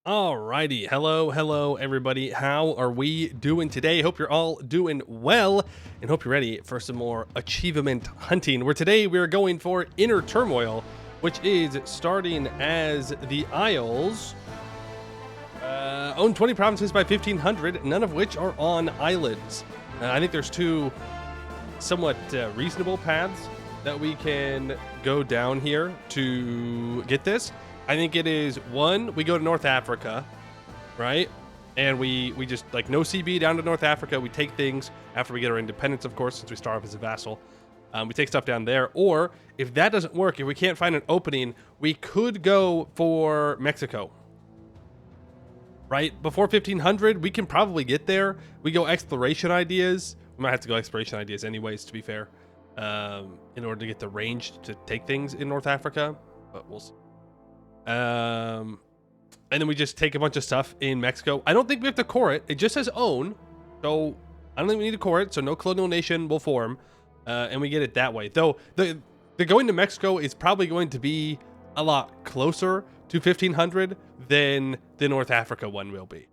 Alrighty, hello everybody. How are we doing today? Hope you're all doing well and hope you're ready for some more achievement hunting. Where today we're going for Inner Turmoil, which is starting as the Isles. Own 20 provinces by 1500, none of which are on islands. I think there's two somewhat reasonable paths that we can go down here to get this. I think it is one, we go to North Africa, right? And we just like no CB down to North Africa. We take things after we get our independence, of course, since we start off as a vassal. We take stuff down there. Or if that doesn't work, if we can't find an opening, we could go for Mexico, right? Before 1500, we can probably get there. We go exploration ideas. We might have to go exploration ideas anyways, to be fair, in order to get the range to take things in North Africa, but we'll see. And then we just take a bunch of stuff in Mexico. I don't think we have to core it. It just says own, so I don't think we need to core it. So no colonial nation will form, and we get it that way. Though the going to Mexico is probably going to be a lot closer to 1500 than the North Africa one will be,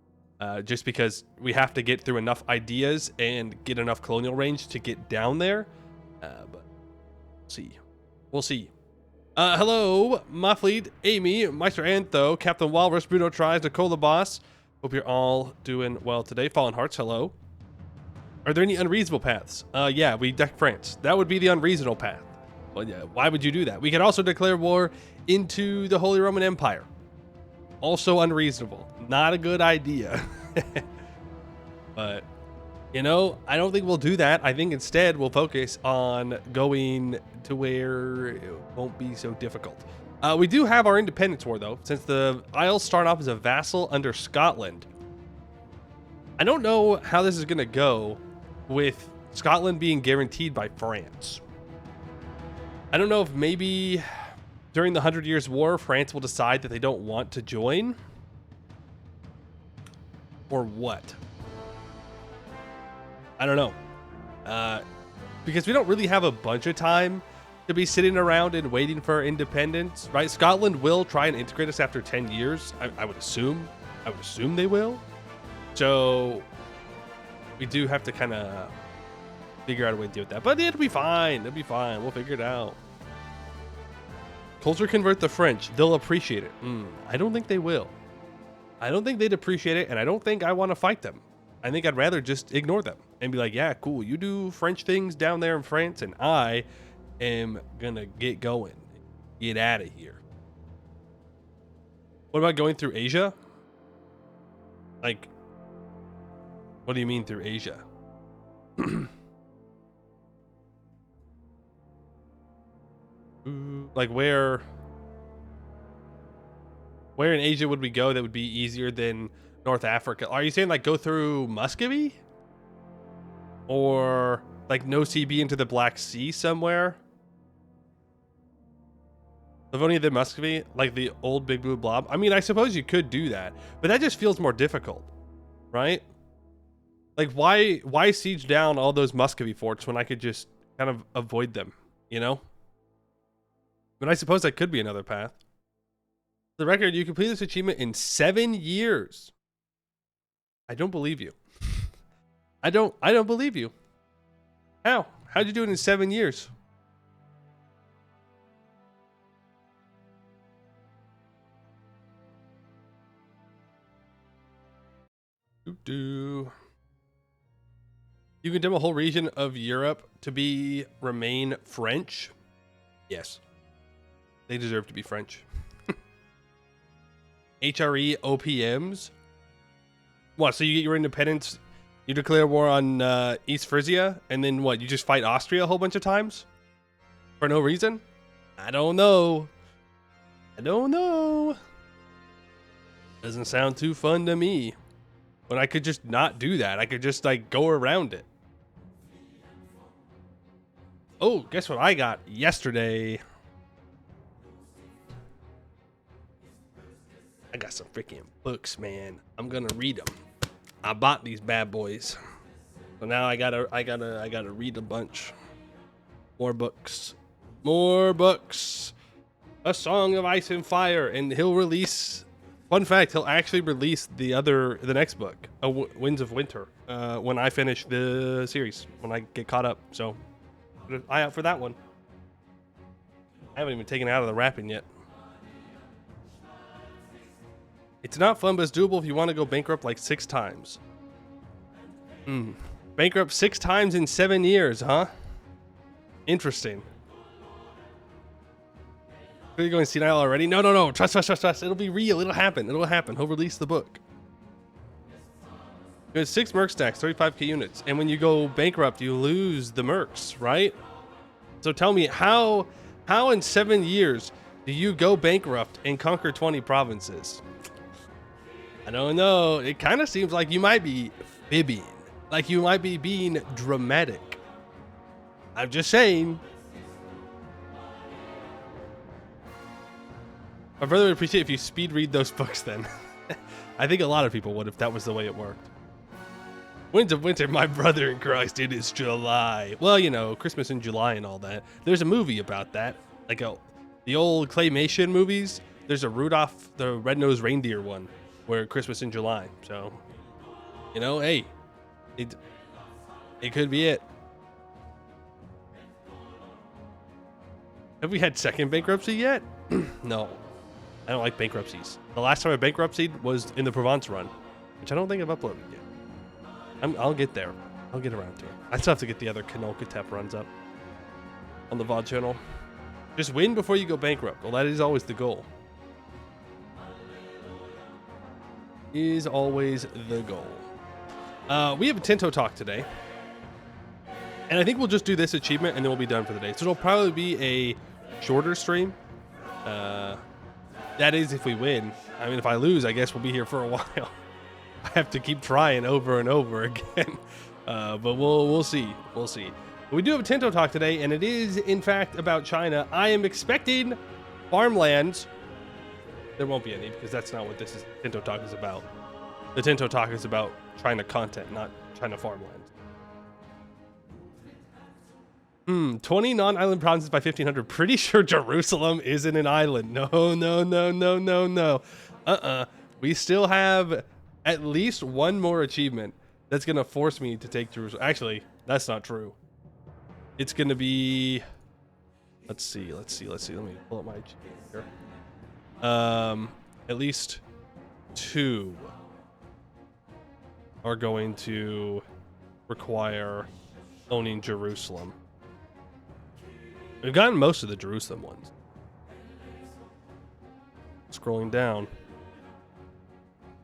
just because we have to get through enough ideas and get enough colonial range to get down there. But we'll see. Hello, my fleet, Amy, Meister Antho, Captain Walrus, Bruno Tries, Nicole the Boss. Hope you're all doing well today. Fallen Hearts, hello. Are there any unreasonable paths? Yeah, we deck France. That would be the unreasonable path. Well, yeah, why would you do that? We could also declare war into the Holy Roman Empire. Also unreasonable. Not a good idea. But, you know, I don't think we'll do that. I think instead we'll focus on going to where it won't be so difficult. We do have our independence war, though, since the Isles start off as a vassal under Scotland. I don't know how this is going to go with Scotland being guaranteed by France. I don't know if maybe during the 100 Years' War, France will decide that they don't want to join. Or what? I don't know. Because we don't really have a bunch of time to be sitting around and waiting for independence, right? Scotland will try and integrate us after 10 years. I would assume. I would assume they will. So we do have to kind of figure out a way to deal with that. But it'll be fine. It'll be fine. We'll figure it out. Culture convert the French. They'll appreciate it. I don't think they will. I don't think they'd appreciate it, and I don't think I want to fight them. I think I'd rather just ignore them and be like, yeah, cool. You do French things down there in France, and I am gonna get going. Get out of here. What about going through Asia? Like, what do you mean through Asia? Like where in Asia would we go that would be easier than North Africa? Are you saying like go through Muscovy? Or like no CB into the Black Sea somewhere? Livonia then Muscovy, like the old Big Blue Blob. I mean, I suppose you could do that, but that just feels more difficult, right? Like why siege down all those Muscovy forts when I could just kind of avoid them, you know? But I suppose that could be another path. For the record, you complete this achievement in 7 years. I don't believe you. I don't believe you. How? How'd you do it in 7 years? You condemn a whole region of Europe to remain French? Yes. They deserve to be French. HRE OPMs? What, so you get your independence, you declare war on East Frisia, and then what, you just fight Austria a whole bunch of times? For no reason? I don't know. Doesn't sound too fun to me. But I could just not do that. I could just like go around it. Oh, guess what I got yesterday? I got some freaking books, man. I'm gonna read them. I bought these bad boys, so now I gotta read a bunch. More books. A Song of Ice and Fire, and he'll release Fun fact: he'll actually release the next book, Winds of Winter, when I finish the series, when I get caught up. So, put an eye out for that one. I haven't even taken it out of the wrapping yet. It's not fun, but it's doable if you want to go bankrupt like 6 times. Bankrupt 6 times in 7 years, huh? Interesting. Are you going senile already? No. Trust. It'll be real. It'll happen. He'll release the book. You have 6 merc stacks, 35k units. And when you go bankrupt, you lose the mercs, right? So tell me, how in 7 years do you go bankrupt and conquer 20 provinces? I don't know. It kind of seems like you might be fibbing. Like you might be being dramatic. I'm just saying. My brother would appreciate if you speed read those books then. I think a lot of people would if that was the way it worked. Winds of Winter, my brother in Christ, it is July. Well, you know, Christmas in July and all that. There's a movie about that. Like the old claymation movies. There's a Rudolph the Red-Nosed Reindeer one where Christmas in July. So, you know, hey, it could be it. Have we had second bankruptcy yet? No. I don't like bankruptcies. The last time I bankruptcied was in the Provence run, which I don't think I've uploaded yet. I'll get there. I'll get around to it. I still have to get the other Kanolkatep runs up on the VOD channel. Just win before you go bankrupt. Well, that is always the goal. Is always the goal. We have a Tinto talk today. And I think we'll just do this achievement and then we'll be done for the day. So it'll probably be a shorter stream. That is if we win. I mean, if I lose, I guess we'll be here for a while. I have to keep trying over and over again. But we'll see. We'll see. But we do have a Tinto talk today, and it is, in fact, about China. I am expecting farmlands. There won't be any, because that's not what this Tinto talk is about. The Tinto talk is about China content, not China farmlands. 20 non-island provinces by 1500. Pretty sure Jerusalem isn't an island. No. We still have at least one more achievement that's going to force me to take Jerusalem. Actually, that's not true. It's going to be... Let's see. Let me pull up my achievement here. At least 2 are going to require owning Jerusalem. We've gotten most of the Jerusalem ones. Scrolling down.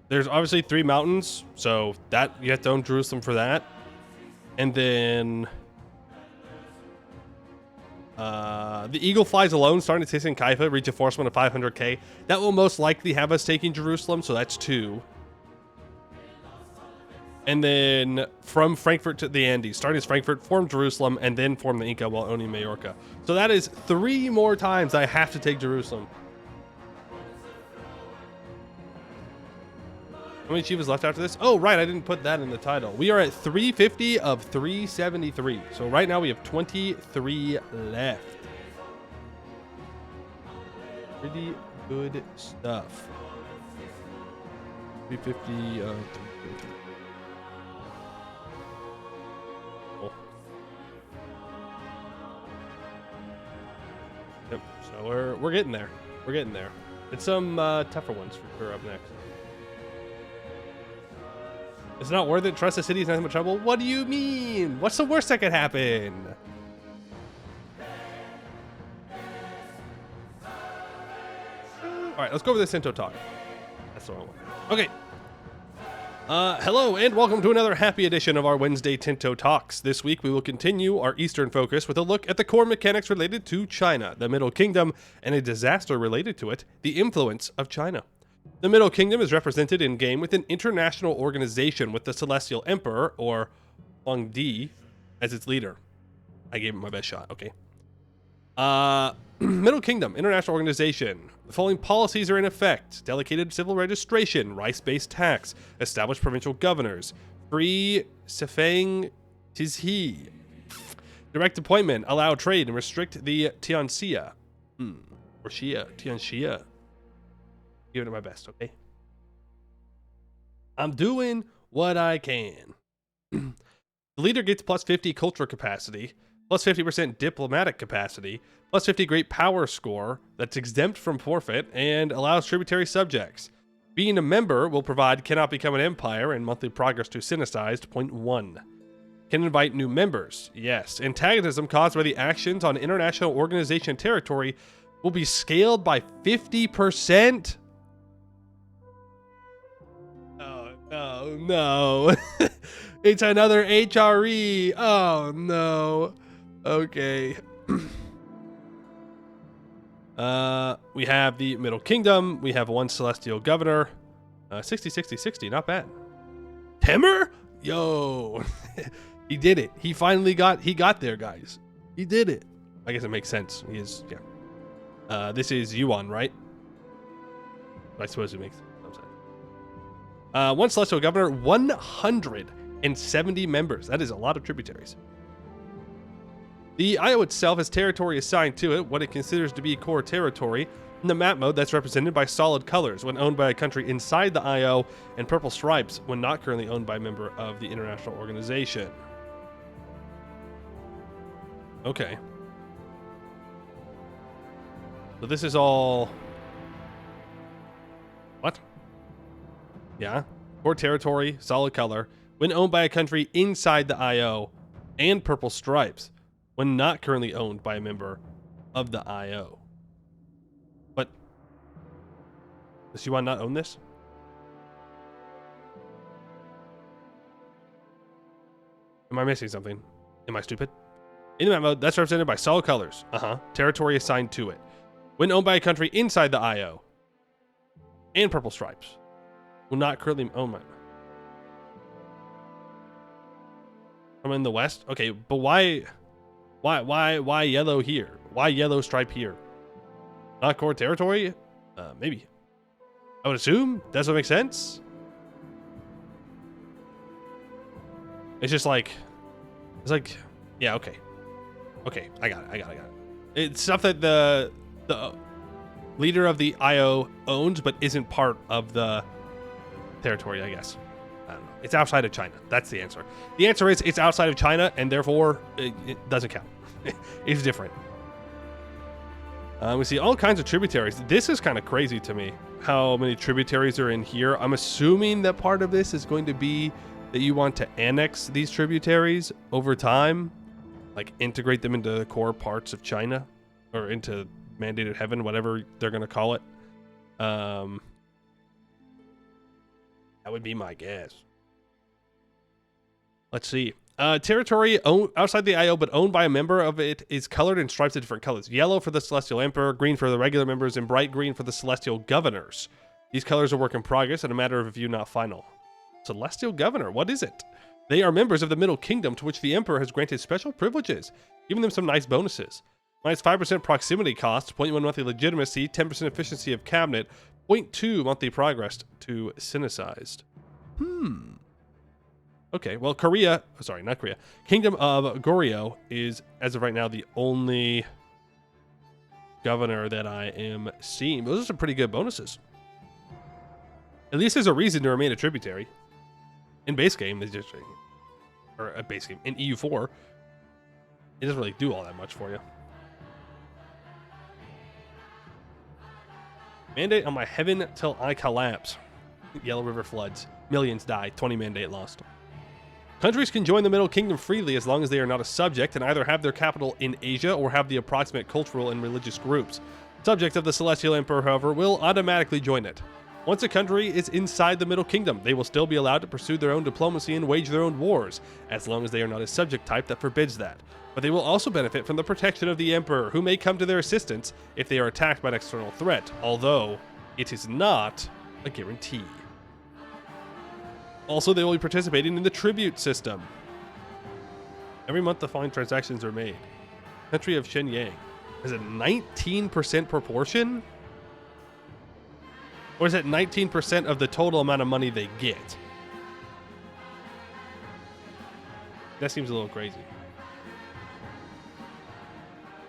There's obviously 3 mountains, so that you have to own Jerusalem for that. And then the Eagle Flies alone, starting to taste in Kaifa, reach a forcement of 500k. That will most likely have us taking Jerusalem, so that's 2. And then from Frankfurt to the Andes, starting as Frankfurt, form Jerusalem, and then form the Inca while owning Majorca. So that is 3 more times I have to take Jerusalem. How many achievements left after this? Oh, right, I didn't put that in the title. We are at 350 of 373. So right now we have 23 left. Pretty good stuff. 350 of 373. Yep, so we're getting there. We're getting there. It's some tougher ones for sure up next. It's not worth it. Trust the city is not that much trouble. What do you mean? What's the worst that could happen? All right, let's go over this Tinto talk. That's what I want. Okay. Hello and welcome to another happy edition of our Wednesday Tinto Talks. This week we will continue our Eastern focus with a look at the core mechanics related to China, the Middle Kingdom, and a disaster related to it, the influence of China. The Middle Kingdom is represented in-game with an international organization with the Celestial Emperor, or Huangdi, as its leader. I gave it my best shot, okay. Middle Kingdom, international organization. The following policies are in effect. Delegated civil registration, rice-based tax, established provincial governors, free Sefang Tizhi, direct appointment, allow trade, and restrict the Tianxia. Or Xia, Tianxia. Giving it my best, okay? I'm doing what I can. The leader gets plus 50 culture capacity, plus 50% diplomatic capacity, plus 50 great power score that's exempt from forfeit and allows tributary subjects. Being a member will provide cannot become an empire and monthly progress to synicized, 0.1. Can invite new members, yes. Antagonism caused by the actions on international organization territory will be scaled by 50%. Oh, no. It's another HRE. Oh, no. Okay. We have the Middle Kingdom. We have one Celestial Governor. 60, 60, 60. Not bad. Temur? Yo. He did it. He finally got there, guys. He did it. I guess it makes sense. He is, yeah. This is Yuan, right? I suppose it makes sense. One Celestial Governor, 170 members. That is a lot of tributaries. The IO itself has territory assigned to it, what it considers to be core territory. In the map mode, that's represented by solid colors when owned by a country inside the IO, and purple stripes when not currently owned by a member of the international organization. Okay. So this is all... What? Yeah. Core territory, solid color, when owned by a country inside the IO, and purple stripes when not currently owned by a member of the IO. But does Yuan not own this? Am I missing something? Am I stupid? In the map mode, that's represented by solid colors. Territory assigned to it. When owned by a country inside the IO, and purple stripes. Will not currently own my... I'm in the west? Okay, but why yellow here? Why yellow stripe here? Not core territory? Maybe. I would assume. Does that make sense? It's just like... It's like... Yeah, okay. Okay, I got it. It's stuff that the leader of the IO owns, but isn't part of the territory, I guess. I don't know. It's outside of China. That's the answer. The answer is it's outside of China, and therefore it doesn't count. It's different. We see all kinds of tributaries. This is kind of crazy to me, how many tributaries are in here. I'm assuming that part of this is going to be that you want to annex these tributaries over time, like integrate them into the core parts of China, or into mandated heaven, whatever they're going to call it. That would be my guess. Let's see. Territory outside the IO but owned by a member of it is colored in stripes of different colors. Yellow for the Celestial Emperor, green for the regular members, and bright green for the Celestial Governors. These colors are work in progress and a matter of review, not final. Celestial Governor, what is it? They are members of the Middle Kingdom to which the Emperor has granted special privileges, giving them some nice bonuses. Minus 5% proximity cost, 0.1 monthly legitimacy, 10% efficiency of cabinet, 0.2 monthly progress to synicized. Okay, well, Korea, sorry, not Korea. Kingdom of Goryeo is, as of right now, the only governor that I am seeing. Those are some pretty good bonuses. At least there's a reason to remain a tributary. In base game, they just, or a base game, in EU4, it doesn't really do all that much for you. Mandate on my heaven till I collapse. Yellow River floods. Millions die. 20 mandate lost. Countries can join the Middle Kingdom freely as long as they are not a subject and either have their capital in Asia or have the approximate cultural and religious groups. Subjects of the Celestial Emperor, however, will automatically join it. Once a country is inside the Middle Kingdom, they will still be allowed to pursue their own diplomacy and wage their own wars, as long as they are not a subject type that forbids that. But they will also benefit from the protection of the Emperor, who may come to their assistance if they are attacked by an external threat, although it is not a guarantee. Also, they will be participating in the tribute system. Every month the following transactions are made. Country of Shenyang is a 19% proportion? Or is it 19% of the total amount of money they get? That seems a little crazy.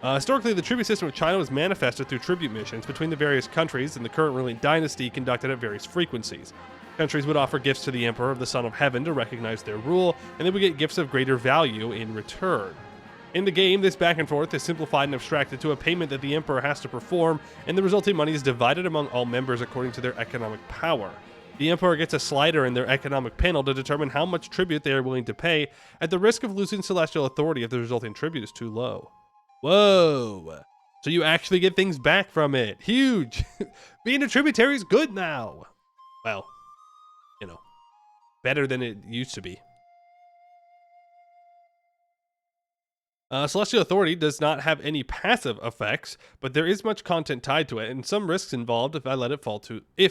Historically, the tribute system of China was manifested through tribute missions between the various countries, and the current ruling dynasty conducted at various frequencies. Countries would offer gifts to the Emperor of the Son of Heaven to recognize their rule, and they would get gifts of greater value in return. In the game, this back and forth is simplified and abstracted to a payment that the Emperor has to perform, and the resulting money is divided among all members according to their economic power. The Emperor gets a slider in their economic panel to determine how much tribute they are willing to pay, at the risk of losing celestial authority if the resulting tribute is too low. Whoa! So you actually get things back from it. Huge! Being a tributary is good now! Well, you know, better than it used to be. Celestial Authority does not have any passive effects, but there is much content tied to it, and some risks involved if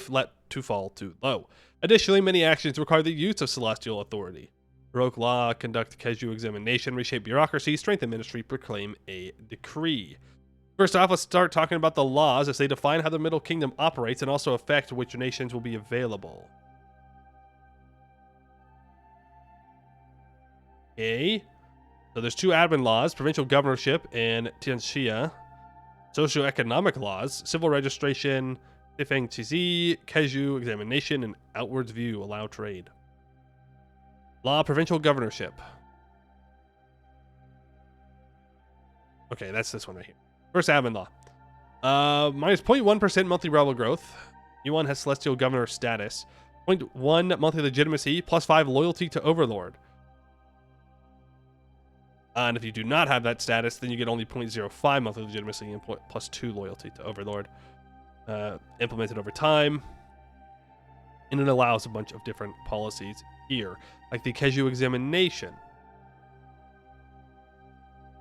let to fall too low. Additionally, many actions require the use of Celestial Authority. Provoke law, conduct Keju examination, reshape bureaucracy, strengthen ministry, proclaim a decree. First off, let's start talking about the laws as they define how the Middle Kingdom operates and also affect which nations will be available. Okay. So there's two admin laws, provincial governorship and Tianxia. Socioeconomic laws, civil registration, Tifeng Tizi, Keju examination, and outwards view allow trade. Law, provincial governorship. Okay, that's this one right here. First admin law. Minus 0.1% monthly rebel growth. Yuan has celestial governor status. 0.1 monthly legitimacy, plus 5 loyalty to overlord. And if you do not have that status, then you get only 0.05 monthly legitimacy and plus 2 loyalty to overlord. Implemented over time. And it allows a bunch of different policies here, like the Keju examination.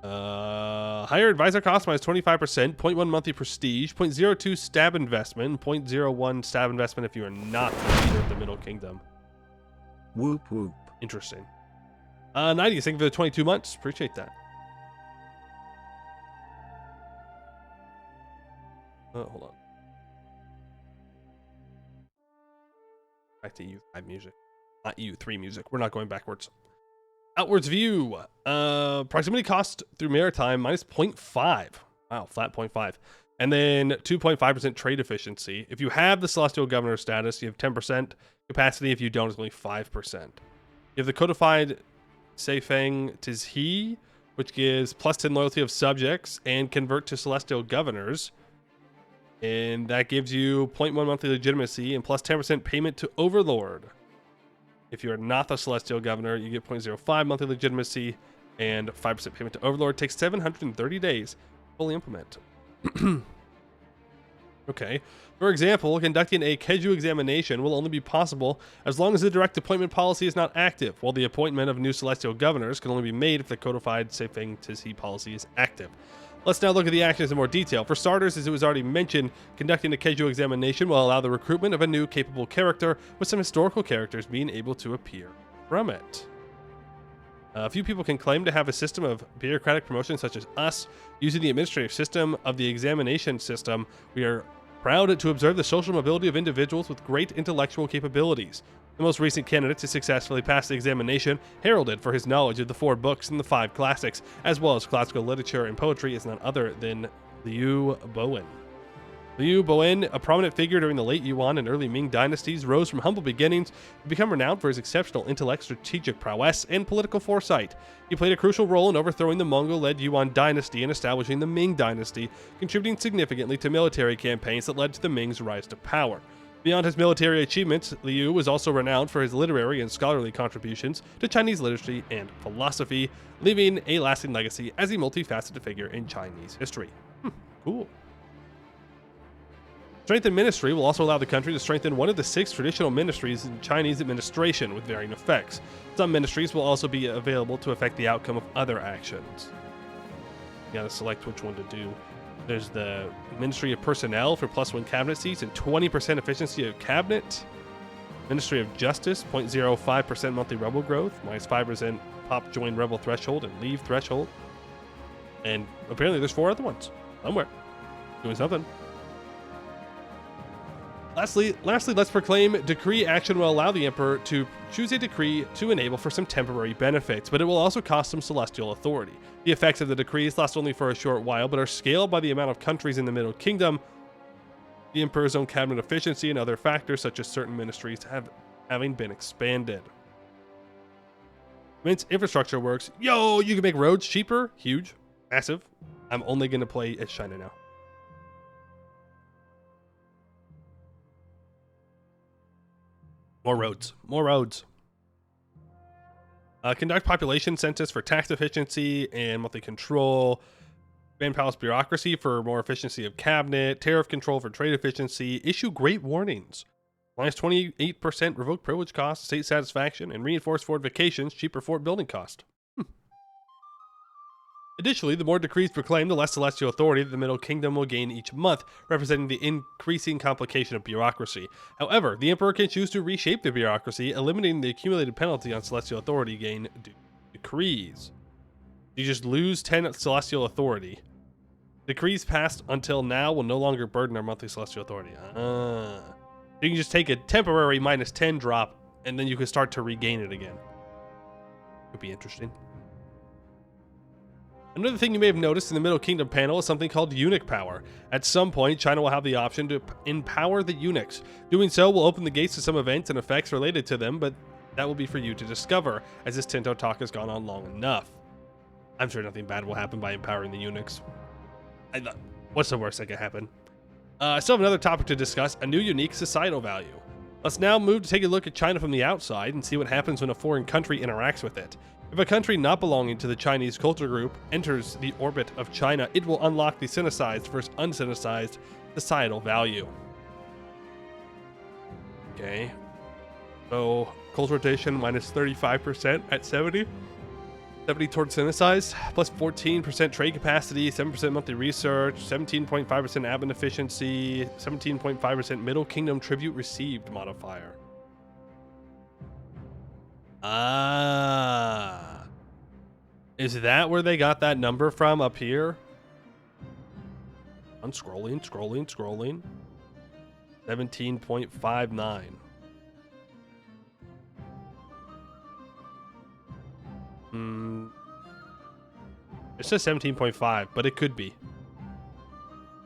Higher advisor cost minus 25%, 0.1 monthly prestige, 0.02 stab investment, 0.01 stab investment if you are not the leader of the Middle Kingdom. Whoop whoop. Interesting. 90, thank you for the 22 months. Appreciate that. Hold on. Back to EU5 music. Not EU3 music. We're not going backwards. Outwards view. Proximity cost through maritime minus 0.5. Wow, flat 0.5. And then 2.5% trade efficiency. If you have the Celestial Governor status, you have 10% capacity. If you don't, it's only 5%. You have the codified Seifeng Tizhi, which gives plus 10 loyalty of subjects and convert to Celestial Governors. And that gives you 0.1 monthly legitimacy and plus 10% payment to Overlord. If you are not the Celestial Governor, you get 0.05 monthly legitimacy and 5% payment to Overlord. It takes 730 days to fully implement. Okay. For example, conducting a Keju examination will only be possible as long as the direct appointment policy is not active, while the appointment of new Celestial Governors can only be made if the codified Seifeng Tizhi policy is active. Let's now look at the actions in more detail. For starters, as it was already mentioned, conducting a Keju examination will allow the recruitment of a new capable character, with some historical characters being able to appear from it. A few people can claim to have a system of bureaucratic promotion such as us. Using the administrative system of the examination system, we are proud to observe the social mobility of individuals with great intellectual capabilities. The most recent candidate to successfully pass the examination, heralded for his knowledge of the 4 books and the 5 classics, as well as classical literature and poetry, is none other than Liu Bowen. Liu Bowen, a prominent figure during the late Yuan and early Ming dynasties, rose from humble beginnings to become renowned for his exceptional intellect, strategic prowess, and political foresight. He played a crucial role in overthrowing the Mongol-led Yuan dynasty and establishing the Ming dynasty, contributing significantly to military campaigns that led to the Ming's rise to power. Beyond his military achievements, Liu was also renowned for his literary and scholarly contributions to Chinese literature and philosophy, leaving a lasting legacy as a multifaceted figure in Chinese history. Cool. Strengthened ministry will also allow the country to strengthen one of the 6 traditional ministries in Chinese administration with varying effects. Some ministries will also be available to affect the outcome of other actions. You gotta select which one to do. There's the Ministry of Personnel for +1 cabinet seats and 20% efficiency of cabinet. Ministry of Justice, 0.05% monthly rebel growth, minus 5% pop join rebel threshold and leave threshold. And apparently there's 4 other ones somewhere doing something. Lastly, let's proclaim decree action will allow the Emperor to choose a decree to enable for some temporary benefits, but it will also cost some celestial authority. The effects of the decrees last only for a short while, but are scaled by the amount of countries in the Middle Kingdom. The Emperor's own cabinet efficiency and other factors, such as certain ministries, have having been expanded. Immense infrastructure works. Yo, you can make roads cheaper. Huge. Massive. I'm only going to play as China now. More roads. More roads. Conduct population census for tax efficiency and monthly control. Ban palace bureaucracy for more efficiency of cabinet. Tariff control for trade efficiency. Issue great warnings. Minus 28% revoke privilege costs, state satisfaction, and reinforce fortifications, cheaper fort building cost. Additionally, the more decrees proclaimed, the less celestial authority that the Middle Kingdom will gain each month, representing the increasing complication of bureaucracy. However, the Emperor can choose to reshape the bureaucracy, eliminating the accumulated penalty on celestial authority gain due to decrees. You just lose 10 celestial authority. Decrees passed until now will no longer burden our monthly celestial authority. You can just take a temporary minus 10 drop, and then you can start to regain it again. Could be interesting. Another thing you may have noticed in the Middle Kingdom panel is something called eunuch power. At some point, China will have the option to empower the eunuchs. Doing so will open the gates to some events and effects related to them, but that will be for you to discover, as this Tinto talk has gone on long enough. I'm sure nothing bad will happen by empowering the eunuchs. What's the worst that could happen? I still have another topic to discuss, a new unique societal value. Let's now move to take a look at China from the outside and see what happens when a foreign country interacts with it. If a country not belonging to the Chinese culture group enters the orbit of China, it will unlock the Sinicized versus unsinicized societal value. Okay. So, culture rotation minus 35% at 70. 70 towards Sinicized, plus 14% trade capacity, 7% monthly research, 17.5% admin efficiency, 17.5% Middle Kingdom tribute received modifier. Is that where they got that number from up here? I'm scrolling. 17.59. It says 17.5, but it could be.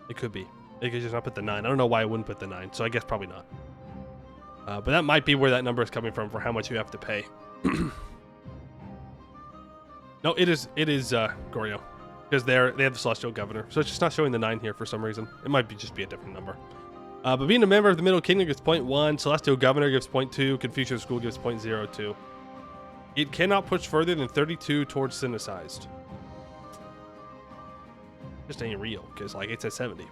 They could just not put the 9. I don't know why I wouldn't put the 9, so I guess probably not. But that might be where that number is coming from for how much you have to pay. No, it is Goryeo, because they have the Celestial Governor, so it's just not showing the 9 here for some reason. It might just be a different number. But being a member of the Middle Kingdom gives 0.1, Celestial Governor gives 0.2, Confucius School gives 0.02. It cannot push further than 32 towards Sinicized. Just ain't real, because like it says 70.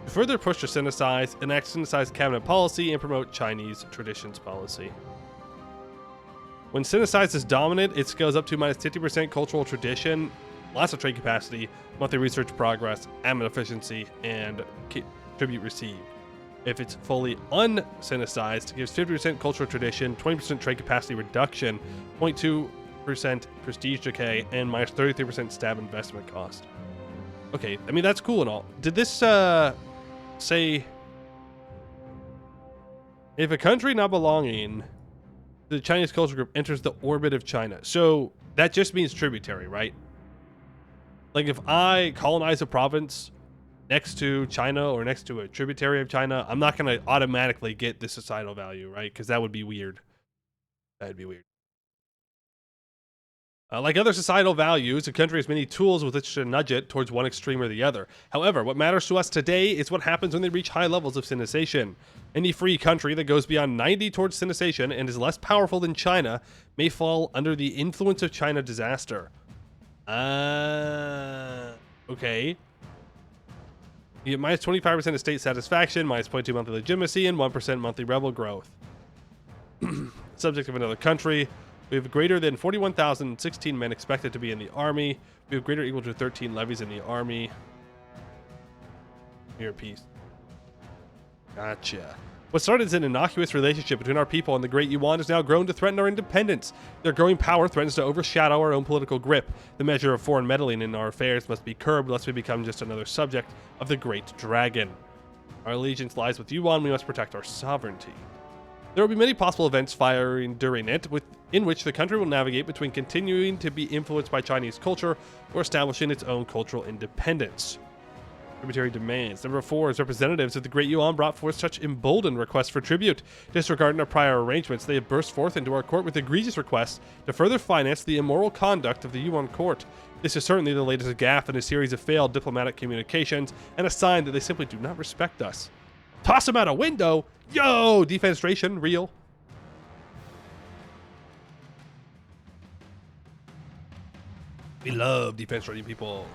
To further push to Sinicize, enact Sinicized cabinet policy and promote Chinese traditions policy. When Sinicized is dominant, it scales up to minus 50% cultural tradition, lots of trade capacity, monthly research progress, admin efficiency, and tribute received. If it's fully unsinicized, it gives 50% cultural tradition, 20% trade capacity reduction, 0.2% prestige decay, and minus 33% stab investment cost. Okay, I mean, that's cool and all. Did this say if a country not belonging to the Chinese culture group enters the orbit of China? So that just means tributary, right? Like if I colonize a province next to China or next to a tributary of China, I'm not going to automatically get the societal value, right? Because that would be weird. That'd be weird. Like other societal values, a country has many tools with which to nudge it towards one extreme or the other. However, what matters to us today is what happens when they reach high levels of sinicization. Any free country that goes beyond 90 towards sinicization and is less powerful than China may fall under the influence of China disaster. Okay. You get minus 25% of state satisfaction, minus 0.2 monthly legitimacy, and 1% monthly rebel growth. Subject of another country. We have greater than 41,016 men expected to be in the army. We have greater or equal to 13 levies in the army. Here, peace. Gotcha. What started as an innocuous relationship between our people and the Great Yuan has now grown to threaten our independence. Their growing power threatens to overshadow our own political grip. The measure of foreign meddling in our affairs must be curbed lest we become just another subject of the Great Dragon. Our allegiance lies with Yuan. We must protect our sovereignty. There will be many possible events firing during it, in which the country will navigate between continuing to be influenced by Chinese culture or establishing its own cultural independence. Tributary demands. Number 4 is representatives of the Great Yuan brought forth such emboldened requests for tribute. Disregarding our prior arrangements, they have burst forth into our court with egregious requests to further finance the immoral conduct of the Yuan court. This is certainly the latest gaffe in a series of failed diplomatic communications and a sign that they simply do not respect us. Toss them out a window? Yo! Defenestration, real. We love defenestrating people.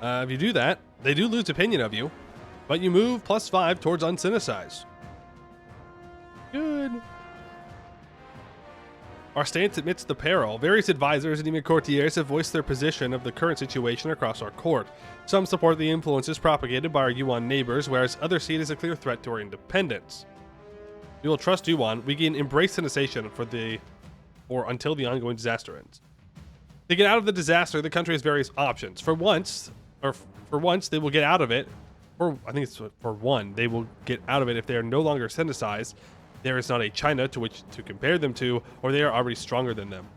If you do that, they do lose opinion of you, but you move +5 towards unsynthesize. Good. Our stance amidst the peril. Various advisors and even courtiers have voiced their position of the current situation across our court. Some support the influences propagated by our Yuan neighbors, whereas others see it as a clear threat to our independence. We will trust Yuan. We can embrace sensation or until the ongoing disaster ends. To get out of the disaster, the country has various options. For once, they will get out of it, or I think it's for one, they will get out of it if they are no longer synthesized. There is not a China to which to compare them to, or they are already stronger than them.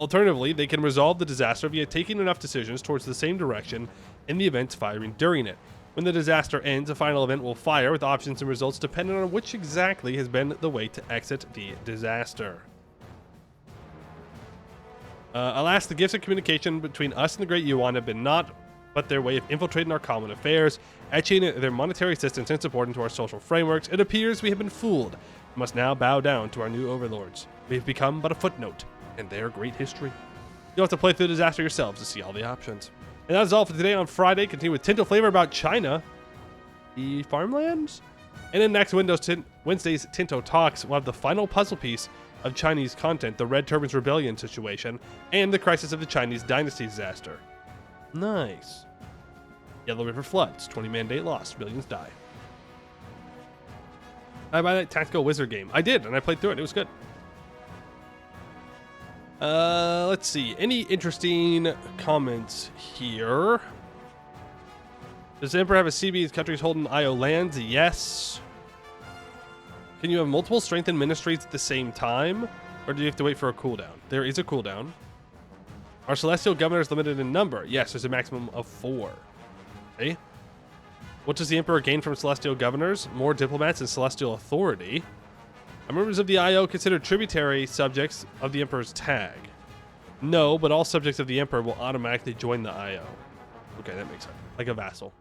Alternatively, they can resolve the disaster via taking enough decisions towards the same direction and the events firing during it. When the disaster ends, a final event will fire with options and results depending on which exactly has been the way to exit the disaster. Alas, the gifts of communication between us and the Great Yuan have been naught but their way of infiltrating our common affairs, etching their monetary assistance and support into our social frameworks. It appears we have been fooled. We must now bow down to our new overlords. We have become but a footnote in their great history. You'll have to play through the disaster yourselves to see all the options. And that is all for today on Friday. Continue with Tinto Flavor about China, the farmlands. And in next Wednesday's Tinto Talks, we'll have the final puzzle piece of Chinese content, the Red Turbans Rebellion situation, and the crisis of the Chinese dynasty disaster. Nice. Yellow River floods, 20 mandate lost, millions die. I buy that Tactical Wizard game. I did, and I played through it. It was good. Let's see. Any interesting comments here? Does the Emperor have a CB as countries holding IO lands? Yes. Can you have multiple strengthened ministries at the same time? Or do you have to wait for a cooldown? There is a cooldown. Are celestial governors limited in number? Yes, there's a maximum of 4. Okay. What does the Emperor gain from celestial governors? More diplomats and celestial authority. Are members of the IO considered tributary subjects of the Emperor's tag? No, but all subjects of the Emperor will automatically join the IO. Okay, that makes sense. Like a vassal.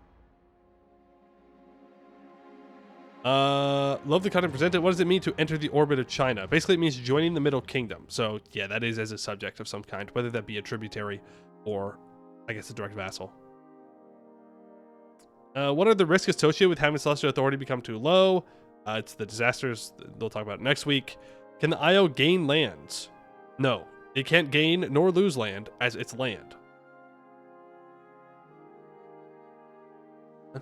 Love the content presented. What does it mean to enter the orbit of China? Basically, it means joining the Middle Kingdom. So, yeah, that is as a subject of some kind, whether that be a tributary or, I guess, a direct vassal. What are the risks associated with having celestial authority become too low? It's the disasters. They'll talk about it next week. Can the IO gain lands? No. It can't gain nor lose land as its land. Huh?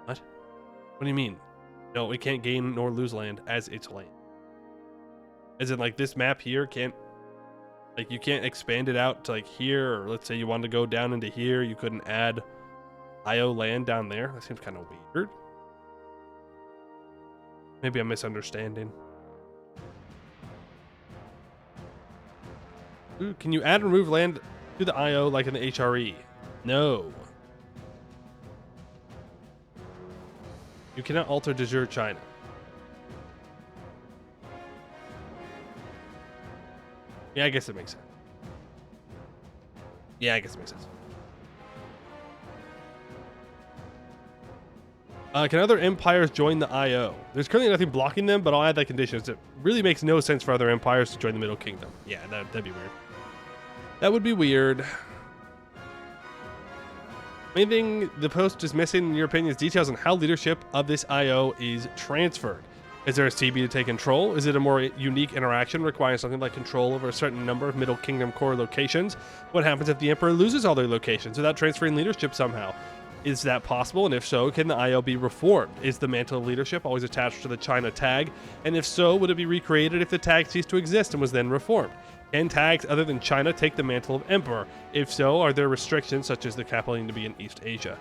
What? What do you mean? No, it can't gain nor lose land as its land. As in, like, this map here can't... Like, you can't expand it out to, like, here, or let's say you wanted to go down into here, you couldn't add IO land down there. That seems kind of weird. Maybe I'm misunderstanding. Ooh, can you add and remove land to the IO like in the HRE? No. You cannot alter de jure China. Yeah, I guess it makes sense. Yeah, I guess it makes sense. Can other empires join the IO? There's currently nothing blocking them, but I'll add that condition. It really makes no sense for other empires to join the Middle Kingdom. Yeah, that'd be weird. That would be weird. Main thing the post is missing, in your opinion, is details on how leadership of this IO is transferred. Is there a CB to take control? Is it a more unique interaction requiring something like control over a certain number of Middle Kingdom core locations? What happens if the Emperor loses all their locations without transferring leadership somehow? Is that possible? And if so, can the IO be reformed? Is the mantle of leadership always attached to the China tag? And if so, would it be recreated if the tag ceased to exist and was then reformed? Can tags other than China take the mantle of Emperor? If so, are there restrictions such as the capital needing to be in East Asia?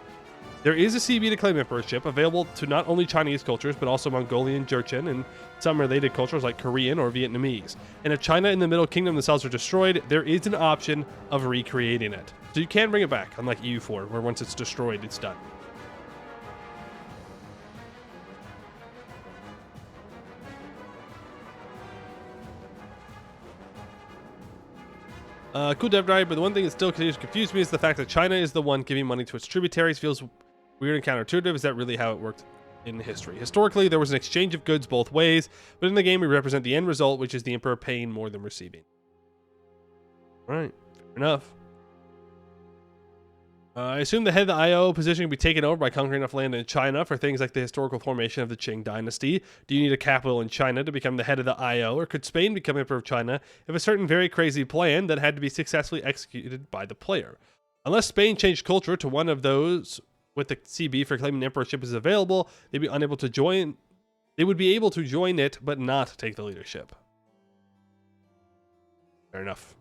There is a CB to claim emperorship available to not only Chinese cultures, but also Mongolian, Jurchen, and some related cultures like Korean or Vietnamese. And if China and the Middle Kingdom themselves are destroyed, there is an option of recreating it. So you can bring it back, unlike EU4, where once it's destroyed, it's done. Cool dev drive, but the one thing that still continues to confuse me is the fact that China is the one giving money to its tributaries. Feels weird and counterintuitive. Is that really how it worked in history? Historically, there was an exchange of goods both ways, but in the game, we represent the end result, which is the emperor paying more than receiving. All right, fair enough. I assume the head of the IO position can be taken over by conquering enough land in China for things like the historical formation of the Qing dynasty. Do you need a capital in China to become the head of the IO, or could Spain become emperor of China if a certain very crazy plan that had to be successfully executed by the player? Unless Spain changed culture to one of those with the CB for claiming emperorship is available, they'd be unable to join. They would be able to join it, but not take the leadership. Fair enough.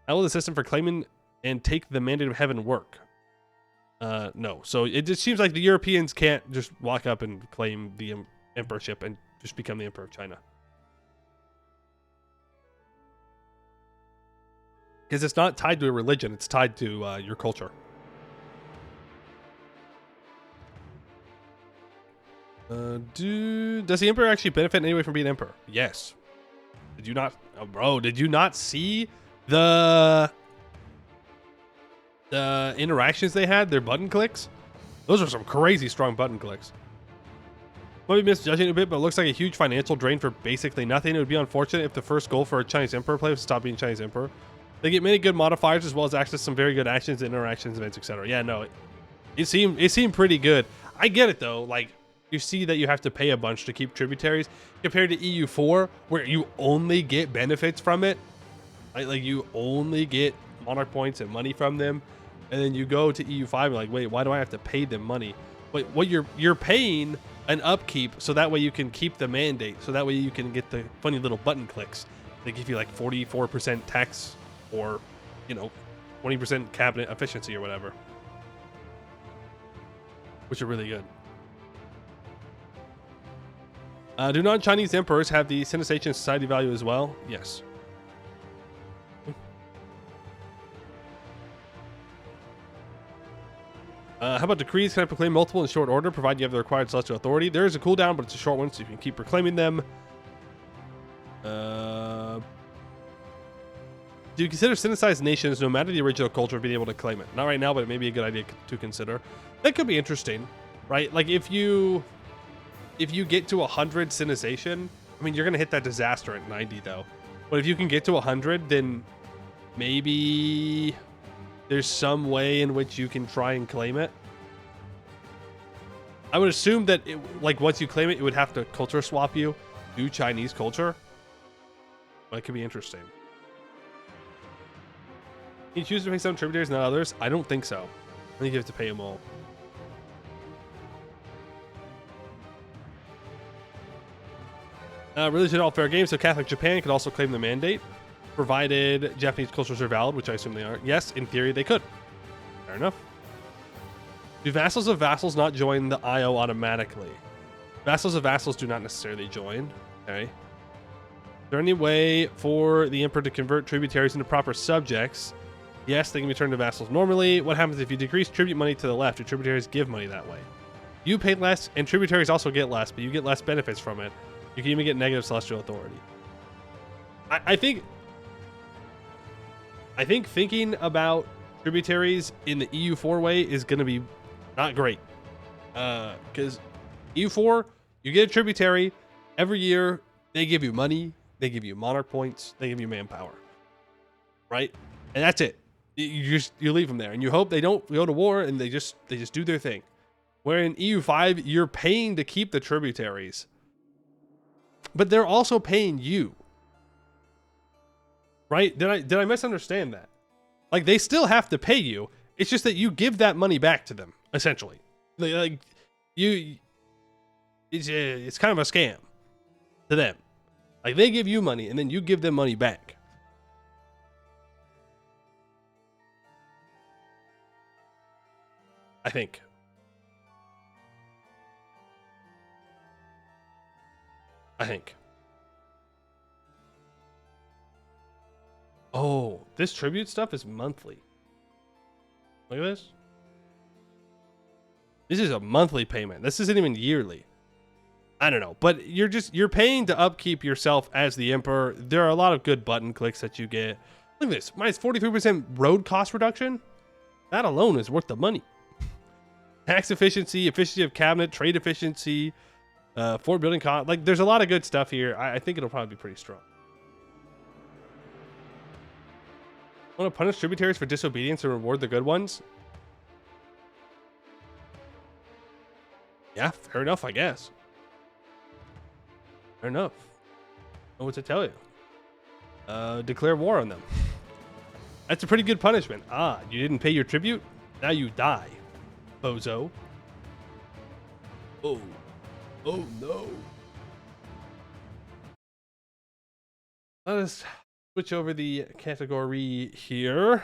How will the system for claiming and take the mandate of heaven work? No. So it just seems like the Europeans can't just walk up and claim the emperorship and just become the emperor of China. Because it's not tied to a religion, it's tied to your culture. Does the emperor actually benefit in any way from being emperor? Yes. Did you not, oh, bro? Did you not see the interactions they had? Their button clicks. Those are some crazy strong button clicks. Might be misjudging it a bit, but it looks like a huge financial drain for basically nothing. It would be unfortunate if the first goal for a Chinese emperor play was to stop being Chinese emperor. They get many good modifiers as well as access to some very good actions, interactions, events, etc. Yeah, no, it seemed pretty good. I get it though. Like, you see that you have to pay a bunch to keep tributaries compared to EU4, where you only get benefits from it. Like you only get monarch points and money from them, and then you go to EU5 and like, wait, why do I have to pay them money? But what you're paying an upkeep so that way you can keep the mandate, so that way you can get the funny little button clicks. They give you like 44% tax or 20% cabinet efficiency or whatever, which are really good. Do non-Chinese emperors have the sensation society value as well? Yes. How about decrees? Can I proclaim multiple in short order, provided you have the required celestial authority? There is a cooldown, but it's a short one, so you can keep proclaiming them. Do you consider synthesized nations, no matter the original culture, being able to claim it? Not right now, but it may be a good idea to consider. That could be interesting, right? Like if you get to 100 synthesization, I mean, you're gonna hit that disaster at 90 though. But if you can get to 100, then maybe there's some way in which you can try and claim it. I would assume that like once you claim it, it would have to culture swap you to Chinese culture. But it could be interesting. Can you choose to pay some tributaries, not others? I don't think so. I think you have to pay them all. Religion all fair game, so Catholic Japan could also claim the mandate, provided Japanese cultures are valid, which I assume they are. Yes, in theory they could. Fair enough. Do vassals of vassals not join the IO automatically? Vassals of vassals do not necessarily join. Okay. Is there any way for the emperor to convert tributaries into proper subjects? Yes, they can be turned to vassals normally. What happens if you decrease tribute money to the left? Do tributaries give money that way? You pay less, and tributaries also get less, but you get less benefits from it. You can even get negative celestial authority. I think thinking about tributaries in the EU4 way is going to be not great. Because EU4, you get a tributary every year. They give you money. They give you monarch points. They give you manpower. Right? And that's it. You leave them there, and you hope they don't go to war, and they just do their thing. Where in EU5, you're paying to keep the tributaries, but they're also paying you. Right? Did I misunderstand that? Like, they still have to pay you. It's just that you give that money back to them, essentially. Like it's kind of a scam to them. Like, they give you money, and then you give them money back. I think. Oh, this tribute stuff is monthly. Look at this. This is a monthly payment. This isn't even yearly. I don't know, but you're paying to upkeep yourself as the emperor. There are a lot of good button clicks that you get. Look at this, minus 43% road cost reduction. That alone is worth the money. Tax efficiency, efficiency of cabinet, trade efficiency, fort building cost. Like, there's a lot of good stuff here. I think it'll probably be pretty strong. Want to punish tributaries for disobedience and reward the good ones? Yeah, fair enough, I guess. Fair enough. I don't know what to tell you. Declare war on them. That's a pretty good punishment. Ah, you didn't pay your tribute? Now you die, bozo. Oh. Oh, no. Let us switch over the category here.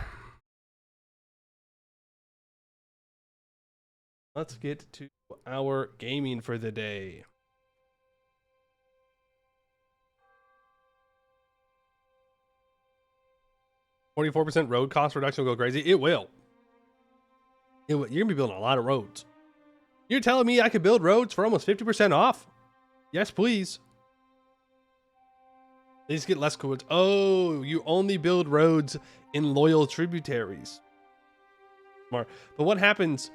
Let's get to our gaming for the day. %44 road cost reduction will go crazy. It will. You're going to be building a lot of roads. You're telling me I could build roads for almost 50% off? Yes, please. They just get less codes. Oh, you only build roads in loyal tributaries. Smart. But what happens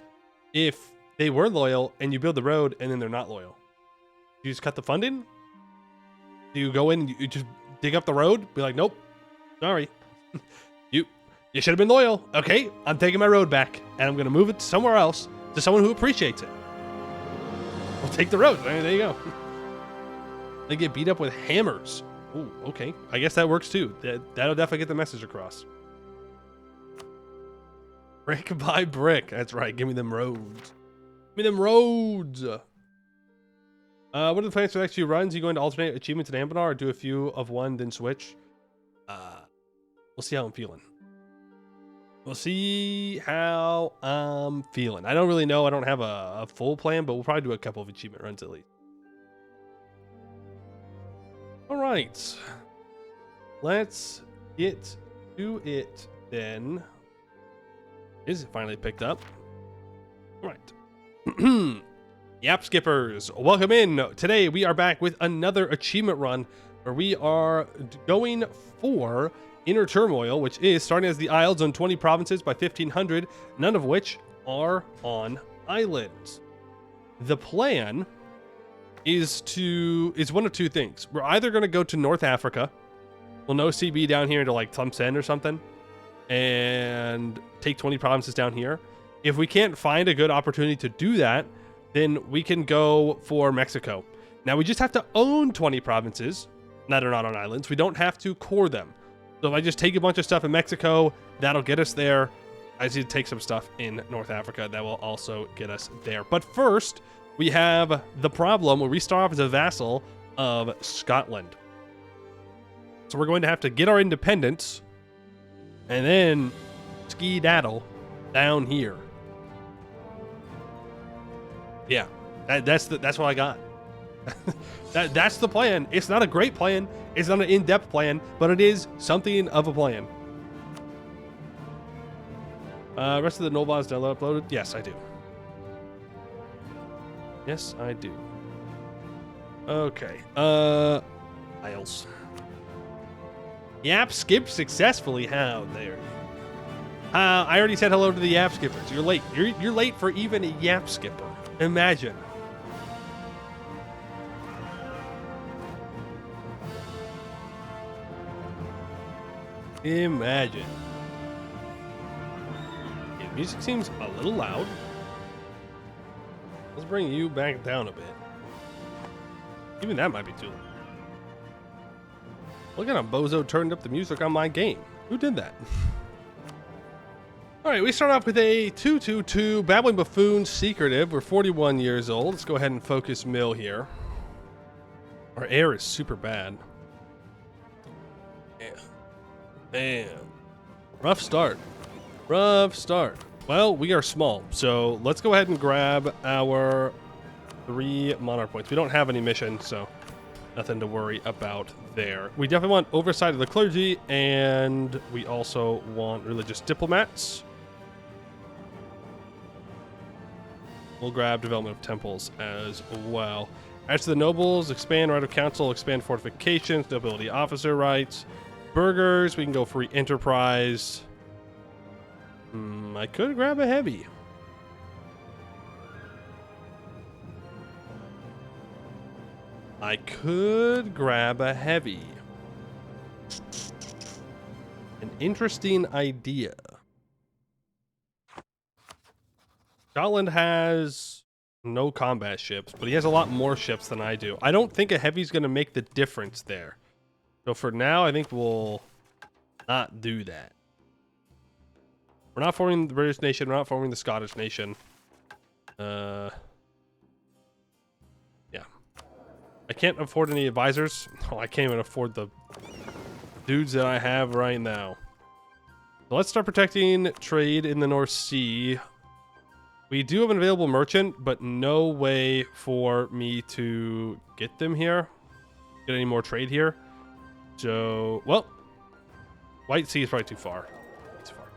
if they were loyal and you build the road and then they're not loyal? Do you just cut the funding? Do you go in and you just dig up the road? Be like, nope, sorry. You should have been loyal. Okay, I'm taking my road back and I'm going to move it somewhere else to someone who appreciates it. We'll take the road. There you go. They get beat up with hammers. Ooh, okay. I guess that works too. That'll definitely get the message across. Brick by brick. That's right. Give me them roads. Give me them roads. What are the plans for the next few runs? You going to alternate achievements in Ambanar or do a few of one, then switch? We'll see how I'm feeling. We'll see how I'm feeling. I don't really know. I don't have a full plan, but we'll probably do a couple of achievement runs at least. All right. Let's get to it then. Is it finally picked up? All right. Yap skippers, welcome in. Today we are back with another achievement run where we are going for Inner Turmoil, which is starting as the Isles on 20 provinces by 1500, none of which are on islands. The plan is one of two things. We're either going to go to North Africa, we'll no CB down here to like Tlemcen or something, and take 20 provinces down here. If we can't find a good opportunity to do that, then we can go for Mexico. Now we just have to own 20 provinces that are not on islands. We don't have to core them. So if I just take a bunch of stuff in Mexico, that'll get us there. I just need to take some stuff in North Africa that will also get us there. But first, we have the problem where we start off as a vassal of Scotland. So we're going to have to get our independence and then ski-daddle down here. Yeah, that's what I got. That's the plan. It's not a great plan. It's not an in-depth plan, but it is something of a plan. Rest of the Novas uploaded? Yes, I do. Yes, I do. Okay. Isles. Yap skip successfully. How there? I already said hello to the Yap skippers. You're late. You're late for even a Yap skipper. Imagine. Imagine. Yeah, music seems a little loud. Let's bring you back down a bit. Even that might be too loud. Look at how Bozo turned up the music on my game. Who did that? All right, we start off with a 2-2-2 Babbling Buffoon Secretive. We're 41 years old. Let's go ahead and focus mill here. Our air is super bad. Yeah. Damn. Rough start. Rough start. Well, we are small, so let's go ahead and grab our 3 monarch points. We don't have any mission, so nothing to worry about there. We definitely want oversight of the clergy, and we also want religious diplomats. We'll grab development of temples as well. As to the nobles, expand right of council, expand fortifications, nobility officer rights, burghers. We can go free enterprise. I could grab a heavy. I could grab a heavy. An interesting idea. Scotland has no combat ships, but he has a lot more ships than I do. I don't think a heavy's going to make the difference there. So for now, I think we'll not do that. We're not forming the British nation. We're not forming the Scottish nation. Yeah. I can't afford any advisors. Oh, I can't even afford the dudes that I have right now. So let's start protecting trade in the North Sea. We do have an available merchant, but no way for me to get them here. Get any more trade here. So, well, White Sea is probably too far. It's far.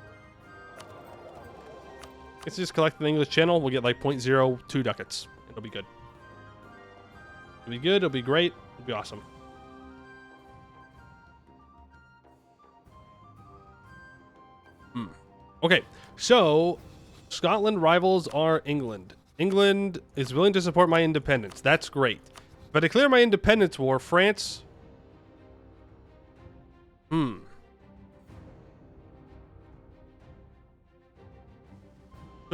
Let's just collect the English Channel. We'll get like 0.02 ducats. It'll be good. It'll be good. It'll be great. It'll be awesome. Okay, so Scotland rivals are England. England is willing to support my independence. That's great. If I declare my independence war, France... So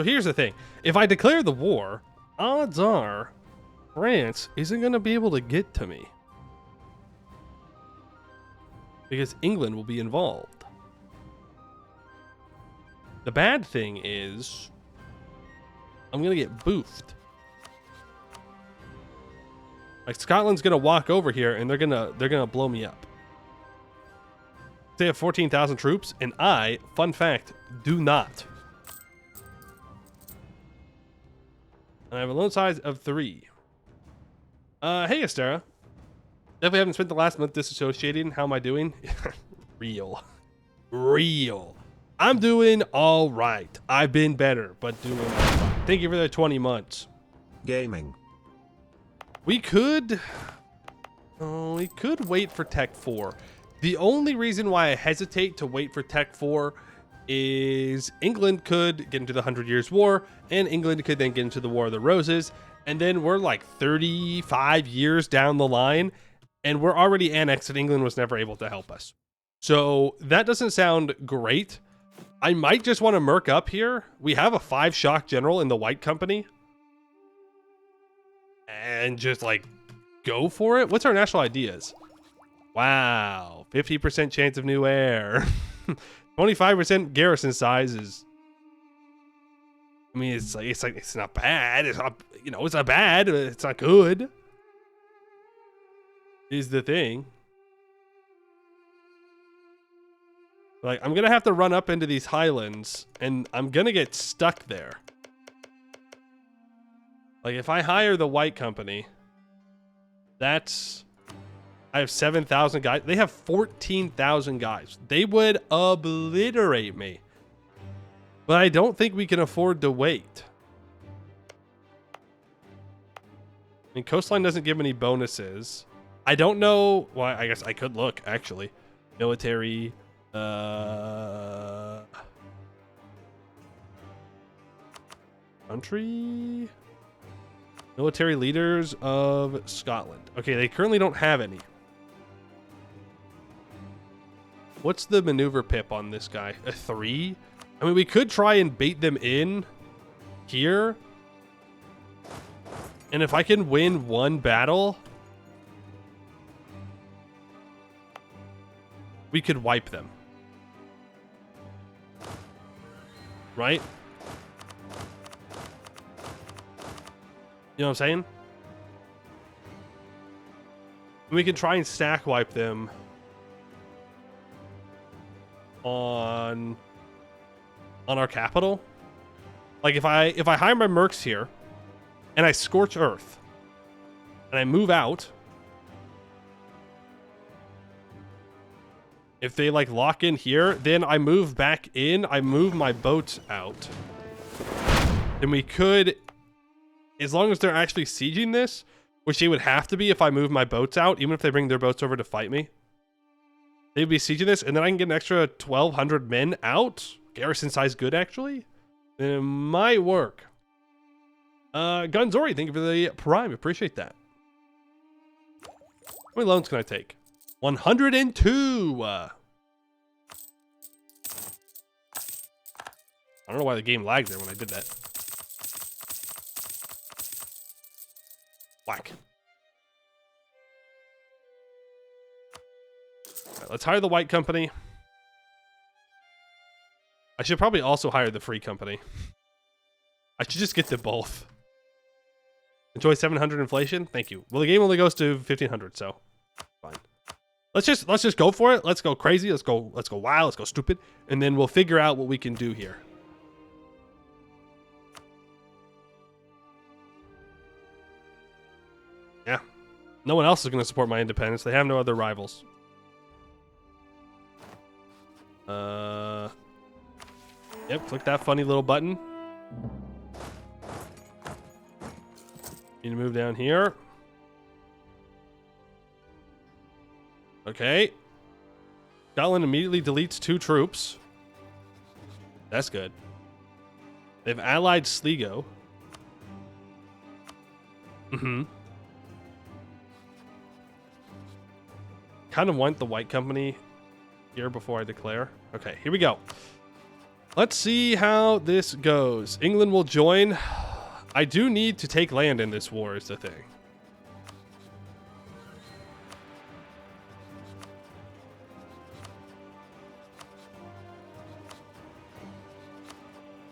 here's the thing. If I declare the war, odds are France isn't going to be able to get to me. Because England will be involved. The bad thing is, I'm going to get boofed. Like Scotland's going to walk over here and they're going to blow me up. They have 14,000 troops and I, fun fact, do not. And I have a loan size of 3. Hey Astera. Definitely haven't spent the last month disassociating. How am I doing? Real. I'm doing all right. I've been better, but doing all right. Thank you for the 20 months. Gaming. We could wait for Tech 4. The only reason why I hesitate to wait for Tech 4 is England could get into the 100 Years' War, and England could then get into the War of the Roses, and then we're like 35 years down the line, and we're already annexed, and England was never able to help us. So that doesn't sound great. I might just want to merc up here. We have a 5 shock general in the White Company. And just like go for it. What's our national ideas? Wow. 50% chance of new air. 25% garrison sizes. I mean, it's not bad. It's not, it's not bad. It's not good. Is the thing. Like, I'm gonna have to run up into these highlands, and I'm gonna get stuck there. Like, if I hire the White Company, that's... I have 7,000 guys. They have 14,000 guys. They would obliterate me. But I don't think we can afford to wait. I mean, Coastline doesn't give any bonuses. I don't know... Well, I guess I could look, actually. Military... Country... Military leaders of Scotland. Okay, they currently don't have any. What's the maneuver pip on this guy? A 3? I mean, we could try and bait them in here. And if I can win one battle, we could wipe them. Right? You know what I'm saying? We can try and stack wipe them on our capital. Like if I hire my mercs here and I scorch earth and I move out, if they like lock in here, then I move back in, I move my boats out. Then we could, as long as they're actually sieging this, which they would have to be if I move my boats out, even if they bring their boats over to fight me. They'd be sieging this, and then I can get an extra 1,200 men out. Garrison size good, actually. It might work. Gunzori, thank you for the prime. Appreciate that. How many loans can I take? 102. I don't know why the game lagged there when I did that. Whack. All right, let's hire the white company. I should probably also hire the free company. I should just get them both. Enjoy 700 inflation. Thank you. Well, the game only goes to 1,500, so fine. Let's just go for it. Let's go crazy. Let's go wild. Let's go stupid, and then we'll figure out what we can do here. Yeah. No one else is going to support my independence. They have no other rivals. Yep, click that funny little button. Need to move down here. Okay. Scotland immediately deletes 2 troops. That's good. They've allied Sligo. Kind of want the white company here before I declare. Okay, here we go. Let's see how this goes. England will join. I do need to take land in this war is the thing.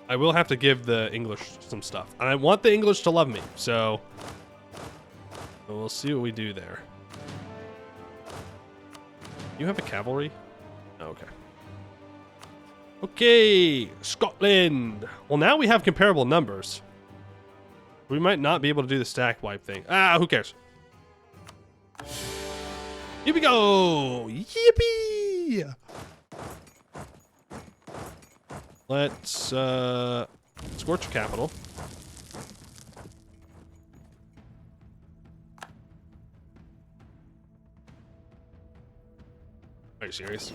I will have to give the English some stuff. And I want the English to love me, so we'll see what we do there. You have a cavalry? Oh, okay. Okay, Scotland. Well, now we have comparable numbers. We might not be able to do the stack wipe thing. Ah, who cares? Here we go. Yippee! Let's scorch capital. Are you serious?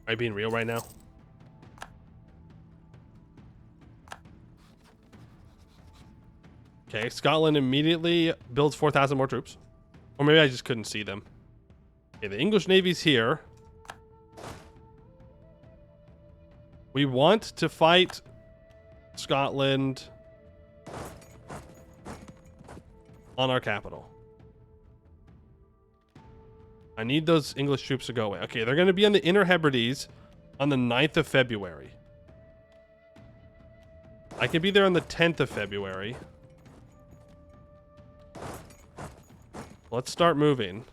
Are you being real right now? Okay, Scotland immediately builds 4,000 more troops. Or maybe I just couldn't see them. Okay, the English Navy's here. We want to fight Scotland on our capital. I need those English troops to go away. Okay, they're going to be on the Inner Hebrides on the 9th of February. I can be there on the 10th of February. Let's start moving.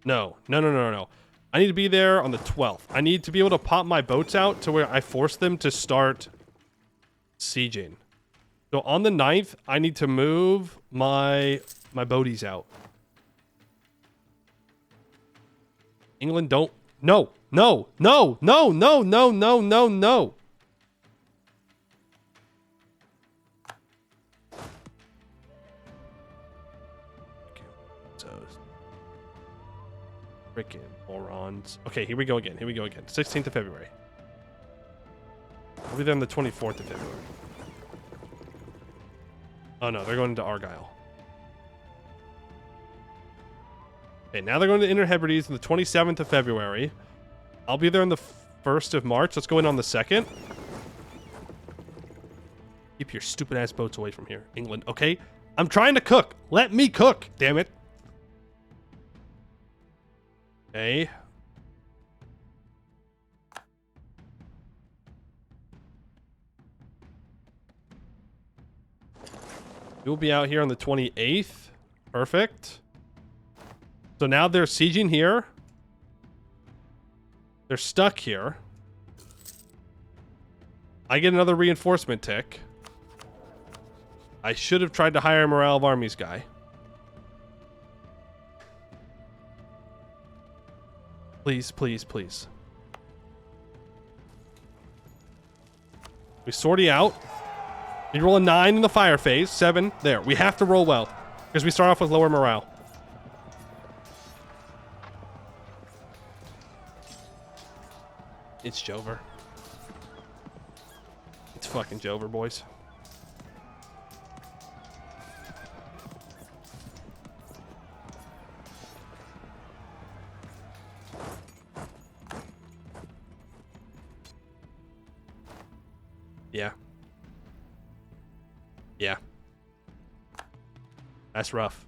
No. I need to be there on the 12th. I need to be able to pop my boats out to where I force them to start sieging. So on the 9th, I need to move my boaties out. England don't. No. Okay, so freaking morons. Okay, here we go again. 16th of February. I'll be there on the 24th of February. Oh no, they're going into Argyle. Okay, now they're going to Inner Hebrides on the 27th of February. I'll be there on the 1st of March. Let's go in on the 2nd. Keep your stupid ass boats away from here, England. Okay? I'm trying to cook. Let me cook, damn it. Okay. You'll be out here on the 28th. Perfect. So now they're sieging here. They're stuck here. I get another reinforcement tick. I should have tried to hire a morale of armies guy. Please, please, please. We sortie out. We roll a 9 in the fire phase. 7. There. We have to roll well. Because we start off with lower morale. It's Jover. It's fucking Jover, boys. Yeah. Yeah. That's rough.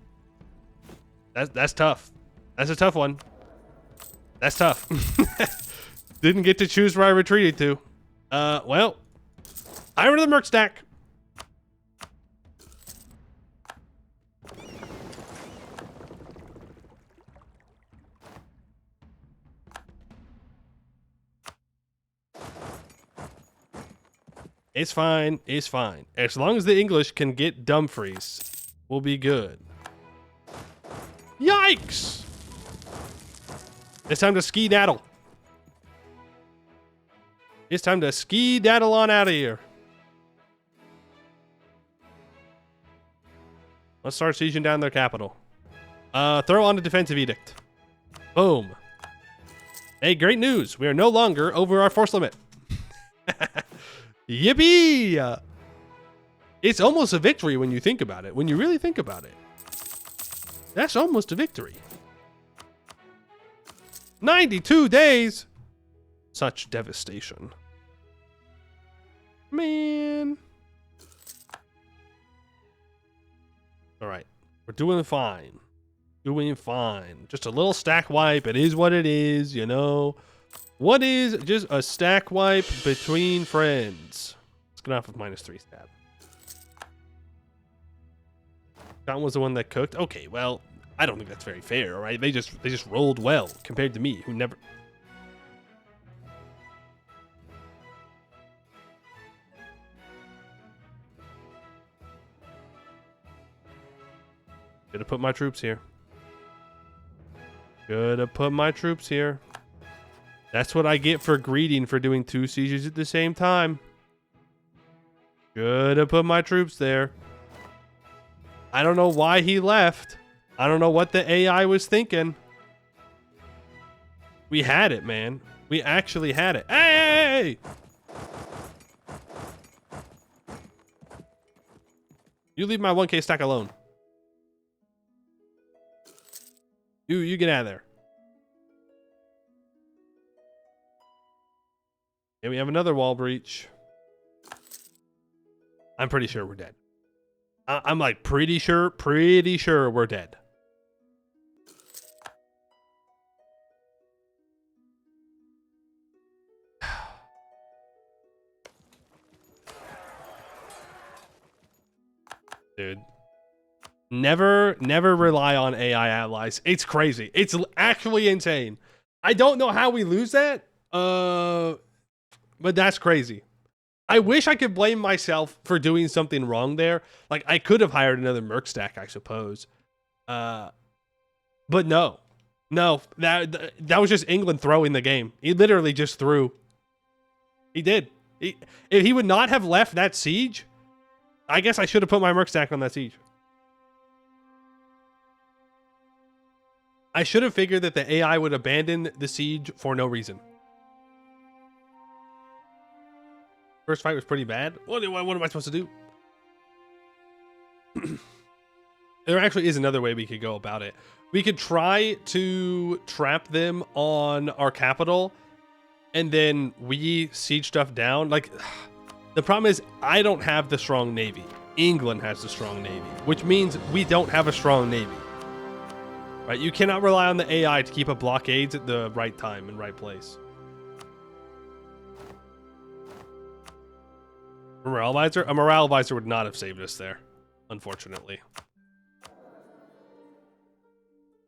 That's tough. That's a tough one. That's tough. Didn't get to choose where I retreated to. Well, I'm rid of the merc stack. It's fine. It's fine. As long as the English can get Dumfries, we'll be good. Yikes! It's time to ski-daddle. It's time to ski-daddle on out of here. Let's start sieging down their capital. Throw on a defensive edict. Boom. Hey, great news. We are no longer over our force limit. Yippee! It's almost a victory when you think about it. When you really think about it. That's almost a victory. 92 days! Such devastation. Man. Alright. We're doing fine. Doing fine. Just a little stack wipe. It is what it is, you know. What is just a stack wipe between friends? Let's get off with -3 stab. That was the one that cooked. Okay, well, I don't think that's very fair, right? They just rolled well compared to me, who never. Should have put my troops here. Should have put my troops here. That's what I get for greeting for doing 2 sieges at the same time. Should have put my troops there. I don't know why he left. I don't know what the AI was thinking. We had it, man. We actually had it. Hey! You leave my 1K stack alone. You get out of there. And we have another wall breach. I'm pretty sure we're dead. I'm like pretty sure we're dead. Dude. Never rely on AI allies. It's crazy. It's actually insane. I don't know how we lose that. But that's crazy. I wish I could blame myself for doing something wrong there. Like, I could have hired another merc stack, I suppose. But no. No, that was just England throwing the game. He literally just threw. He did. If he would not have left that siege, I guess I should have put my merc stack on that siege. I should have figured that the AI would abandon the siege for no reason. First fight was pretty bad. What am I supposed to do? There actually is another way we could go about it. We could try to trap them on our capital, and then we siege stuff down. Like, the problem is I don't have the strong navy. England has the strong navy, which means we don't have a strong navy. Right? You cannot rely on the AI to keep up blockades at the right time and right place. Morale visor? A morale visor would not have saved us there, unfortunately.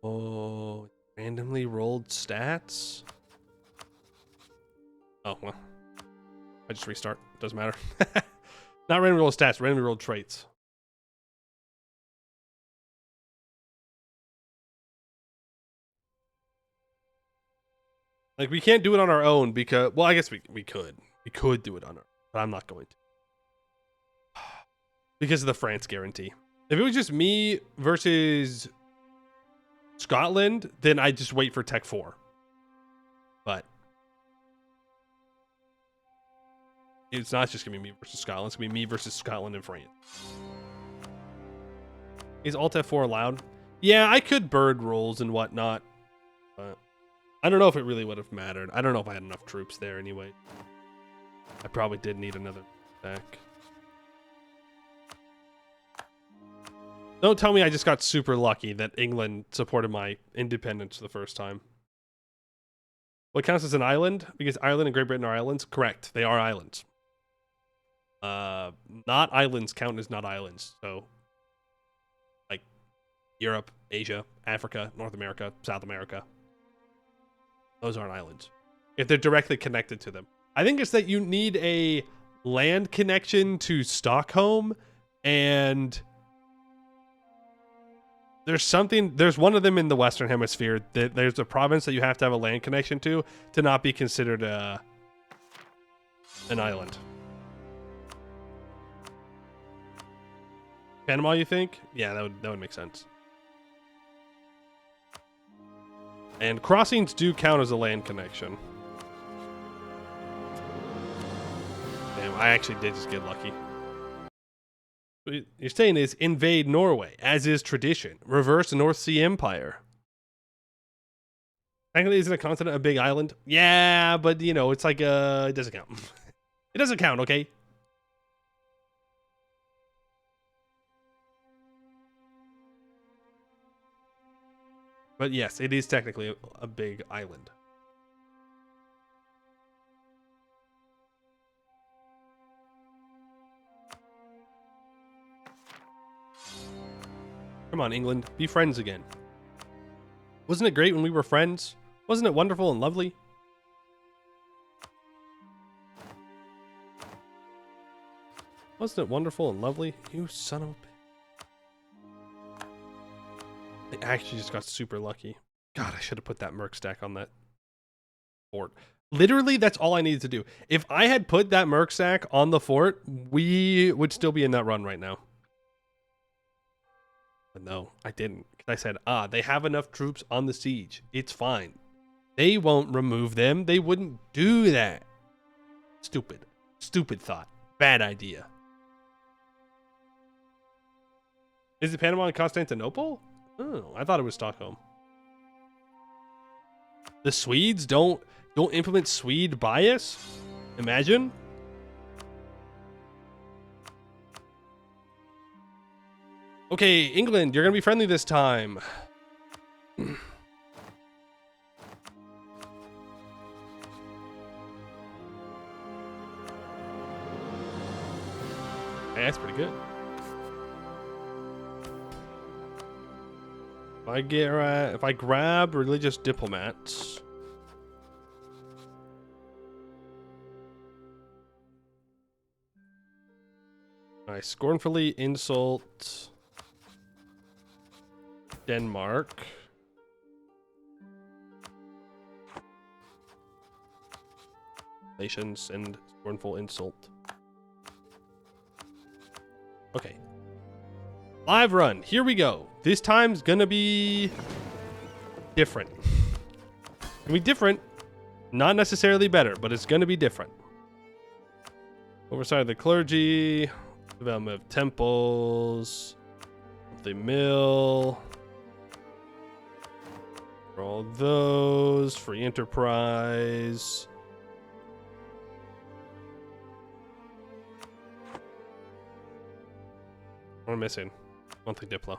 Oh, randomly rolled stats? Oh, well. I just restart. Doesn't matter. Not randomly rolled stats, randomly rolled traits. Like, we can't do it on our own because... Well, I guess we could. We could do it on our own, but I'm not going to. Because of the France guarantee. If it was just me versus Scotland, then I'd just wait for Tech 4. But it's not just going to be me versus Scotland. It's going to be me versus Scotland and France. Is Alt F4 allowed? Yeah, I could bird rolls and whatnot. But I don't know if it really would have mattered. I don't know if I had enough troops there anyway. I probably did need another deck. Don't tell me I just got super lucky that England supported my independence for the first time. What counts as an island? Because Ireland and Great Britain are islands? Correct. They are islands. Not islands count as not islands. So, like, Europe, Asia, Africa, North America, South America. Those aren't islands. If they're directly connected to them. I think it's that you need a land connection to Stockholm, and... there's one of them in the Western Hemisphere. There's a province that you have to have a land connection to not be considered an island. Panama, you think? Yeah, that would make sense. And crossings do count as a land connection. Damn, I actually did just get lucky. What you're saying is invade Norway, as is tradition. Reverse North Sea Empire. Technically, isn't a continent a big island? Yeah, but you know, it's like it doesn't count. It doesn't count, okay? But yes, it is technically a big island. Come on, England. Be friends again. Wasn't it great when we were friends? Wasn't it wonderful and lovely? Wasn't it wonderful and lovely? You son of a bitch. I actually just got super lucky. God, I should have put that Merc stack on that fort. Literally, that's all I needed to do. If I had put that Merc stack on the fort, we would still be in that run right now. But no, I didn't. I said, they have enough troops on the siege. It's fine. They won't remove them. They wouldn't do that. Stupid. Stupid thought. Bad idea. Is it Panama and Constantinople? Oh, I thought it was Stockholm. The Swedes don't implement Swede bias? Imagine. Okay, England, you're gonna be friendly this time. Hey, that's pretty good. If I grab religious diplomats. I scornfully insult Denmark. Nations and scornful insult. Okay. Live run. Here we go. This time's gonna be different. Gonna be different. Not necessarily better, but it's gonna be different. Oversight of the clergy. Development of temples. The mill. For all those. Free enterprise. What am I missing? Monthly Diplo.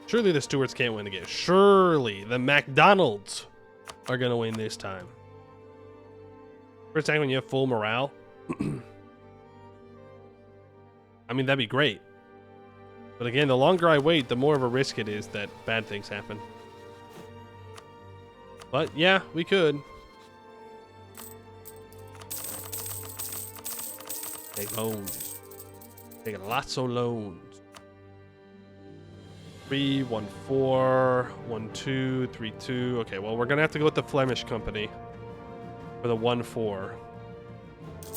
Surely the Stewards can't win again. Surely the McDonald's are going to win this time. First time when you have full morale. I mean, that'd be great. But again, the longer I wait, the more of a risk it is that bad things happen. But yeah, we could. Take loans. Taking lots of loans. 3, 1, 4, 1, 2, 3, 2. Okay, well, we're gonna have to go with the Flemish company for the 1, 4. We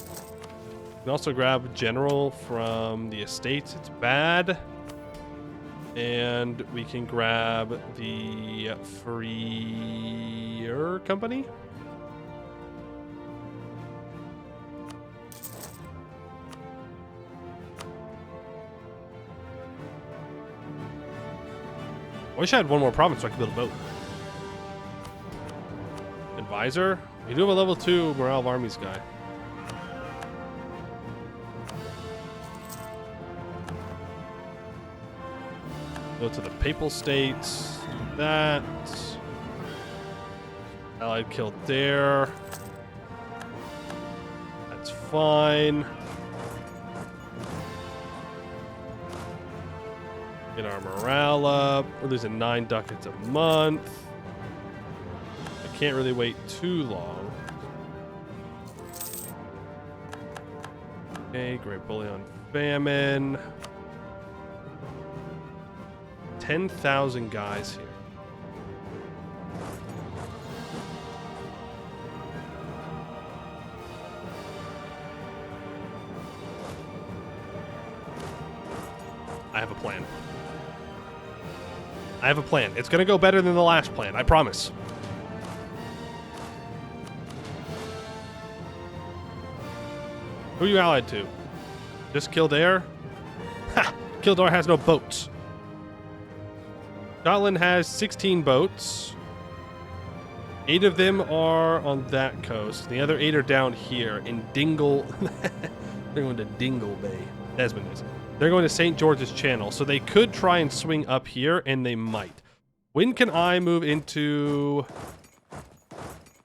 can also grab General from the Estates. It's bad. And we can grab the Freer company. I wish I had one more province so I could build a boat. Advisor. We do have a level 2 morale of armies guy. Go to the Papal States. That. Allied killed there. That's fine. Get our morale up. We're losing 9 ducats a month. I can't really wait too long. Okay, great bully on famine. 10,000 guys here. I have a plan. I have a plan. It's going to go better than the last plan. I promise. Who are you allied to? Just Kildare? Ha! Kildare has no boats. Scotland has 16 boats. 8 of them are on that coast. The other 8 are down here in Dingle. They're going to Dingle Bay. Desmond is. They're going to St. George's Channel. So they could try and swing up here, and they might. When can I move into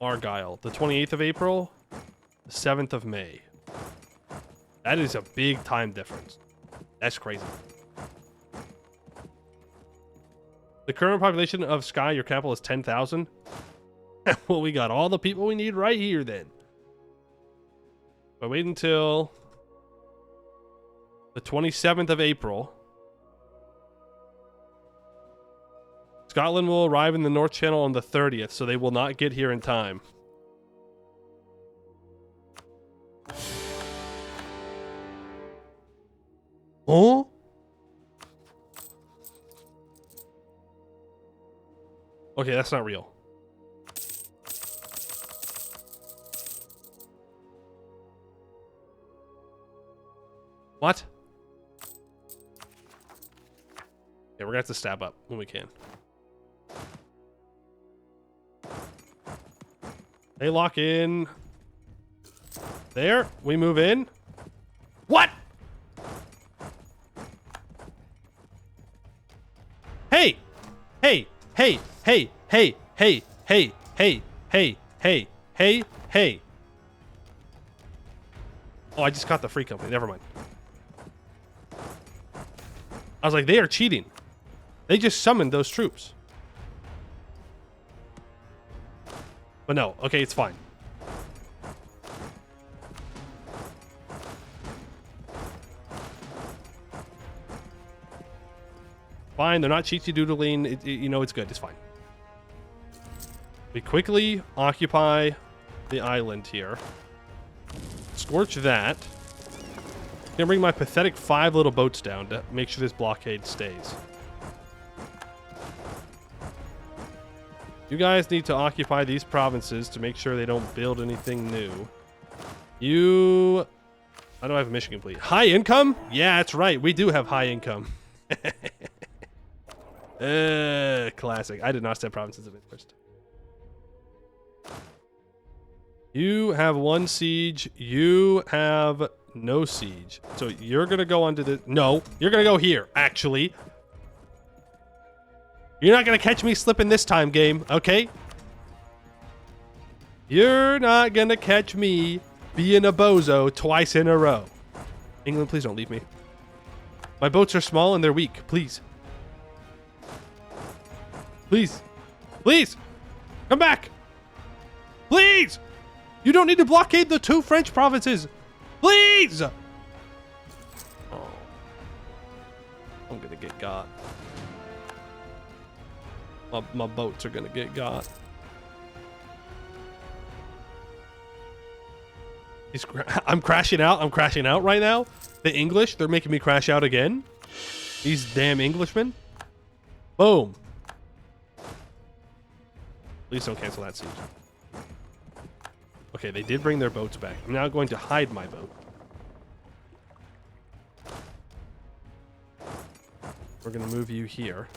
Argyle? The 28th of April? The 7th of May. That is a big time difference. That's crazy. The current population of Skye, your capital, is 10,000. Well, we got all the people we need right here then. But wait until the 27th of April. Scotland will arrive in the North Channel on the 30th, so they will not get here in time. Oh? Okay, that's not real. What? Yeah, we're gonna have to stab up when we can. They lock in. There, we move in. What? Hey! Hey! Hey! Hey! Hey! Hey! Hey! Hey! Hey! Hey! Hey! Hey! Oh, I just got the free company. Never mind. I was like, they are cheating. They just summoned those troops. But no, okay, it's fine. Fine, they're not cheaty doodling. You know, it's good. It's fine. We quickly occupy the island here. Scorch that. I'm gonna bring my pathetic 5 little boats down to make sure this blockade stays. You guys need to occupy these provinces to make sure they don't build anything new. You... I don't have a mission complete. High income? Yeah, that's right. We do have high income. Classic. I did not set provinces of interest. You have 1 siege. You have no siege. So you're going to go onto the... No, you're going to go here, actually. You're not going to catch me slipping this time, game, okay? You're not going to catch me being a bozo twice in a row. England, please don't leave me. My boats are small and they're weak. Please. Please. Please. Come back. Please! You don't need to blockade the 2 French provinces. Please! Oh. I'm gonna get got. My boats are gonna get got. I'm crashing out. I'm crashing out right now. The English, they're making me crash out again. These damn Englishmen. Boom. Please don't cancel that siege. Okay, they did bring their boats back. I'm now going to hide my boat. We're going to move you here.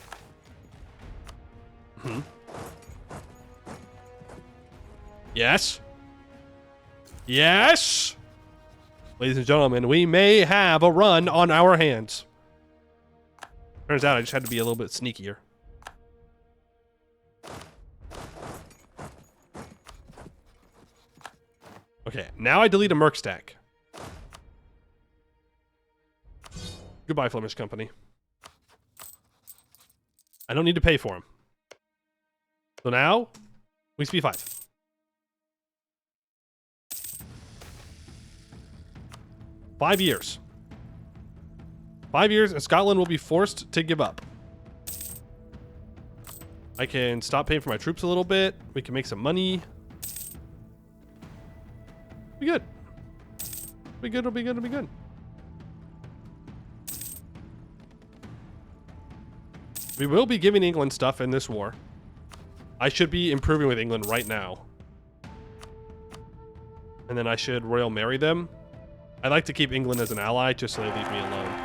Yes. Yes. Ladies and gentlemen, we may have a run on our hands. Turns out I just had to be a little bit sneakier. Okay, now I delete a merc stack. Goodbye, Flemish company. I don't need to pay for them. So now, we speed 5. Five years. 5 years, and Scotland will be forced to give up. I can stop paying for my troops a little bit. We can make some money. Be good. Be good, it'll be good, it'll be good. We will be giving England stuff in this war. I should be improving with England right now. And then I should royal marry them. I'd like to keep England as an ally just so they leave me alone.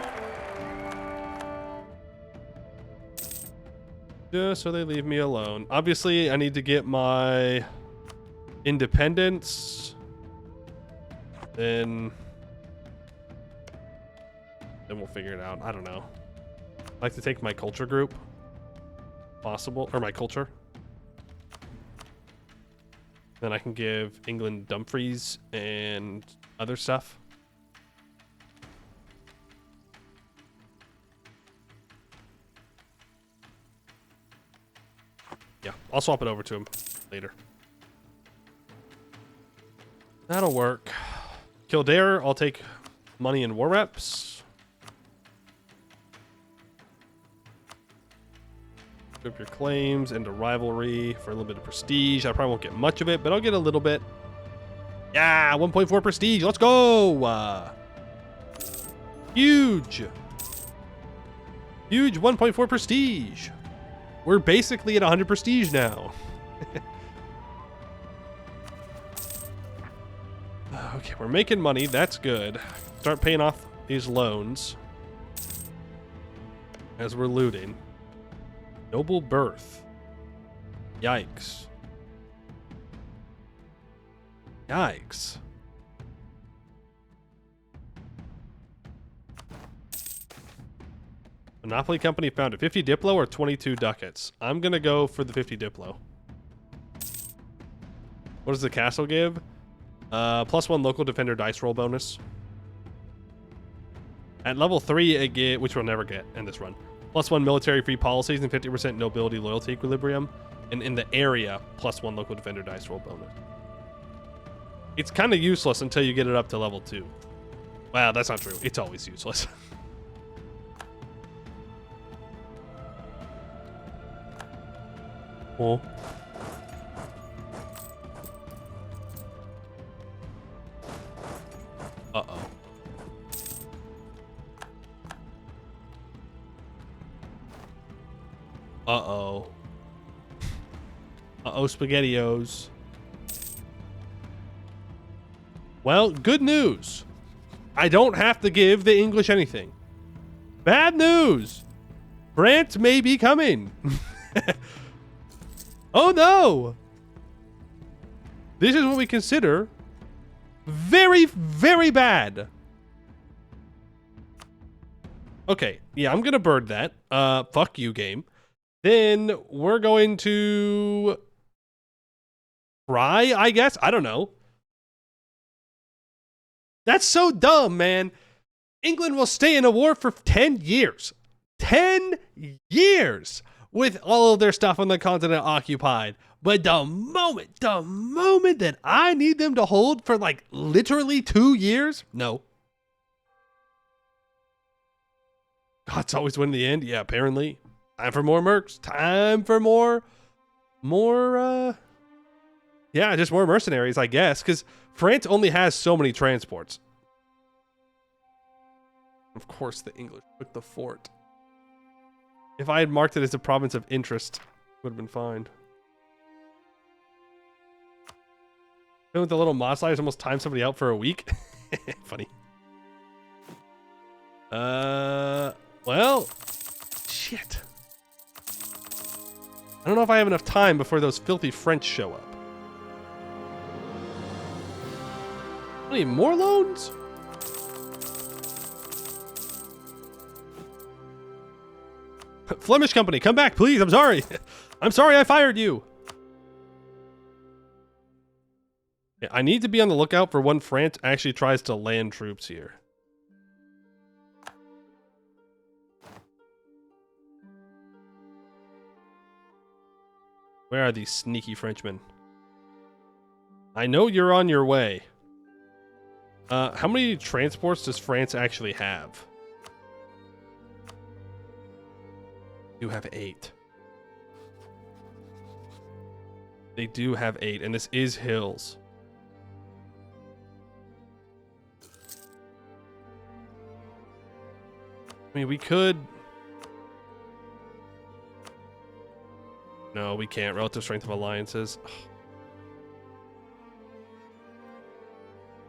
Just so they leave me alone. Obviously, I need to get my independence. Then we'll figure it out. I don't know. I'd like to take my culture group. Possible. Or my culture. Then I can give England Dumfries and other stuff. Yeah, I'll swap it over to him later. That'll work. Kildare, I'll take money and war reps. Strip your claims into rivalry for a little bit of prestige. I probably won't get much of it, but I'll get a little bit. Yeah, 1.4 prestige. Let's go. Huge. Huge 1.4 prestige. We're basically at 100 prestige now. Okay, we're making money. That's good. Start paying off these loans as we're looting. Noble birth. Yikes. Yikes. Monopoly company found a 50 Diplo or 22 ducats. I'm gonna go for the 50 Diplo. What does the castle give? +1 local defender dice roll bonus. At level 3, it get, which we'll never get in this run. +1 military free policies and 50% nobility loyalty equilibrium. And in the area, +1 local defender dice roll bonus. It's kind of useless until you get it up to level 2. Wow, that's not true. It's always useless. Oh. Uh-oh. Uh-oh. Uh-oh, SpaghettiOs. Well, good news. I don't have to give the English anything. Bad news. France may be coming. Oh no! This is what we consider very, very bad. Okay, yeah, I'm gonna bird that. Fuck you, game. Then we're going to try, I guess. I don't know. That's so dumb, man. England will stay in a war for 10 years. 10 years! with all of their stuff on the continent occupied. But the moment that I need them to hold for like literally 2 years, no. God's always win in the end. Yeah, apparently. Time for more mercs. Time for more, yeah, just more mercenaries, I guess, because France only has so many transports. Of course, the English took the fort. If I had marked it as a province of interest, it would have been fine. With the little mod slides, almost timed somebody out for a week. Funny. Well, shit. I don't know if I have enough time before those filthy French show up. I need more loans? Flemish company, come back, please. I'm sorry. I'm sorry I fired you. Yeah, I need to be on the lookout for when France actually tries to land troops here. Where are these sneaky Frenchmen? I know you're on your way. How many transports does France actually have? You have 8. They do have 8, and this is hills. I mean, we could... No, we can't. Relative strength of alliances. Ugh.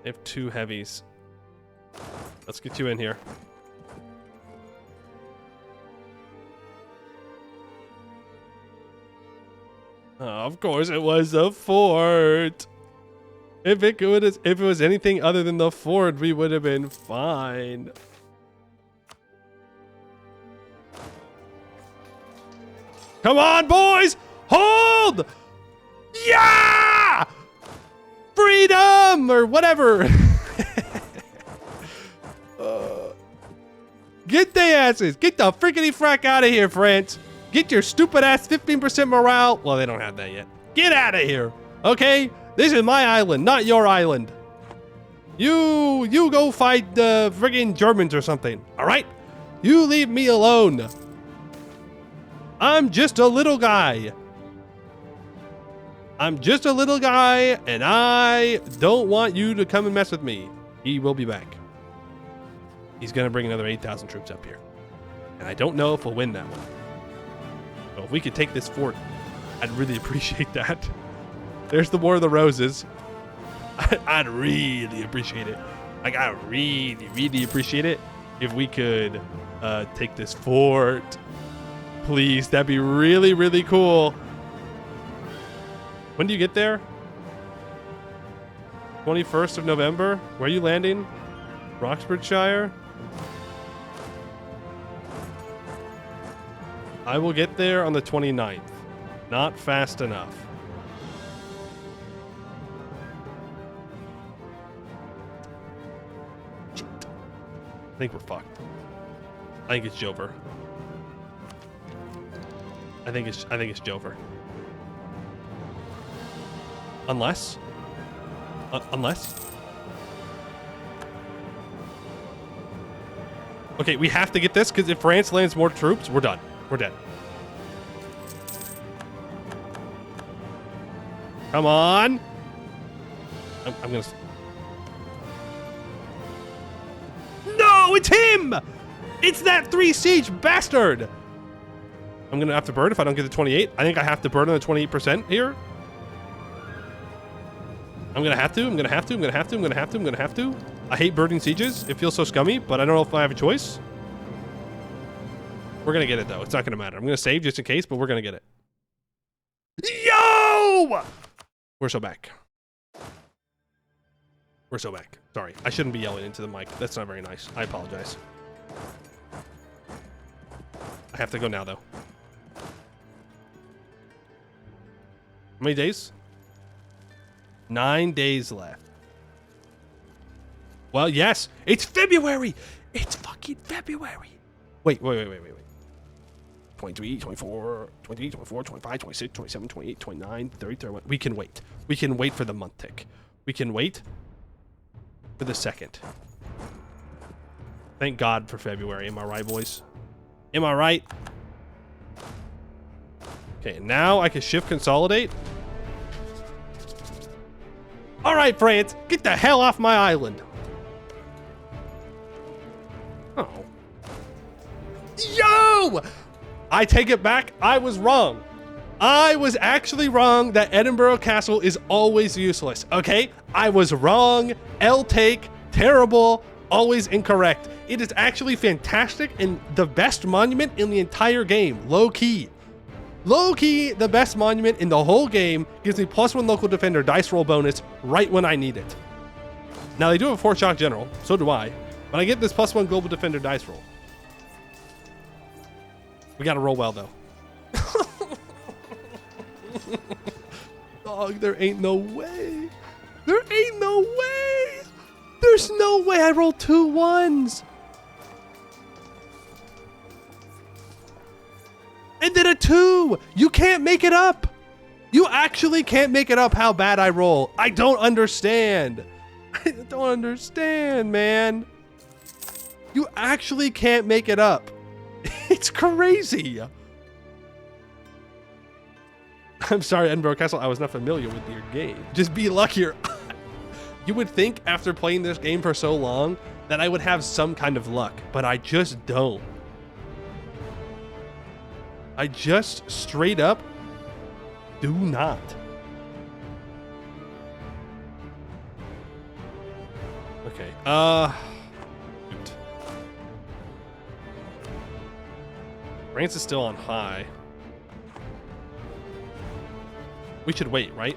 They have 2 heavies. Let's get you in here. Oh, of course it was the fort. If it was anything other than the fort, we would have been fine. Come on, boys! Hold! Yeah! Freedom! Or whatever. Get their asses. Get the frickety frack out of here, France. Get your stupid ass 15% morale. Well, they don't have that yet. Get out of here. Okay? This is my island, not your island. You go fight the friggin' Germans or something. All right? You leave me alone. I'm just a little guy. I'm just a little guy, and I don't want you to come and mess with me. He will be back. He's going to bring another 8,000 troops up here. And I don't know if we'll win that one. So if we could take this fort, I'd really appreciate that. There's the War of the Roses. I'd really appreciate it. Like, I really appreciate it if we could take this fort. Please, that'd be really cool. When do you get there? 21st of November? Where are you landing? Roxburghshire? I will get there on the 29th. Not fast enough. Shit. I think we're fucked. I think it's Jover. I think it's Jover. Unless. Okay, we have to get this because if France lands more troops, we're done. We're dead. Come on. I'm gonna. No, it's him. It's that 3 siege bastard. I'm gonna have to burn if I don't get the 28. I think I have to burn on the 28% here. I'm gonna have to. I hate burning sieges. It feels so scummy, but I don't know if I have a choice. We're gonna get it though. It's not gonna matter. I'm gonna save just in case, but we're gonna get it. Yo! We're so back. Sorry, I shouldn't be yelling into the mic. That's not very nice. I apologize. I have to go now though. How many days? 9 days left. Well, yes, it's February. It's fucking February. Wait. 23, 24, 23, 24, 25, 26, 27, 28, 29, 30, 31. We can wait. We can wait for the month tick. We can wait for the second. Thank God for February. Am I right, boys? Am I right? Okay, now I can shift consolidate. All right, France, get the hell off my island. Oh. Yo! I take it back. I was wrong. I was actually wrong that Edinburgh Castle is always useless. Okay? I was wrong. L-take. Terrible. Always incorrect. It is actually fantastic and the best monument in the entire game. Low key. Low key, the best monument in the whole game. Gives me +1 local defender dice roll bonus right when I need it. Now they do have a 4 shock general. So do I. But I get this +1 global defender dice roll. We gotta roll well though. Dog, there ain't no way. There ain't no way. There's no way I rolled 2 1s. And then a 2. You can't make it up. You actually can't make it up how bad I roll. I don't understand. I don't understand, man. You actually can't make it up. It's crazy. I'm sorry, Edinburgh Castle. I was not familiar with your game. Just be luckier. You would think after playing this game for so long that I would have some kind of luck, but I just don't. I just straight up do not. Okay. Shoot. France is still on high. We should wait, right?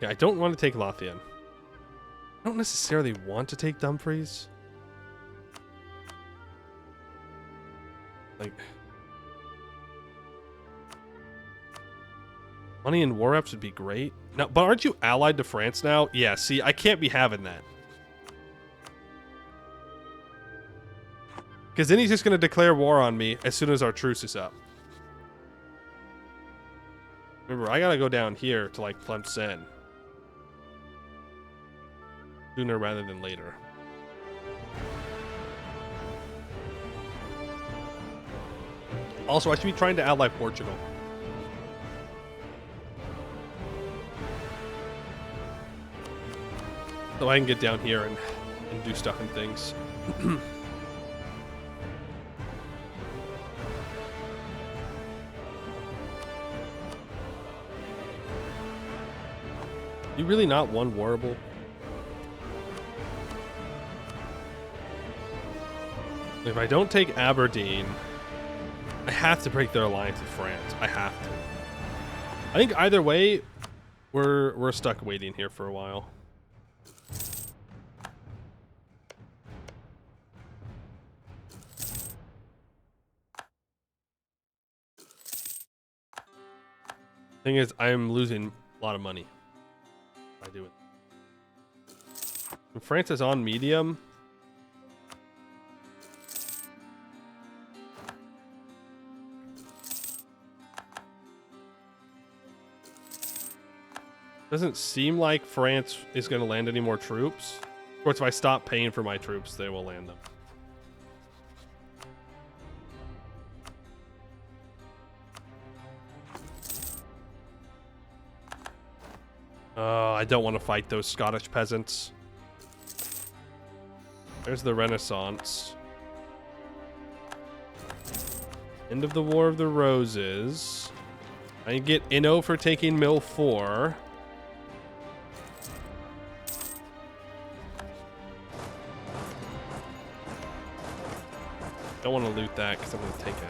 Yeah, I don't want to take Lothian. I don't necessarily want to take Dumfries. Like, money in war reps would be great. Now, but aren't you allied to France now? Yeah, see, I can't be having that. Because then he's just going to declare war on me as soon as our truce is up. Remember, I got to go down here to, like, Tlemcen. Sooner rather than later. Also, I should be trying to ally Portugal. So I can get down here and do stuff and things. You really not one warable? If I don't take Aberdeen, I have to break their alliance with France. I have to. I think either way, we're stuck waiting here for a while. Thing is, I'm losing a lot of money. I do it. When France is on medium. Doesn't seem like France is going to land any more troops. Of course, if I stop paying for my troops, they will land them. I don't want to fight those Scottish peasants. There's the Renaissance. End of the War of the Roses. I get Inno for taking Mill 4. Don't want to loot that because I'm going to take it.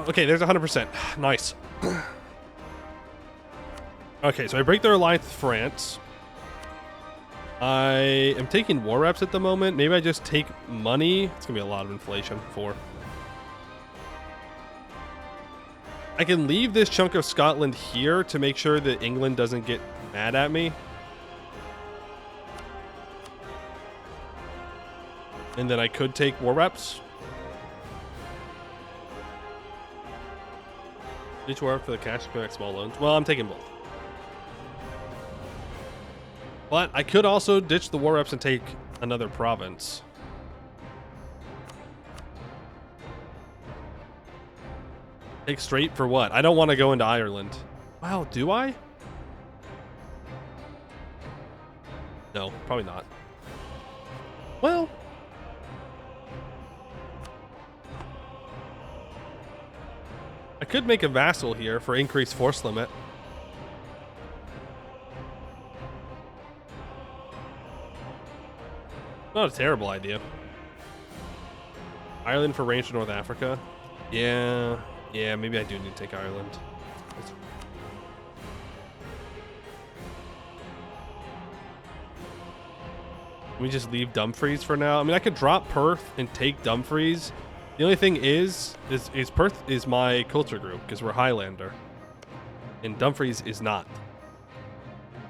Okay, there's 100%. Nice. Okay, so I break their alliance with France. I am taking war reps at the moment. Maybe I just take money. It's going to be a lot of inflation. 4. I can leave this chunk of Scotland here to make sure that England doesn't get mad at me. And then I could take war reps. Each war rep for the cash to collect small loans. Well, I'm taking both. But I could also ditch the war reps and take another province. Take straight for what? I don't want to go into Ireland. Wow, do I? No, probably not. Well, I could make a vassal here for increased force limit. Not a terrible idea. Ireland for range to North Africa. Yeah, maybe I do need to take Ireland. Let me just leave Dumfries for now. I mean, I could drop Perth and take Dumfries. The only thing is Perth is my culture group because we're Highlander, and Dumfries is not.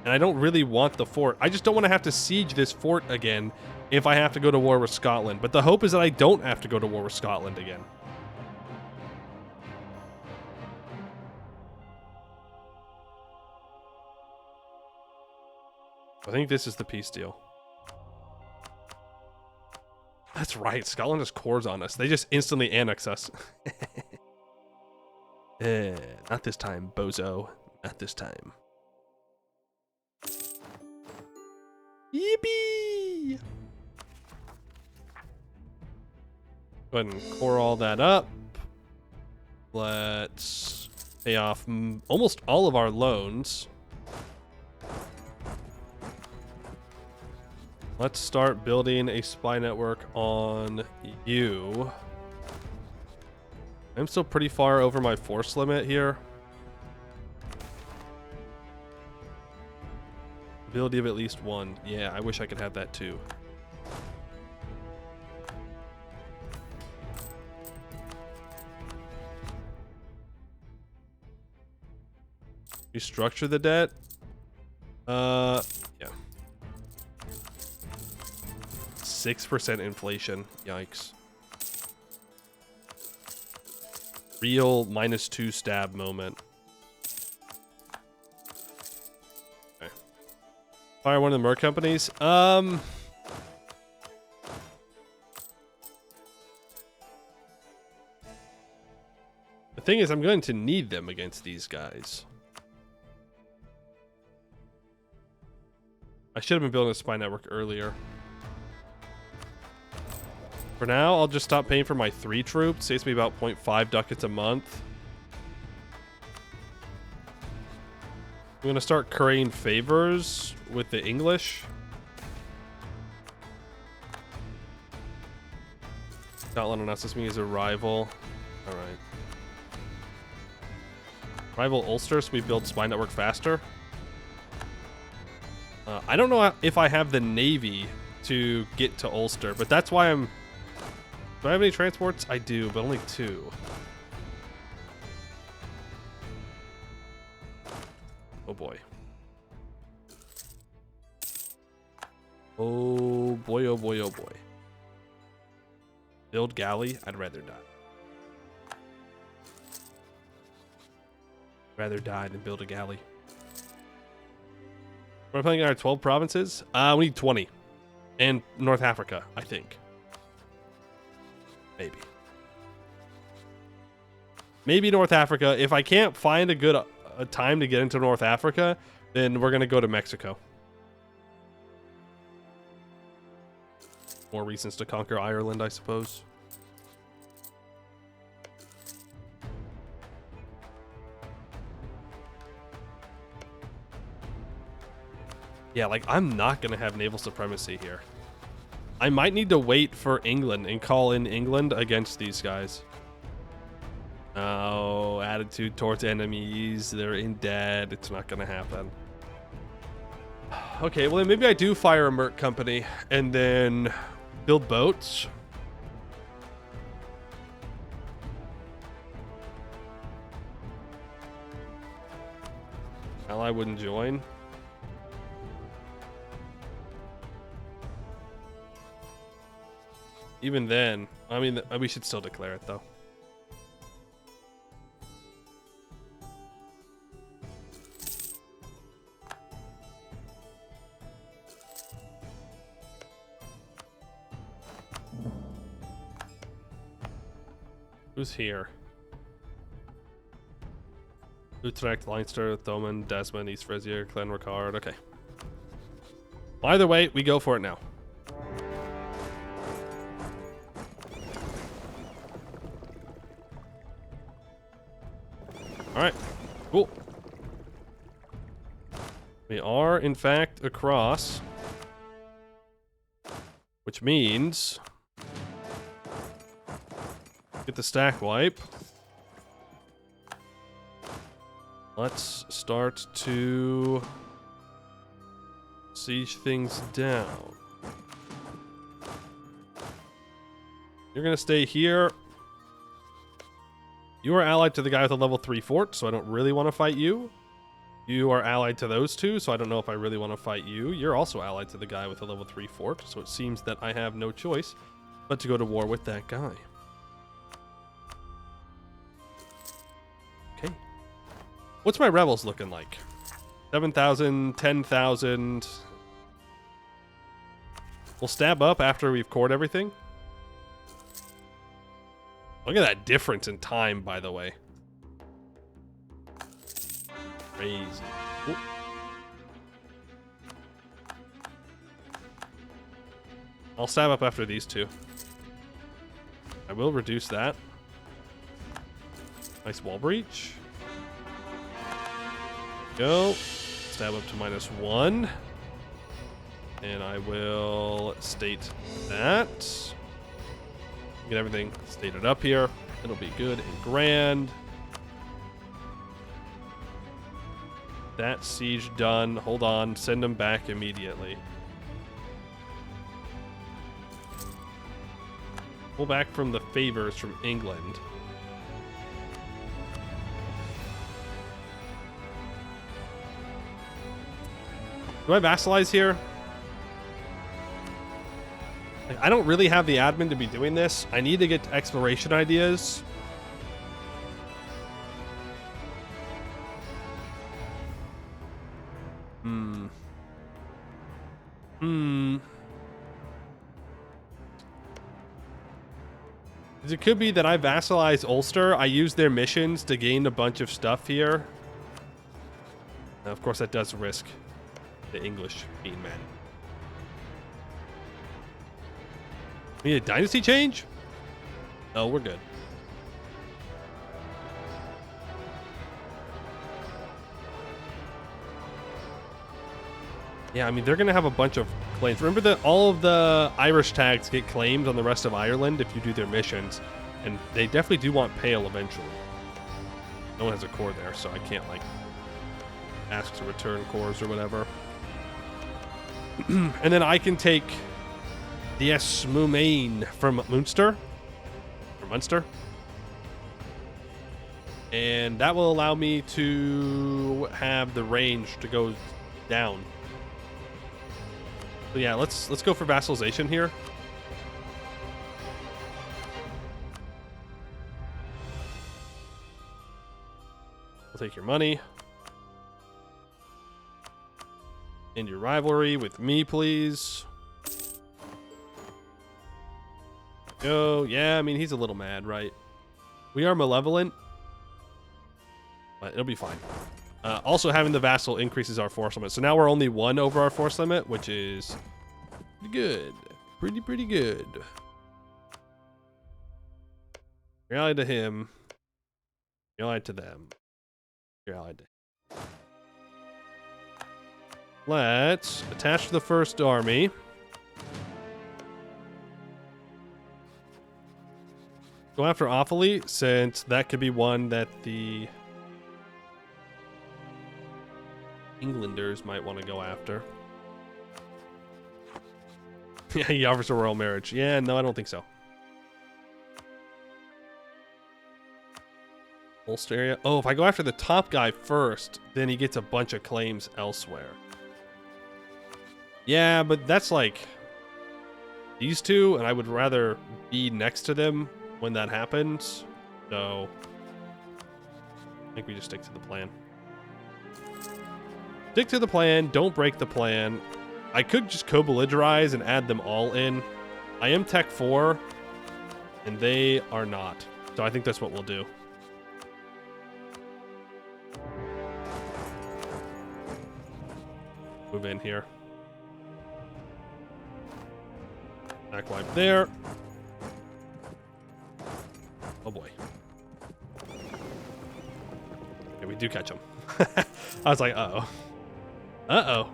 And I don't really want the fort. I just don't want to have to siege this fort again if I have to go to war with Scotland. But the hope is that I don't have to go to war with Scotland again. I think this is the peace deal. That's right. Scotland just cores on us. They just instantly annex us. Not this time, bozo. Not this time. Yippee! Go ahead and core all that up. Let's pay off almost all of our loans. Let's start building a spy network on you. I'm still pretty far over my force limit here. Ability of at least one. Yeah, I wish I could have that too. Restructure the debt. Yeah. 6% inflation. Yikes. Real -2 stab moment. Okay. Fire one of the Merc companies. The thing is, I'm going to need them against these guys. I should have been building a spy network earlier. For now, I'll just stop paying for my 3 troops. Saves me about 0.5 ducats a month. I'm going to start currying favors with the English. Scotland announces me as a rival. Alright. Rival Ulster, so we build spy network faster. I don't know if I have the Navy to get to Ulster, but that's why I'm... Do I have any transports? I do, but only 2. Oh boy. Oh boy, oh boy, oh boy. Build galley? I'd rather die. Rather die than build a galley. We're playing our 12 provinces? We need 20. And North Africa, I think. Maybe. Maybe North Africa. If I can't find a good time to get into North Africa, then we're going to go to Mexico. More reasons to conquer Ireland, I suppose. Yeah, like, I'm not going to have naval supremacy here. I might need to wait for England and call in England against these guys. Oh, attitude towards enemies. They're in debt. It's not going to happen. Okay, well, then maybe I do fire a Merc company and then build boats. Ally wouldn't join. Even then, I mean, we should still declare it though. Who's here? Utrecht, Leinster, Thomond, Desmond, East Frisier, Glen Ricard. Okay. Well, either way, we go for it now. Alright. Cool. We are, in fact, across. Which means... get the stack wipe. Let's start to siege things down. You're gonna stay here. You are allied to the guy with a level 3 fort, so I don't really want to fight you. You are allied to those two, so I don't know if I really want to fight you. You're also allied to the guy with a level 3 fort, so it seems that I have no choice but to go to war with that guy. Okay. What's my rebels looking like? 7,000, 10,000. We'll stab up after we've cored everything. Look at that difference in time, by the way. Crazy. Ooh. I'll stab up after these two. I will reduce that. Nice wall breach. Go. Stab up to -1. And I will state that. Get everything stated up here. It'll be good and grand. That siege done. Hold on. Send them back immediately. Pull back from the favors from England. Do I vassalize here? I don't really have the admin to be doing this. I need to get exploration ideas. It could be that I vassalize Ulster. I use their missions to gain a bunch of stuff here. Now, of course, that does risk the English being mad. We need a dynasty change? Oh, we're good. Yeah, I mean, they're going to have a bunch of claims. Remember that all of the Irish tags get claimed on the rest of Ireland if you do their missions. And they definitely do want Pale eventually. No one has a core there, so I can't, like, ask to return cores or whatever. And then I can take the Esmumain from Munster. Or Munster. And that will allow me to have the range to go down. So yeah, let's go for vassalization here. I'll take your money. And your rivalry with me, please. Go. Yeah, I mean, he's a little mad, right? We are malevolent. But it'll be fine. Also, having the vassal increases our force limit. So now we're only 1 over our force limit, which is pretty good. Pretty good. You're allied to him. You're allied to them. You're allied to him. Let's attach to the first army. Go after Offaly, since that could be one that the Englanders might want to go after. Yeah, he offers a royal marriage. Yeah, no, I don't think so. Ulster area. Oh, if I go after the top guy first, then he gets a bunch of claims elsewhere. Yeah, but that's like these two, and I would rather be next to them when that happens. So I think we just stick to the plan. Stick to the plan. Don't break the plan. I could just co-belligerize and add them all in. I am Tech 4, and they are not. So I think that's what we'll do. Move in here. Back wipe there. Oh boy. Okay, we do catch him. I was like, uh-oh. Uh-oh.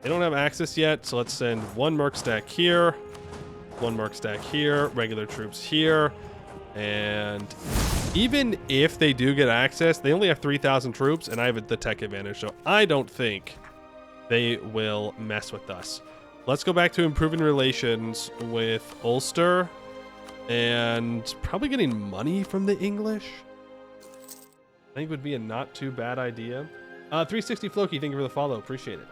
They don't have access yet, so let's send one merc stack here, one merc stack here, regular troops here, and even if they do get access, they only have 3,000 troops, and I have the tech advantage, so I don't think they will mess with us. Let's go back to improving relations with Ulster, and probably getting money from the English. I think would be a not too bad idea. 360 Floki, thank you for the follow, appreciate it.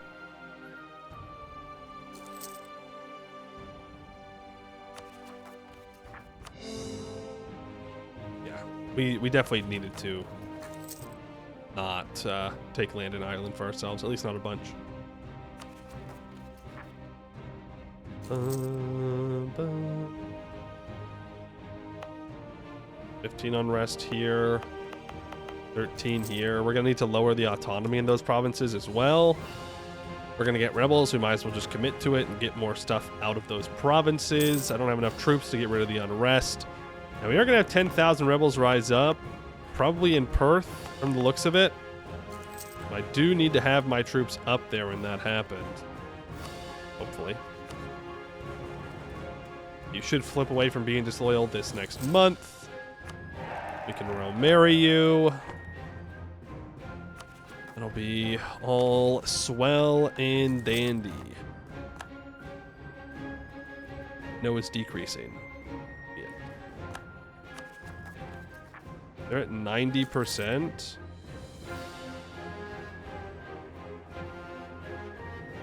We definitely needed to not take land in Ireland for ourselves, at least not a bunch. 15 unrest here, 13 here. We're gonna need to lower the autonomy in those provinces as well. We're gonna get rebels. We might as well just commit to it and get more stuff out of those provinces. I don't have enough troops to get rid of the unrest. Now, we are going to have 10,000 rebels rise up, probably in Perth from the looks of it. I do need to have my troops up there when that happens. Hopefully. You should flip away from being disloyal this next month. We can marry you. It'll be all swell and dandy. No, it's decreasing. They're at 90%.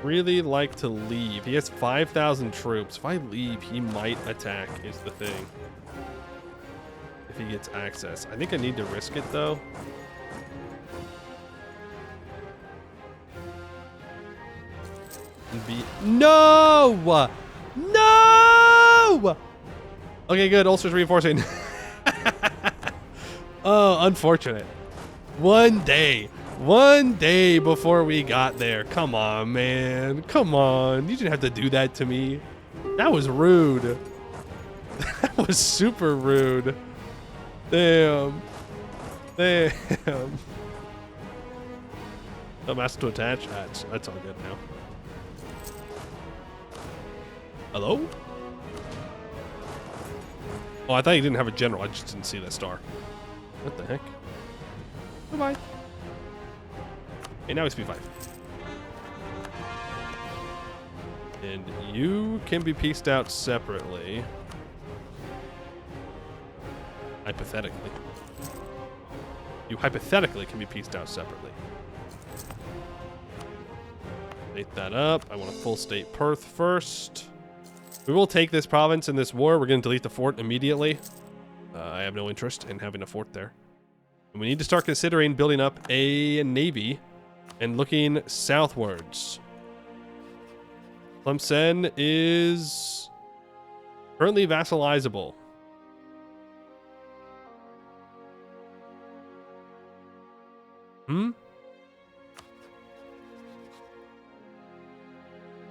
Really like to leave. He has 5,000 troops. If I leave, he might attack, is the thing. If he gets access. I think I need to risk it, though. No! No! Okay, good. Ulster's reinforcing. Oh, unfortunate. One day before we got there. Come on, man. Come on. You didn't have to do that to me. That was rude. That was super rude. Damn. Damn. I'm asked to attach. That's all good now. Hello? Oh, I thought you didn't have a general. I just didn't see that star. What the heck? Goodbye. Okay, now it's P5. And you can be pieced out separately. Hypothetically. You hypothetically can be pieced out separately. State that up. I want a full state Perth first. We will take this province in this war. We're going to delete the fort immediately. I have no interest in having a fort there. And we need to start considering building up a navy and looking southwards. Tlemcen is currently vassalizable.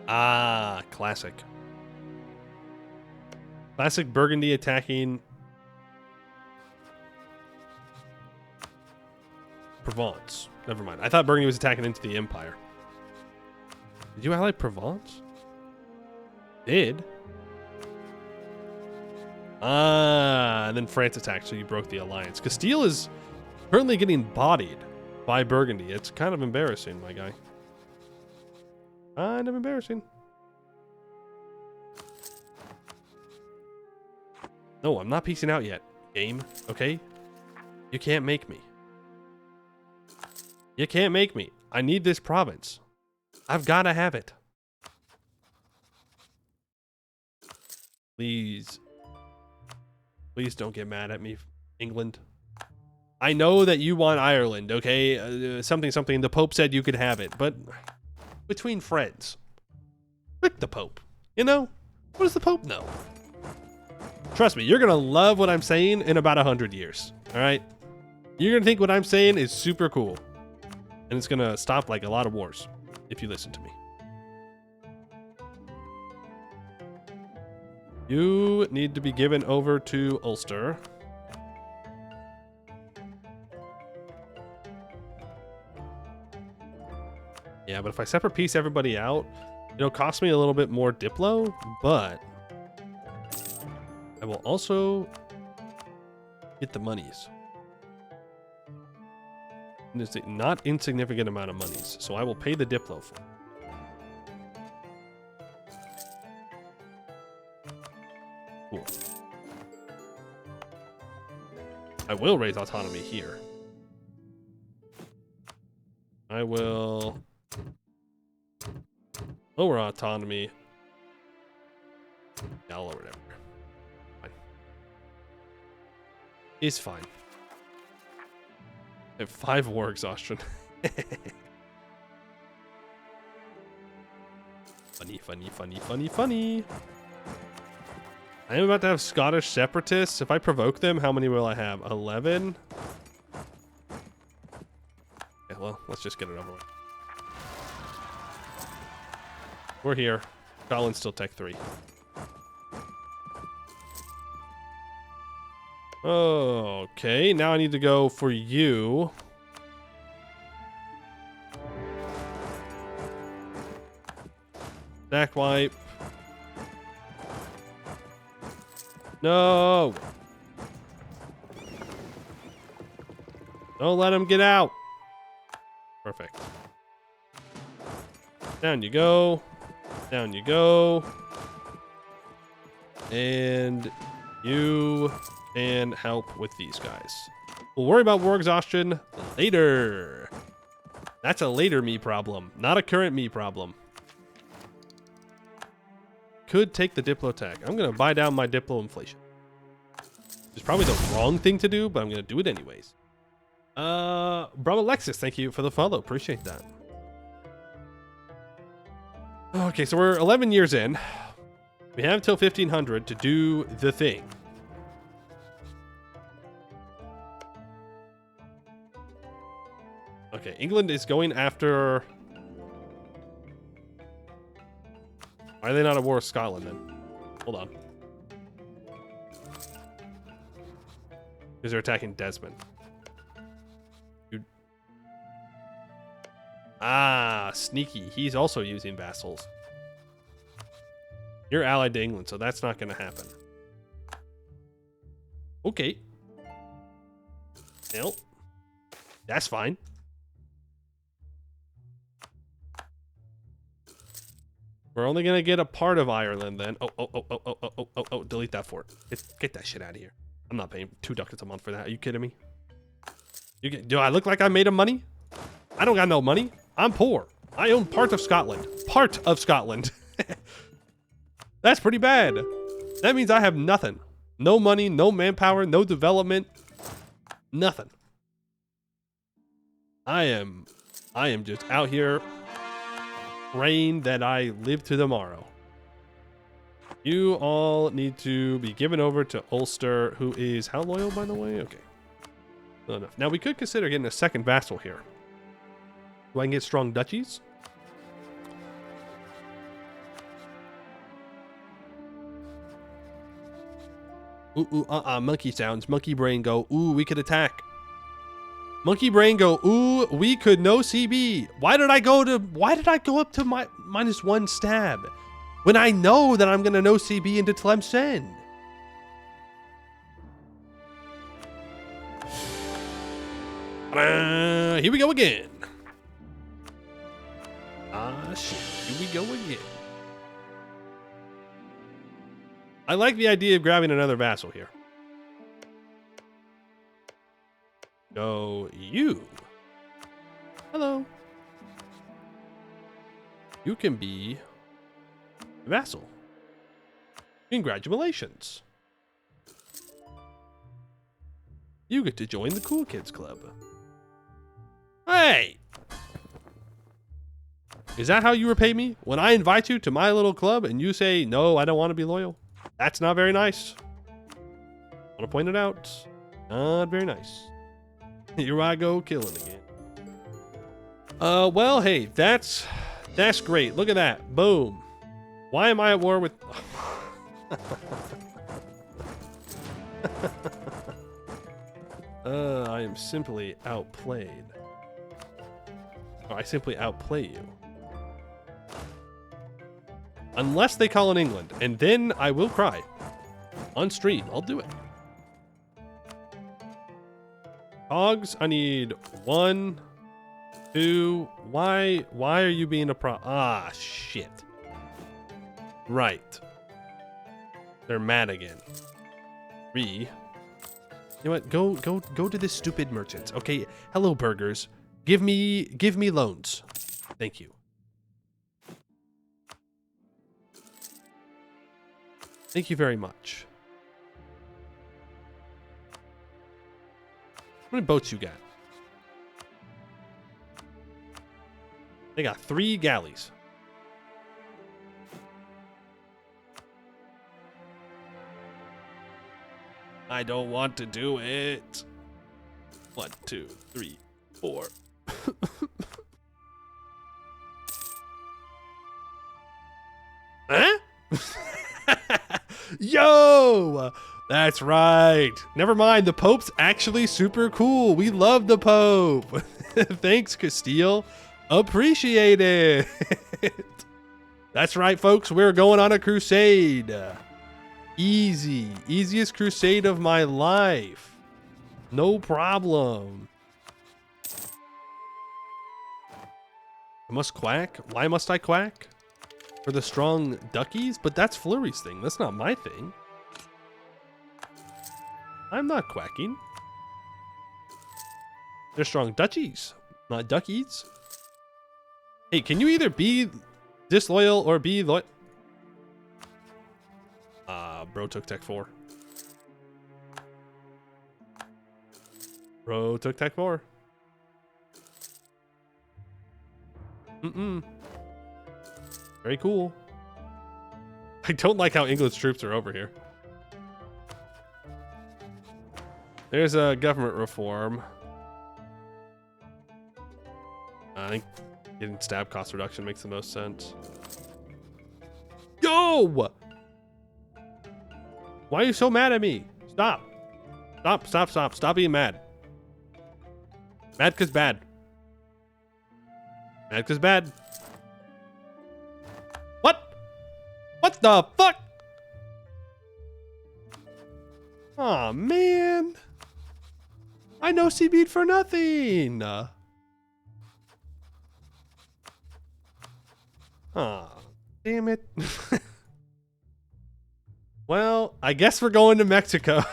Ah, classic. Classic Burgundy attacking Provence. Never mind. I thought Burgundy was attacking into the Empire. Did you ally Provence? Did? Ah, and then France attacked, so you broke the alliance. Castile is currently getting bodied by Burgundy. It's kind of embarrassing, my guy. Kind of embarrassing. No, I'm not piecing out yet. Game, okay? You can't make me. You can't make me. I need this province. I've got to have it. Please. Please don't get mad at me, England. I know that you want Ireland, okay? Something. The Pope said you could have it, but between friends. Frick the Pope. You know? What does the Pope know? Trust me, you're going to love what I'm saying in about 100 years, all right? You're going to think what I'm saying is super cool. And it's going to stop like a lot of wars if you listen to me. You need to be given over to Ulster. Yeah, but if I separate piece everybody out, it'll cost me a little bit more Diplo, but I will also get the monies. And it's a not insignificant amount of monies, so I will pay the Diplo for it. Cool. I will raise autonomy here. I will lower autonomy. Yeah, I'll lower it everywhere. Fine. It's fine. I have 5 war exhaustion. Funny. I am about to have Scottish separatists. If I provoke them, how many will I have? 11? Yeah, well, let's just get it over with. We're here. Scotland's still Tech 3. Okay, now I need to go for you. Stack wipe. No! Don't let him get out. Perfect. Down you go. Down you go. And you can help with these guys. We'll worry about war exhaustion later. That's a later me problem, not a current me problem. Could take the Diplo tech. I'm going to buy down my Diplo inflation. It's probably the wrong thing to do, but I'm going to do it anyways. Bravo Alexis, thank you for the follow. Appreciate that. Okay, so we're 11 years in. We have till 1500 to do the thing. Okay, England is going after... Why are they not at war with Scotland then? Hold on. Because they're attacking Desmond. Dude. Ah, sneaky. He's also using vassals. You're allied to England, so that's not going to happen. Okay. Well, that's fine. We're only going to get a part of Ireland then. Oh, delete that fort. Get that shit out of here. I'm not paying 2 ducats a month for that. Are you kidding me? Do I look like I made him money? I don't got no money. I'm poor. I own part of Scotland. Part of Scotland. That's pretty bad. That means I have nothing. No money, no manpower, no development. Nothing. I am just out here praying that I live to tomorrow. You all need to be given over to Ulster, who is how loyal, by the way? Okay. Well enough. Now, we could consider getting a second vassal here. Do I can get strong duchies? Monkey sounds. Monkey brain go, ooh, we could attack. Monkey brain go, ooh, we could no CB. Why did I go up to my -1 stab when I know that I'm gonna no CB into Tlemcen? Here we go again. Ah, shit. Here we go again. I like the idea of grabbing another vassal here. Go you. Hello. You can be a vassal. Congratulations. You get to join the Cool Kids Club. Hey! Is that how you repay me? When I invite you to my little club and you say, no, I don't want to be loyal? That's not very nice. I want to point it out. Not very nice. Here I go killing again. Well, hey, that's great. Look at that. Boom. Why am I at war with... I am simply outplayed. Or I simply outplay you. Unless they call in England, and then I will cry. On stream, I'll do it. Hogs, I need 1, 2. Why are you being a pro? Ah, shit. Right. They're mad again. 3. You know what? Go to this stupid merchant. Okay, hello burgers. Give me loans. Thank you. Thank you very much. How many boats you got? They got 3 galleys. I don't want to do it. 1, 2, 3, 4. Huh? Yo! That's right. Never mind. The Pope's actually super cool. We love the Pope. Thanks, Castile. Appreciate it. That's right, folks. We're going on a crusade. Easy. Easiest crusade of my life. No problem. I must quack. Why must I quack? For the strong duckies? But that's Flurry's thing. That's not my thing. I'm not quacking. They're strong duchies, not duckies. Hey, can you either be disloyal or be loyal? Bro took tech 4. Bro took tech 4. Very cool. I don't like how England's troops are over here. There's a government reform. I think getting stab cost reduction makes the most sense. Yo! Why are you so mad at me? Stop. Stop being mad. Mad 'cause bad. Mad 'cause bad. What? What the fuck? Aw, man. I know CB'd for nothing. Aw, damn it. Well, I guess we're going to Mexico.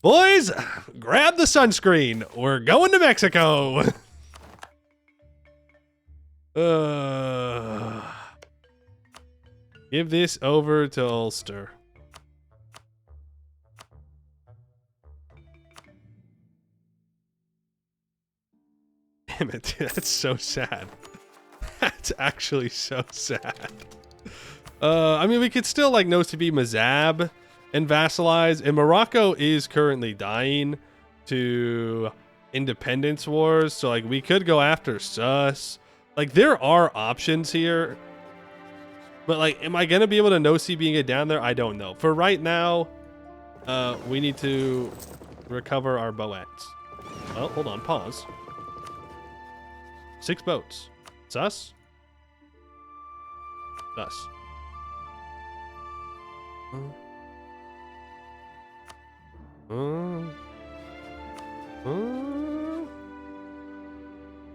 Boys, grab the sunscreen. We're going to Mexico. Give this over to Ulster. Damn it, dude, that's so sad. That's actually so sad. I mean, we could still like no to be Mazab and vassalize, and Morocco is currently dying to independence wars, so like we could go after Sus. Like there are options here, but like, am I gonna be able to no see being it down there? I don't know. For right now, we need to recover our boats. Well, hold on, pause. 6 boats. Sus. Sus.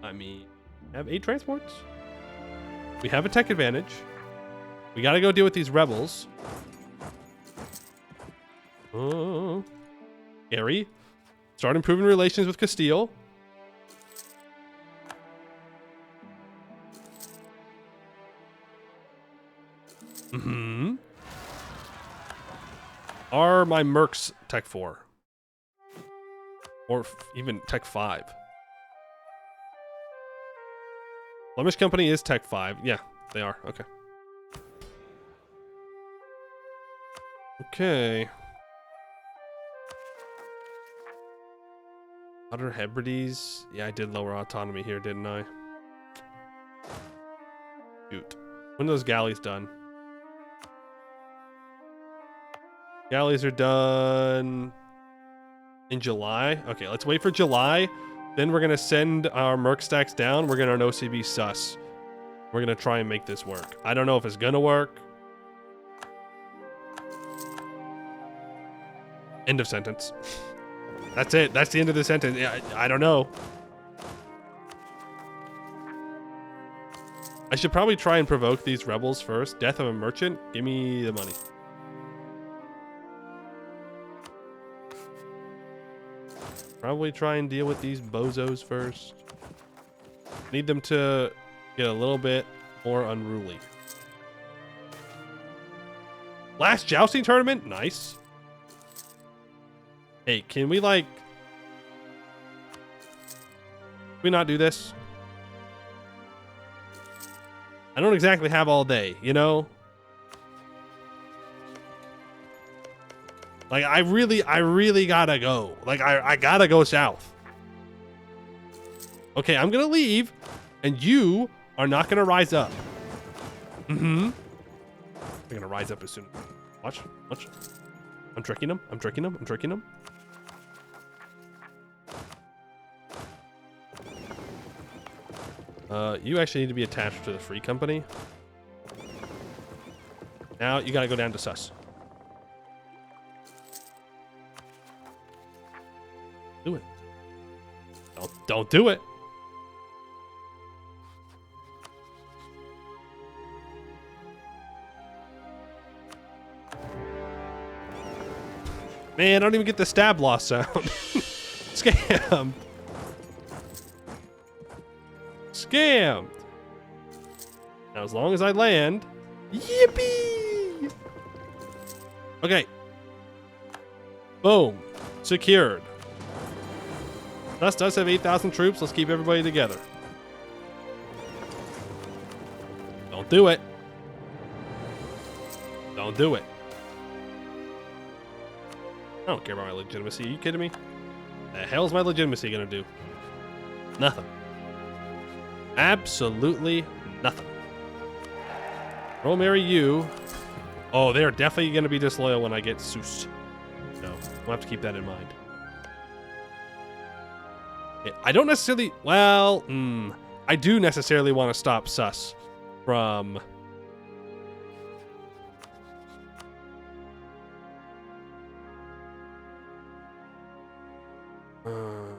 I mean, have 8 transports. We have a tech advantage. We gotta go deal with these rebels. Scary. Start improving relations with Castile. Mm-hmm. Are my mercs Tech 4? Or even Tech 5? Flemish Company is Tech 5. Yeah, they are. Okay. Okay. Outer Hebrides. Yeah, I did lower autonomy here, didn't I? Shoot. When are those galleys done? Galleys are done in July. Okay, let's wait for July. Then we're going to send our merc stacks down. We're going to OCB sus. We're going to try and make this work. I don't know if it's going to work. End of sentence. That's it. That's the end of the sentence. Yeah, I don't know. I should probably try and provoke these rebels first. Death of a merchant. Give me the money. Probably try and deal with these bozos first. Need them to get a little bit more unruly. Last jousting tournament? Nice. Hey, can we like... we not do this? I don't exactly have all day, you know? Like, I really gotta go. Like, I gotta go south. Okay, I'm gonna leave, and you are not gonna rise up. Mm-hmm. They're gonna rise up as soon. Watch. I'm tricking them. I'm tricking them. You actually need to be attached to the free company. Now you gotta go down to sus. Do it. Don't do it. Man, I don't even get the stab loss sound. Scammed. Scammed. Now, as long as I land, yippee! Okay. Boom. Secured. Thus does have 8,000 troops. Let's keep everybody together. Don't do it. Don't do it. I don't care about my legitimacy. Are you kidding me? The hell's my legitimacy gonna do? Nothing. Absolutely nothing. Roll marry you. Oh, they're definitely gonna be disloyal when I get Seuss. So we'll have to keep that in mind. I don't necessarily... well, I do necessarily want to stop sus from... oh.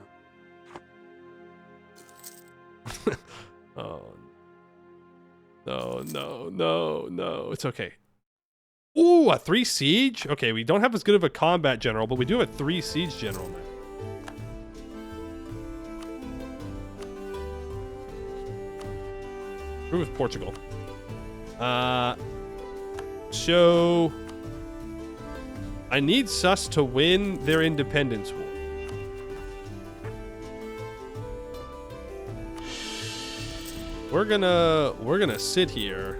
No. It's okay. Ooh, a 3 siege? Okay, we don't have as good of a combat general, but we do have a 3 siege general now. With Portugal. So I need sus to win their independence war. We're gonna sit here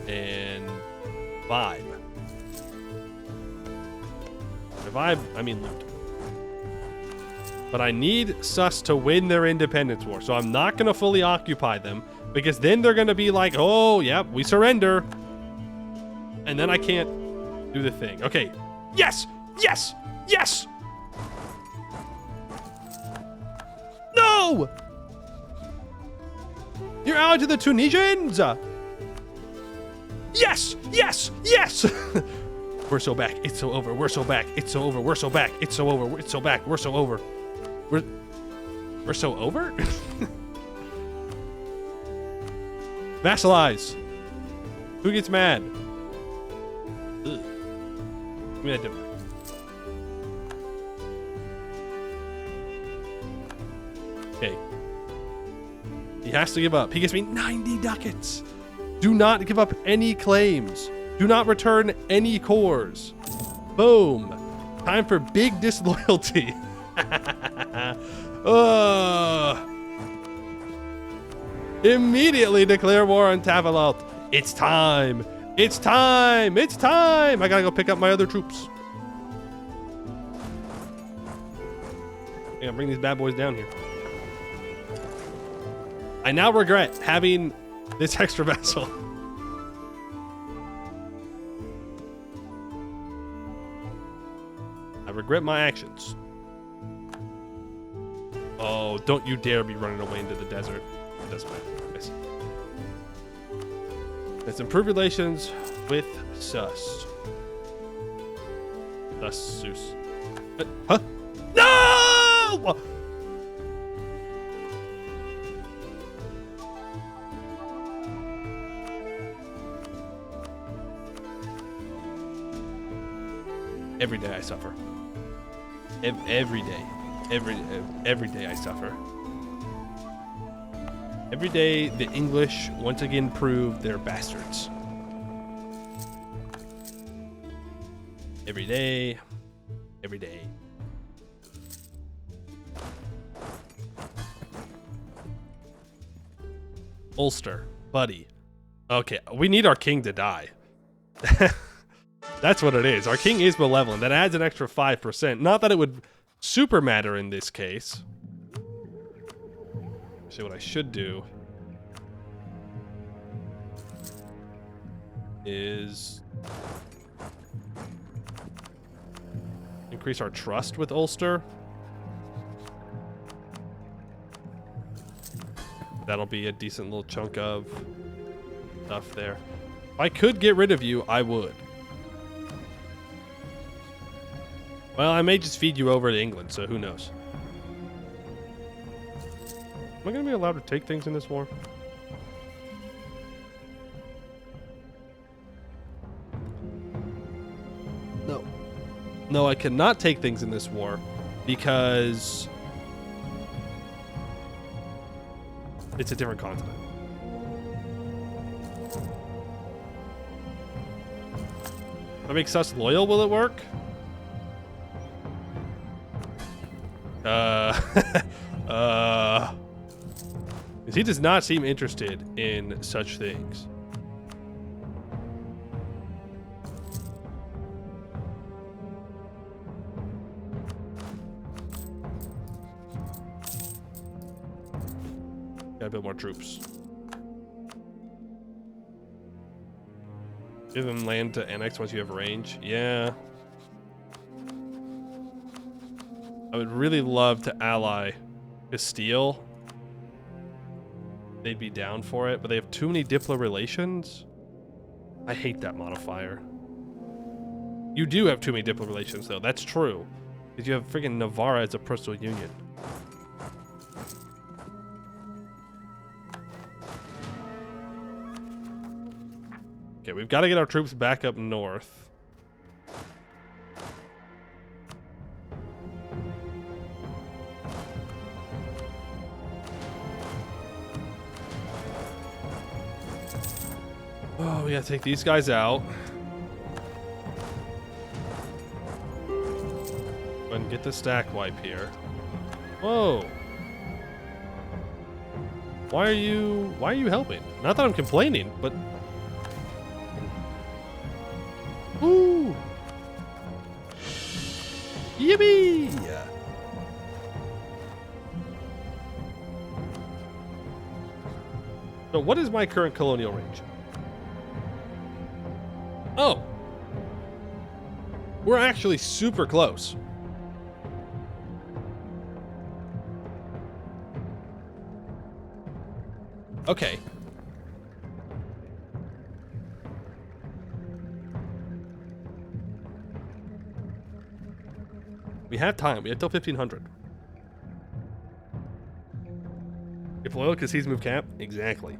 and vibe. By vibe, I mean loot. But I need sus to win their independence war. So I'm not going to fully occupy them. Because then they're going to be like, oh, yep, we surrender. And then I can't do the thing. Okay. Yes! Yes! Yes! No! You're allied to the Tunisians! Yes! Yes! Yes! We're so back. It's so over. We're so back. It's so over. We're so back. It's so over. It's so back. We're so over. We're so over? Vassalize. Who gets mad? Ugh. Give me that different. Okay. He has to give up. He gives me 90 ducats. Do not give up any claims. Do not return any cores. Boom. Time for big disloyalty. Immediately declare war on Tavalalt. It's time. It's time. It's time. I gotta go pick up my other troops. I gotta bring these bad boys down here. I now regret having this extra vessel. I regret my actions. Oh, don't you dare be running away into the desert. It doesn't matter. Nice. Let's improve relations with Sus. Sus. Huh? No! Every day I suffer. Every day. Every day I suffer. Every day the English once again prove they're bastards. Every day. Every day. Ulster, buddy. Okay, we need our king to die. That's what it is. Our king is malevolent. That adds an extra 5%. Not that it would super matter in this case. See what I should do is increase our trust with Ulster. That'll be a decent little chunk of stuff there. If I could get rid of you, I would. Well, I may just feed you over to England, so who knows? Am I going to be allowed to take things in this war? No. No, I cannot take things in this war because it's a different continent. That makes us loyal, will it work? Because he does not seem interested in such things. Gotta build more troops. Give them land to annex once you have range. Yeah. I would really love to ally Castile. They'd be down for it, but they have too many Diplo relations. I hate that modifier. You do have too many Diplo relations, though. That's true. Because you have freaking Navarra as a personal union. Okay, we've got to get our troops back up north. Oh, we gotta take these guys out. And get the stack wipe here. Whoa. Why are you helping? Not that I'm complaining, but ooh. Yippee! So what is my current colonial range? Oh. We're actually super close. Okay. We have time. We have till 1500. If loyal because he's moved camp? Exactly.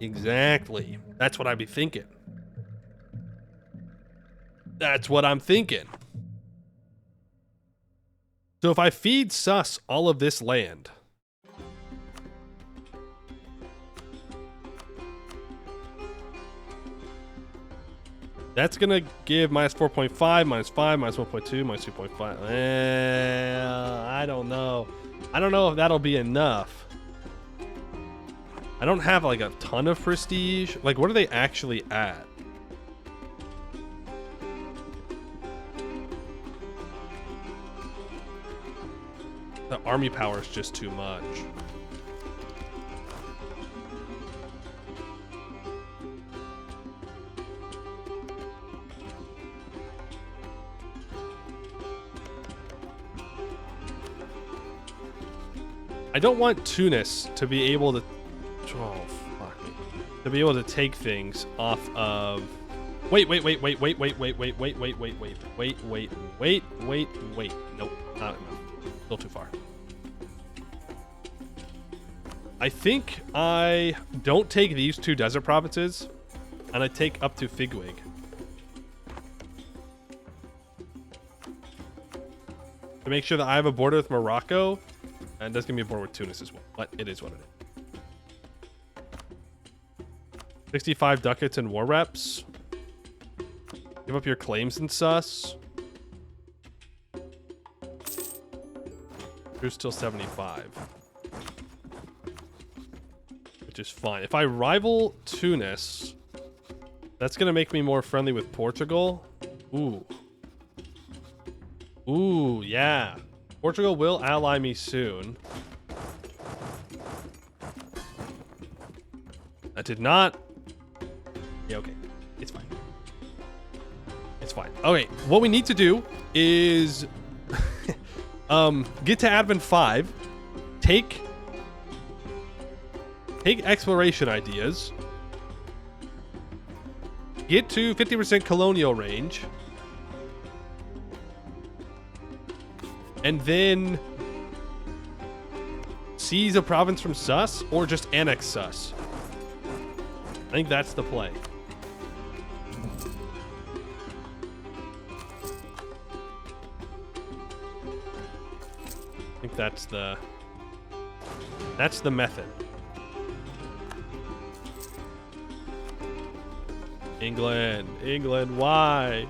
Exactly. That's what I'd be thinking. That's what I'm thinking. So if I feed Sus all of this land, That's going to give minus 4.5, minus 5, minus 1.2, minus 2.5. I don't know. I don't know if that'll be enough. I don't have like a ton of prestige. Like, what are they actually at? The army power is just too much. I don't want Tunis to be able to... Oh, fuck me. To be able to take things off of... Wait. Nope, not enough. Still too far. I think I don't take these two desert provinces, and I take up to Figwig. To make sure that I have a border with Morocco, and there's going to be a border with Tunis as well, but it is what it is. 65 ducats and war reps. Give up your claims and sus. Here's still 75. Which is fine. If I rival Tunis, that's going to make me more friendly with Portugal. Ooh. Ooh, yeah. Portugal will ally me soon. That did not... Yeah, okay. It's fine. It's fine. Okay, what we need to do is... get to Advent 5. Take exploration ideas. Get to 50% colonial range. And then seize a province from sus or just annex sus. I think that's the play. I think that's the method. England, why?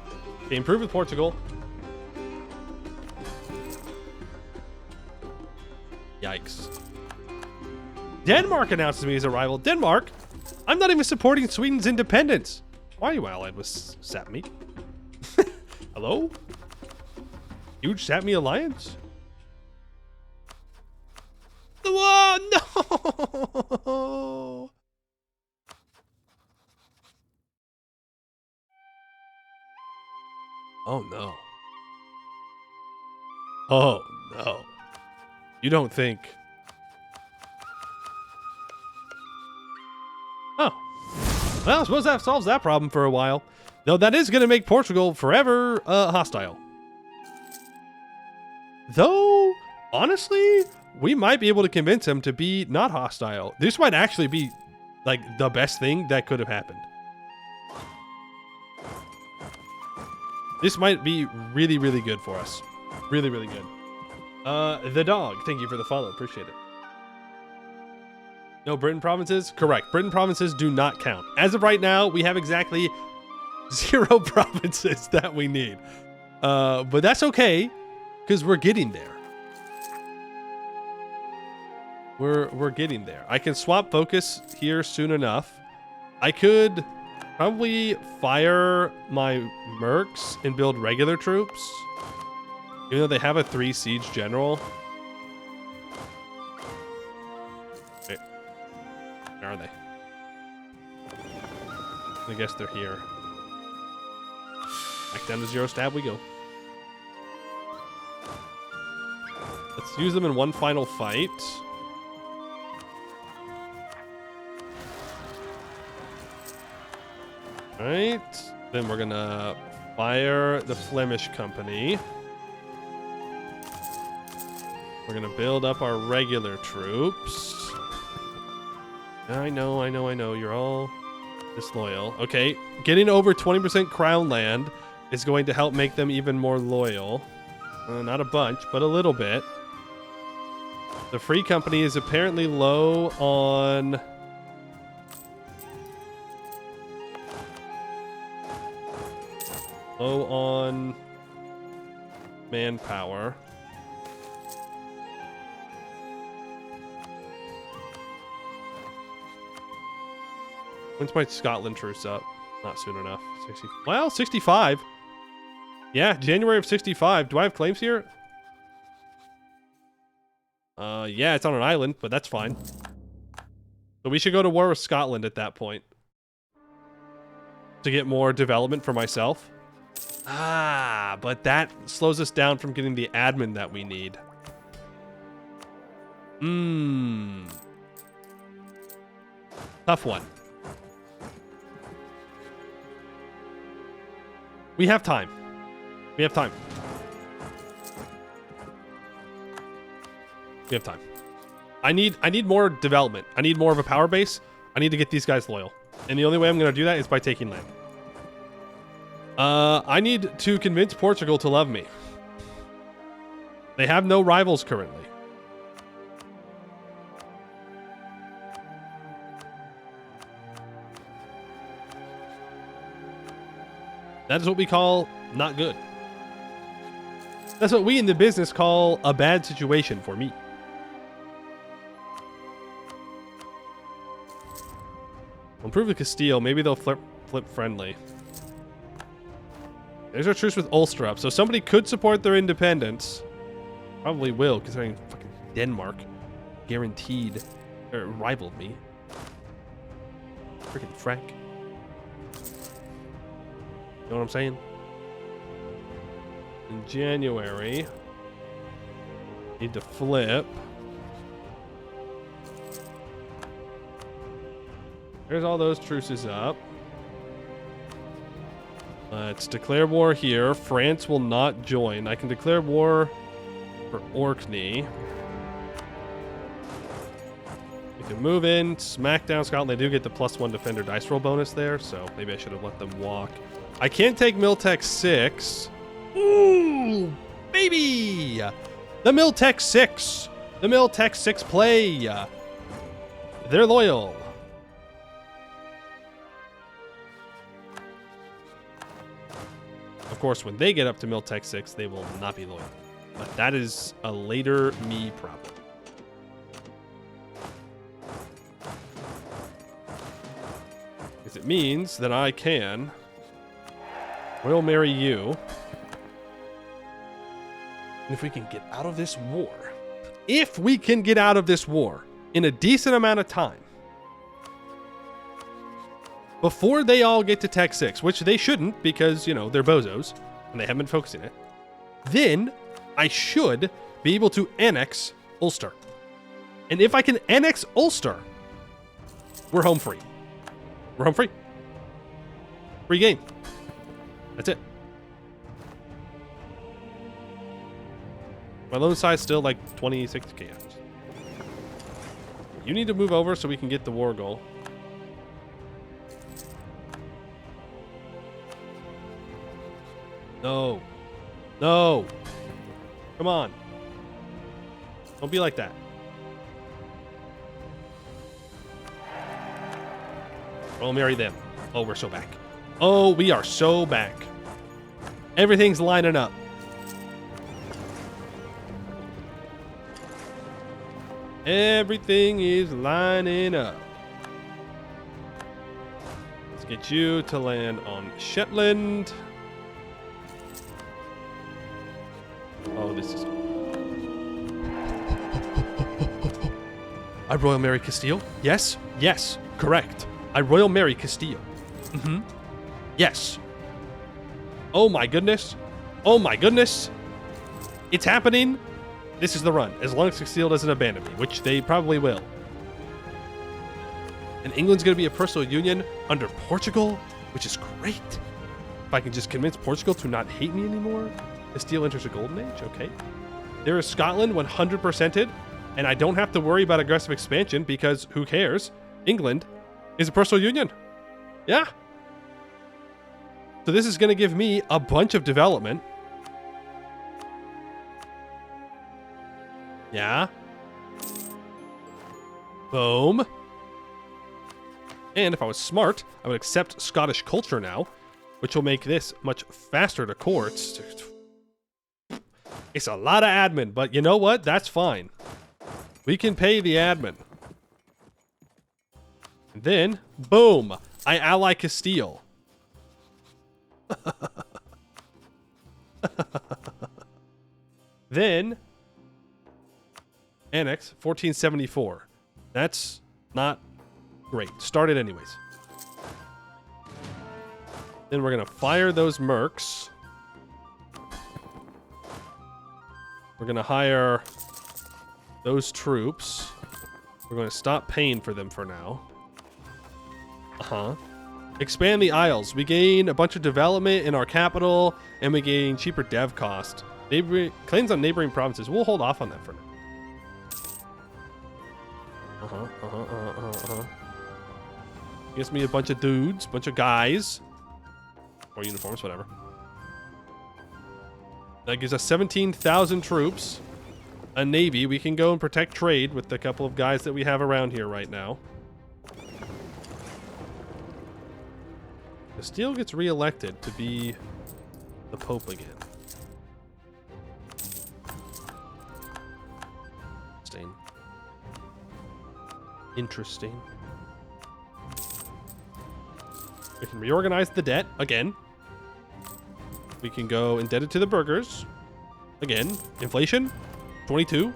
They improved with Portugal. Yikes. Denmark announces me as a rival. Denmark? I'm not even supporting Sweden's independence. Why are you allied with Sapmi? Hello? Huge Sapmi alliance? Whoa, no! Oh, no. Oh, no. You don't think... Oh. Well, I suppose that solves that problem for a while. Though that is going to make Portugal forever hostile. Though, honestly, we might be able to convince him to be not hostile. This might actually be, like, the best thing that could have happened. This might be really, really good for us. Really, really good. The dog, thank you for the follow. Appreciate it. No Britain provinces? Correct. Britain provinces do not count. As of right now, we have exactly 0 provinces that we need. But that's okay, because we're getting there. We're getting there. I can swap focus here soon enough. I could probably fire my mercs and build regular troops. Even though they have a 3 siege general. Wait. Where are they? I guess they're here. Back down to 0 stab we go. Let's use them in one final fight. Alright. Then we're gonna fire the Flemish company. We're gonna build up our regular troops. I know. You're all disloyal. Okay, getting over 20% crown land is going to help make them even more loyal. Not a bunch, but a little bit. The free company is apparently low on... Low on manpower. When's my Scotland truce up? Not soon enough. 60. Well, 65. Yeah, January of 65. Do I have claims here? Yeah, it's on an island, but that's fine. So we should go to war with Scotland at that point. To get more development for myself. Ah, but that slows us down from getting the admin that we need. Tough one. We have time. We have time. We have time. I need more development. I need more of a power base. I need to get these guys loyal. And the only way I'm going to do that is by taking land. I need to convince Portugal to love me. They have no rivals currently. That is what we call not good. That's what we in the business call a bad situation for me. Improve the Castile. Maybe they'll flip friendly. There's our truce with Ulster up. So somebody could support their independence. Probably will, considering fucking Denmark guaranteed or rivaled me. Freaking Frank. You know what I'm saying? In January, need to flip. There's all those truces up. Let's declare war here. France will not join. I can declare war for Orkney. We can move in, smack down Scotland. They do get the +1 defender dice roll bonus there, so maybe I should have let them walk. I can't take Miltech 6. Ooh, baby! The Miltech 6. The Miltech 6 play. They're loyal. Of course, when they get up to Miltech 6, they will not be loyal. But that is a later me problem. Because it means that I can Royal marry you. And if we can get out of this war, in a decent amount of time, before they all get to Tech 6, which they shouldn't because, you know, they're bozos and they haven't been focusing it, then I should be able to annex Ulster. And if I can annex Ulster, we're home free. We're home free. Free game. That's it. My loan size still like 26k. You need to move over so we can get the war goal. No. No. Come on. Don't be like that. We'll marry them. Oh, we're so back. Oh, we are so back. Everything's lining up. Everything is lining up. Let's get you to land on Shetland. Oh, this is... I Royal Marry Castile? Yes? Yes. Correct. I Royal Marry Castile. Mm-hmm. Yes. Oh my goodness. Oh my goodness. It's happening. This is the run. As long as Castile doesn't abandon me, which they probably will. And England's going to be a personal union under Portugal, which is great. If I can just convince Portugal to not hate me anymore. Castile enters a golden age. Okay. There is Scotland 100%ed, and I don't have to worry about aggressive expansion because who cares? England is a personal union. Yeah. So this is going to give me a bunch of development. Yeah. Boom. And if I was smart, I would accept Scottish culture now. which will make this much faster to courts. It's a lot of admin, but you know what? That's fine. We can pay the admin. And then, boom, I ally Castile. Then, annex 1474. That's not great. Start it anyways. Then we're going to fire those mercs. We're going to hire those troops. We're going to stop paying for them for now. Expand the Isles. We gain a bunch of development in our capital, and we gain cheaper dev cost. Claims on neighboring provinces. We'll hold off on that for now. Gives me a bunch of dudes, bunch of guys. Or uniforms, whatever. That gives us 17,000 troops. A navy. We can go and protect trade with the couple of guys that we have around here right now. Castile gets re-elected to be the Pope again. Interesting. We can reorganize the debt again. We can go indebted to the burghers. Again, inflation, 22.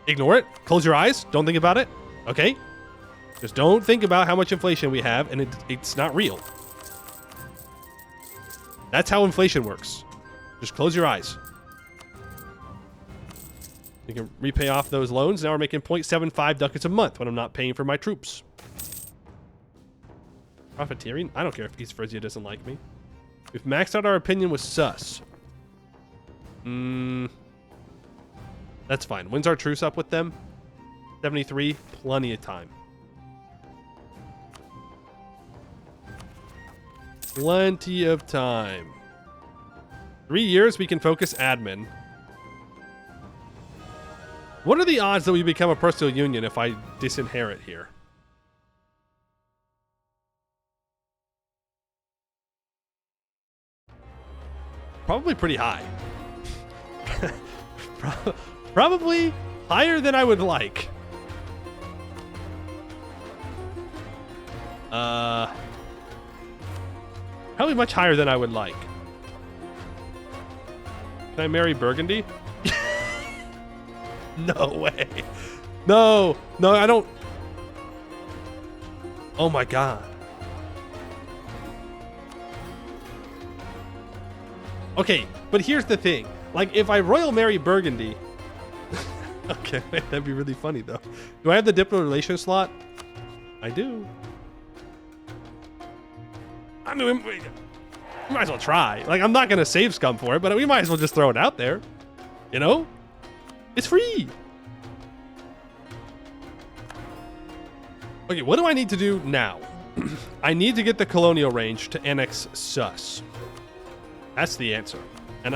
Ignore it. Close your eyes. Don't think about it. Okay? Just don't think about how much inflation we have, and it's not real. That's how inflation works. Just close your eyes. We can repay off those loans. Now we're making 0.75 ducats a month when I'm not paying for my troops. Profiteering? I don't care if East Frisia doesn't like me. We've maxed out our opinion with sus. That's fine. When's our truce up with them? 73. Plenty of time. Plenty of time. 3 years we can focus admin. What are the odds that we become a personal union if I disinherit here? Probably pretty high. Probably higher than I would like. Probably much higher than I would like. Can I marry Burgundy? No way. No, I don't. Oh my god. Okay, but here's the thing. Like, if I royal marry Burgundy... Okay, that'd be really funny, though. Do I have the diplomatic relations slot? I do. I mean, we might as well try. Like, I'm not going to save scum for it, but we might as well just throw it out there. You know? It's free. Okay, what do I need to do now? I need to get the colonial range to annex sus. That's the answer. And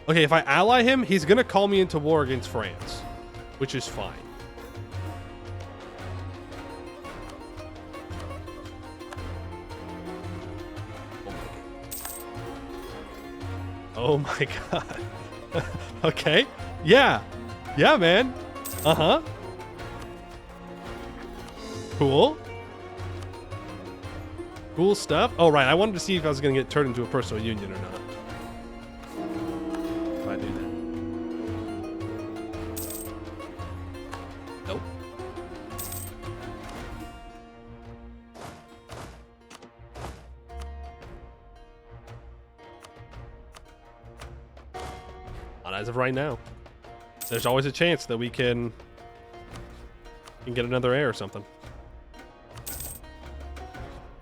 okay, if I ally him, he's going to call me into war against France, which is fine. Oh my god. Okay. Yeah. Yeah, man. Uh-huh. Cool. Cool stuff. Oh, right. I wanted to see if I was going to get turned into a personal union or not. If I do that. Nope. Not as of right now. There's always a chance that we can get another heir or something.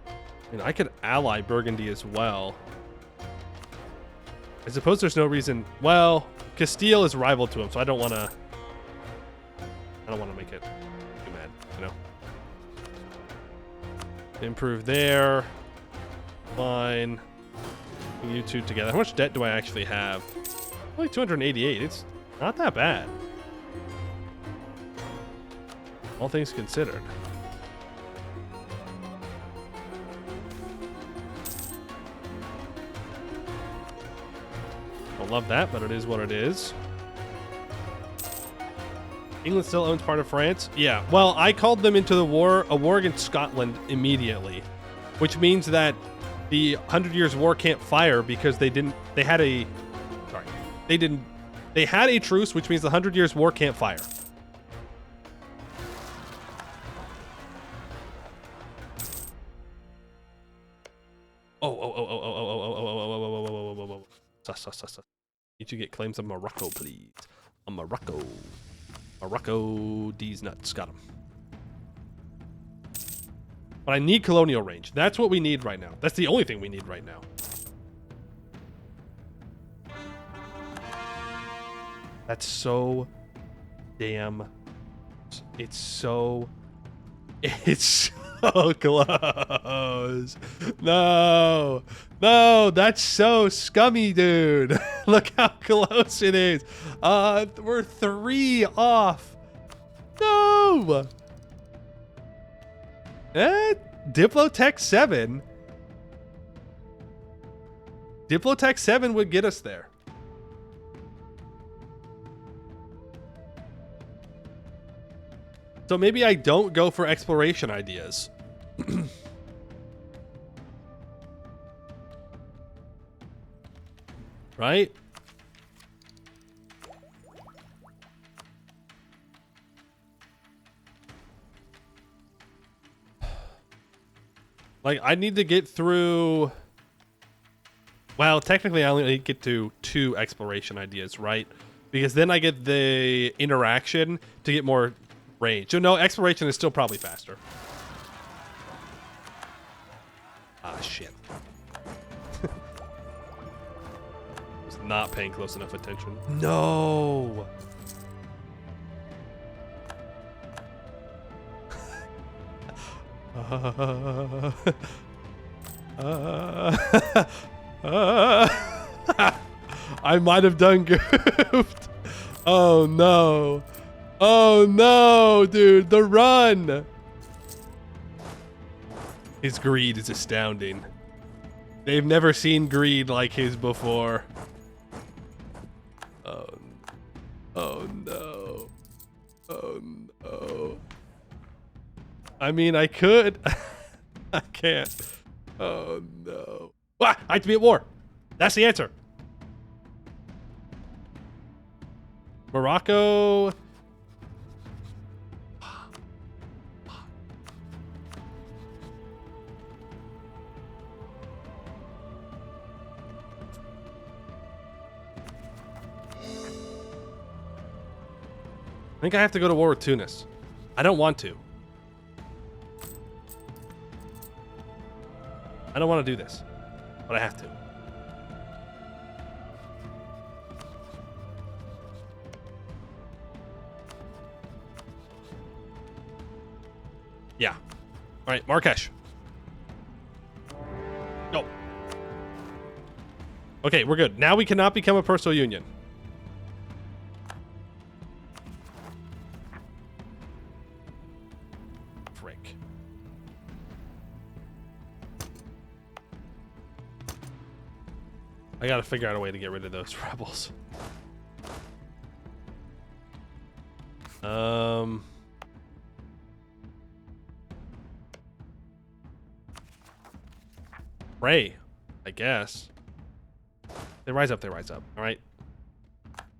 I mean, I could ally Burgundy as well. I suppose there's no reason. Well, Castile is rival to him, so I don't want to make it too mad, you know. Improve there. Fine. You two together. How much debt do I actually have? Only 288. It's not that bad. All things considered. Don't love that, but it is what it is. England still owns part of France? Yeah. Well, I called them into the war, a war against Scotland immediately, which means that the 100 Years' War can't fire because they had a truce, which means the 100 Years' War can't fire. Need to get claims of Morocco, please. Morocco. Morocco, D's nuts. Got him. But I need colonial range. That's what we need right now. That's the only thing we need right now. That's so damn... It's so close. No. No, that's so scummy, dude. Look how close it is. We're 3 off. No. Diplotech 7. Diplotech 7 would get us there. So maybe I don't go for exploration ideas. Right? Like, I need to get through... Well, technically I only need to get to 2 exploration ideas, right? Because then I get the interaction to get more range. So no, exploration is still probably faster. Ah, shit. Was not paying close enough attention. No! I might have done goofed. Oh no. Oh no, dude, the run. His greed is astounding. They've never seen greed like his before. Oh, oh no. Oh no. I mean, I could. I can't. Oh no. Ah, I have to be at war. That's the answer. Morocco. I think I have to go to war with Tunis. I don't want to. I don't want to do this, but I have to. Yeah. All right, Marrakesh. Go. Okay, we're good. Now we cannot become a personal union. Frick. I gotta figure out a way to get rid of those rebels. Pray, I guess. They rise up, they rise up. All right.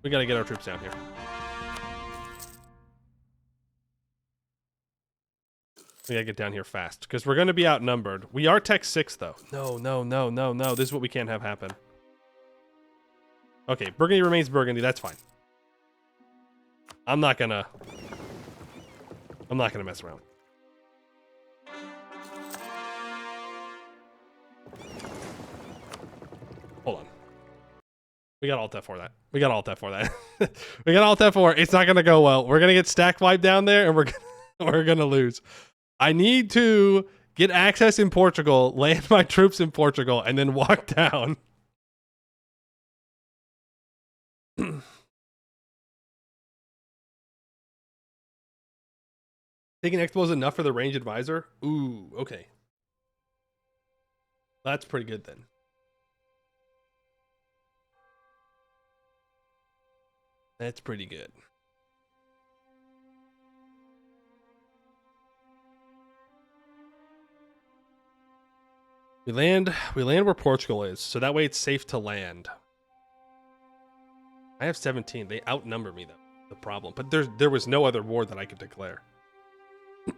We gotta get our troops down here. We gotta get down here fast, because we're gonna be outnumbered. We are Tech 6, though. No, no, no, no, no. This is what we can't have happen. Okay, Burgundy remains Burgundy. That's fine. I'm not gonna mess around. Hold on. We got alt F4 that. We got alt F4 that. We got alt F4. It's not gonna go well. We're gonna get stack wiped down there, and we're gonna lose. I need to get access in Portugal, land my troops in Portugal, and then walk down. Taking Expo is enough for the range advisor? Ooh, okay. That's pretty good then. That's pretty good. We land where Portugal is, so that way it's safe to land. I have 17. They outnumber me though. The problem. But there was no other war that I could declare.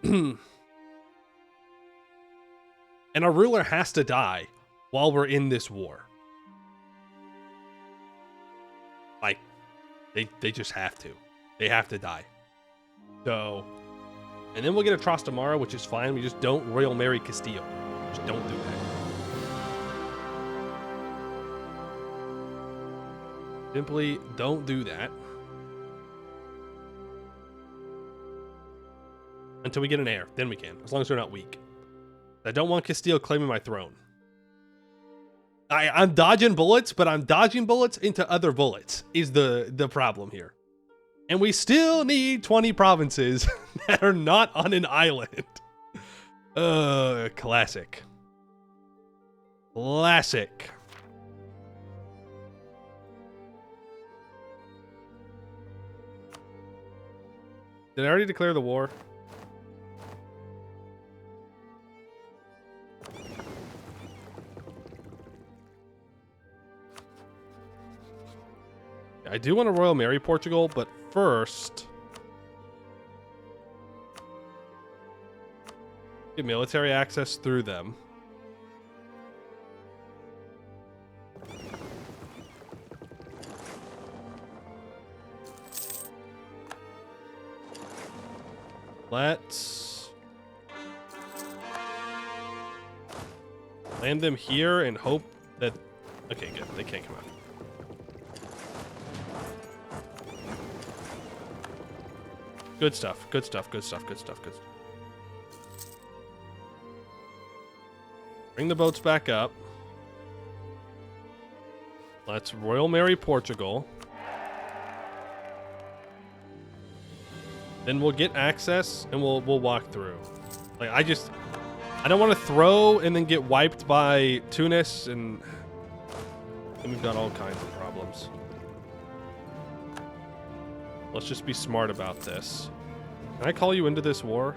And our ruler has to die while we're in this war. Like, they just have to. They have to die. So, and then we'll get a Trost tomorrow, which is fine. We just don't Royal Mary Castile. Just don't do that. Simply don't do that. Until we get an heir. Then we can. As long as they're not weak. I don't want Castile claiming my throne. I'm dodging bullets, but I'm dodging bullets into other bullets is the problem here. And we still need 20 provinces that are not on an island. Classic. Classic. Did I already declare the war? I do want to Royal Marry Portugal, but first... get military access through them. Let's... land them here and hope that... okay, good. They can't come out. Good stuff, good stuff, good stuff, good stuff, good stuff. Bring the boats back up. Let's Royal Marry Portugal. Then we'll get access and we'll walk through. Like I don't want to throw and then get wiped by Tunis and we've got all kinds of problems. Let's just be smart about this. Can I call you into this war?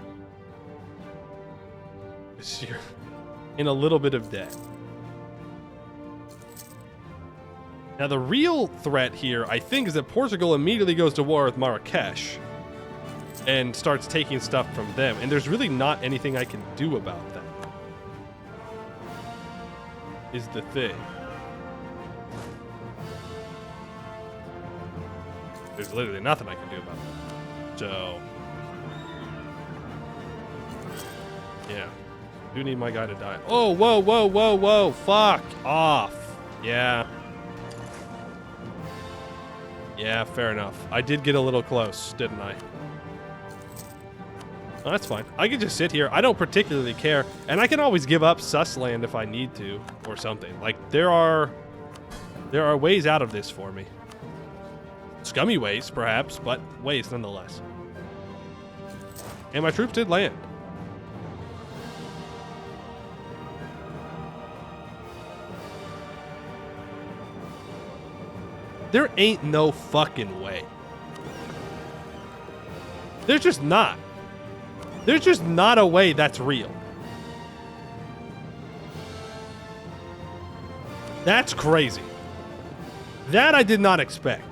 Because you're in a little bit of debt. Now, the real threat here, I think, is that Portugal immediately goes to war with Marrakesh and starts taking stuff from them. And there's really not anything I can do about that. Is the thing. There's literally nothing I can do about it. So, yeah. Do need my guy to die. Oh, whoa, whoa, whoa, whoa. Fuck off. Yeah. Yeah, fair enough. I did get a little close, didn't I? Oh, that's fine. I can just sit here. I don't particularly care. And I can always give up sus land if I need to or something. Like, there are ways out of this for me. Scummy ways, perhaps, but ways nonetheless. And my troops did land. There ain't no fucking way. There's just not. There's just not a way that's real. That's crazy. That I did not expect.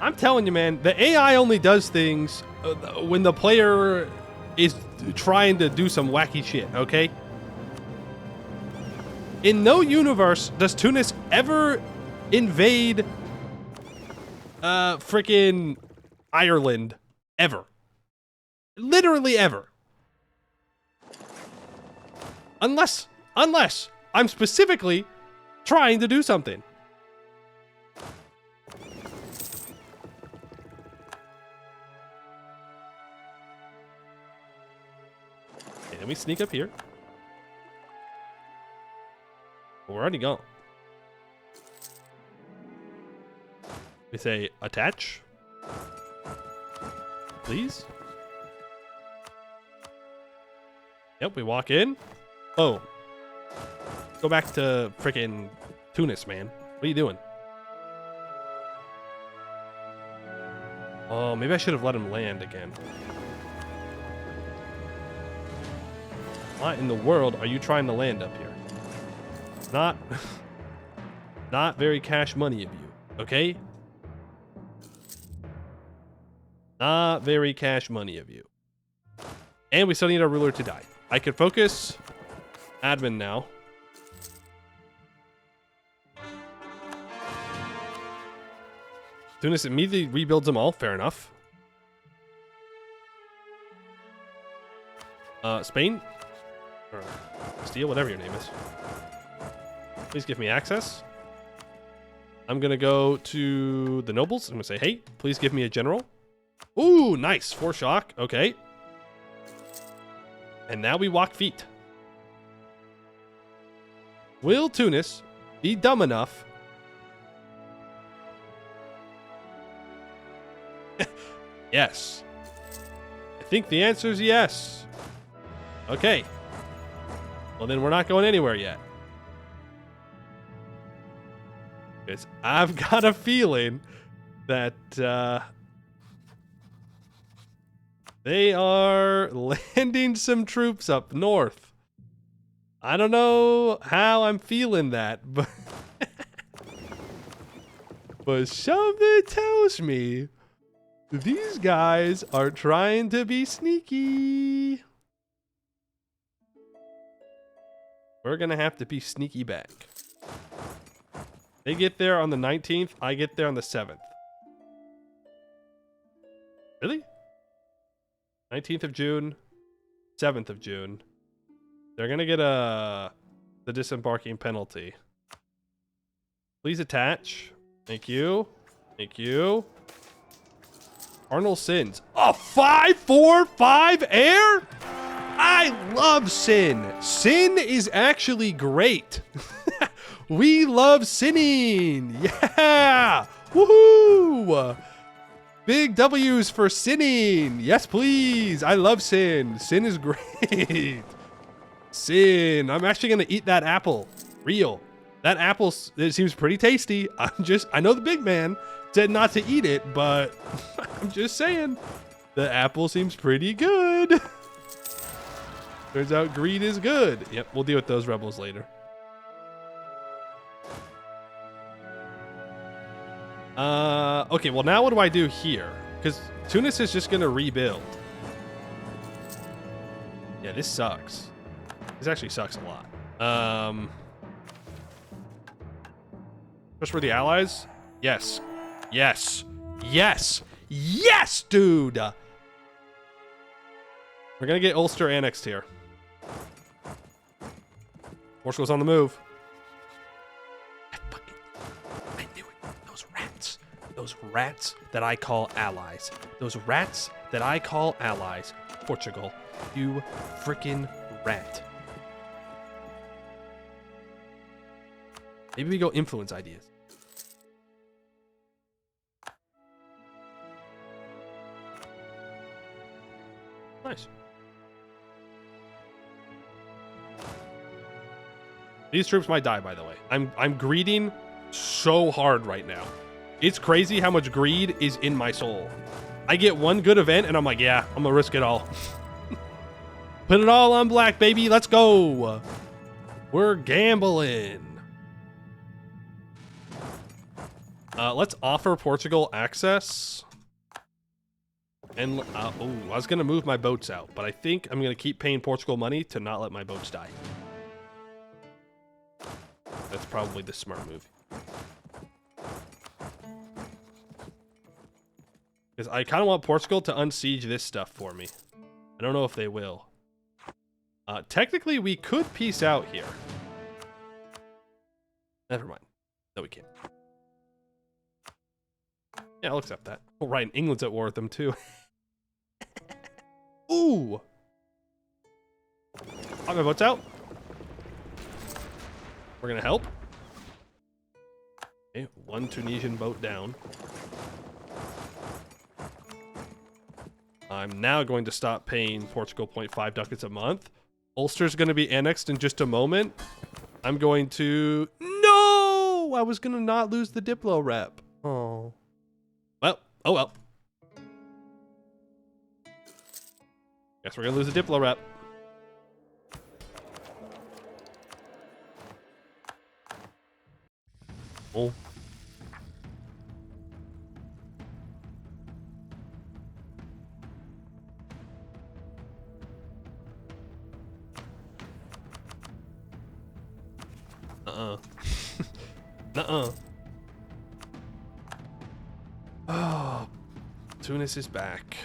I'm telling you, man, the AI only does things when the player is trying to do some wacky shit, okay? In no universe does Tunis ever invade freaking Ireland. Ever. Literally ever. Unless I'm specifically trying to do something. Okay, let me sneak up here. We're already gone. We say attach. Please? Yep, we walk in. Oh. Go back to freaking Tunis, man. What are you doing? Oh, maybe I should have let him land again. What in the world are you trying to land up here? Not... not very cash money of you, okay? Not very cash money of you. And we still need a ruler to die. I could focus admin now. Tunis immediately rebuilds them all. Fair enough. Spain? Or Steel, whatever your name is. Please give me access. I'm going to go to the nobles. I'm going to say, hey, please give me a general. Ooh, nice. 4 shock. Okay. And now we walk feet. Will Tunis be dumb enough? Yes. I think the answer is yes. Okay. Well, then we're not going anywhere yet. Because I've got a feeling that they are landing some troops up north. I don't know how I'm feeling that, but but something tells me these guys are trying to be sneaky. We're gonna have to be sneaky back. They get there on the 19th. I get there on the 7th. Really? 19th of June, 7th of June. They're gonna get the disembarking penalty. Please attach. Thank you. Thank you. Arnold Sins. A 5-4-5 air? I love Sin. Sin is actually great. We love sinning. Yeah. Woohoo. Big W's for sinning. Yes, please. I love Sin. Sin is great. Sin. I'm actually going to eat that apple. Real. That apple, it seems pretty tasty. I know the big man said not to eat it, but I'm just saying. The apple seems pretty good. Turns out greed is good. Yep, we'll deal with those rebels later. Okay, well now what do I do here? Because Tunis is just gonna rebuild. Yeah, this sucks. This actually sucks a lot. Just for the allies? Yes. Yes. Yes. Yes, dude! We're gonna get Ulster annexed here. Portugal's on the move. I knew it. Those rats. Those rats that I call allies. Those rats that I call allies. Portugal, you freaking rat. Maybe we go influence ideas. Nice. These troops might die, by the way. I'm greeding so hard right now. It's crazy how much greed is in my soul. I get one good event and I'm like, yeah, I'm gonna risk it all. Put it all on black, baby. Let's go. We're gambling. Let's offer Portugal access. And oh, I was gonna move my boats out, but I think I'm gonna keep paying Portugal money to not let my boats die. That's probably the smart move. Because I kind of want Portugal to unsiege this stuff for me. I don't know if they will. Technically, we could peace out here. Never mind. No, we can't. Yeah, I'll accept that. Oh, right, and England's at war with them, too. Ooh! My boat's out. We're gonna help. Okay, one Tunisian boat down. I'm now going to stop paying Portugal 0.5 ducats a month. Ulster's going to be annexed in just a moment. I'm going to... No! I was going to not lose the Diplo rep. Oh. Well, oh well. Guess we're going to lose the Diplo rep. Oh. Nuh-uh. Oh, Tunis is back.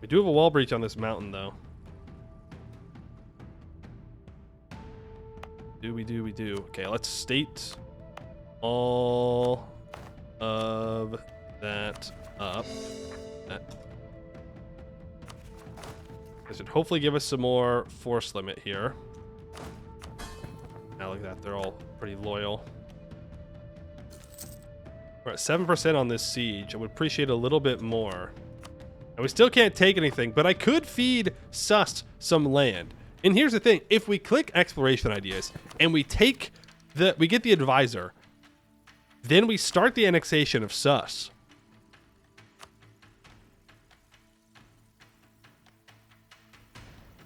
We do have a wall breach on this mountain, though. We do. Okay, let's state all of that up. This should hopefully give us some more force limit here. Now look at that, they're all pretty loyal. We're at 7% on this siege. I would appreciate a little bit more. And we still can't take anything, but I could feed Sus some land. And here's the thing, if we click exploration ideas and we get the advisor, then we start the annexation of Sus.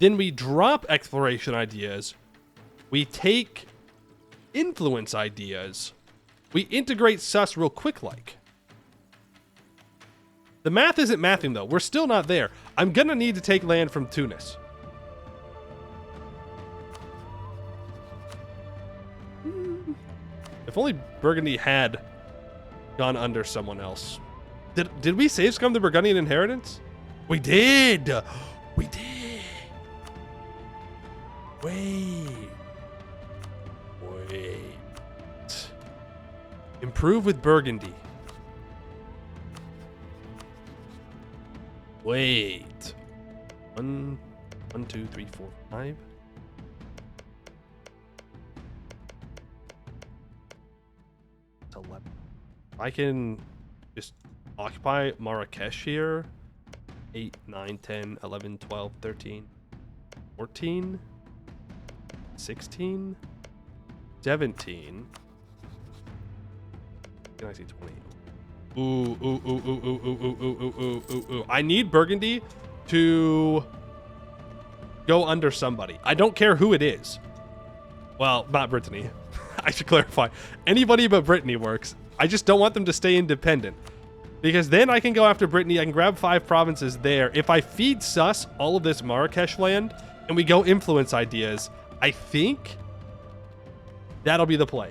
Then we drop exploration ideas. We take influence ideas. We integrate Sus real quick like. The math isn't mathing though. We're still not there. I'm gonna need to take land from Tunis. If only Burgundy had gone under someone else. Did we save scum the Burgundian inheritance? We did! We did! Wait. Improve with Burgundy. Wait. 1, 2, 3, 4, 5. It's 11. I can just occupy Marrakesh here. 8, 9, 10, 11, 12, 13, 14, 16, 17. Can I see 20? Ooh. I need Burgundy to go under somebody. I don't care who it is. Well, not Brittany. I should clarify. Anybody but Brittany works. I just don't want them to stay independent. Because then I can go after Brittany. I can grab 5 provinces there. If I feed Sus all of this Marrakesh land and we go influence ideas, I think that'll be the play.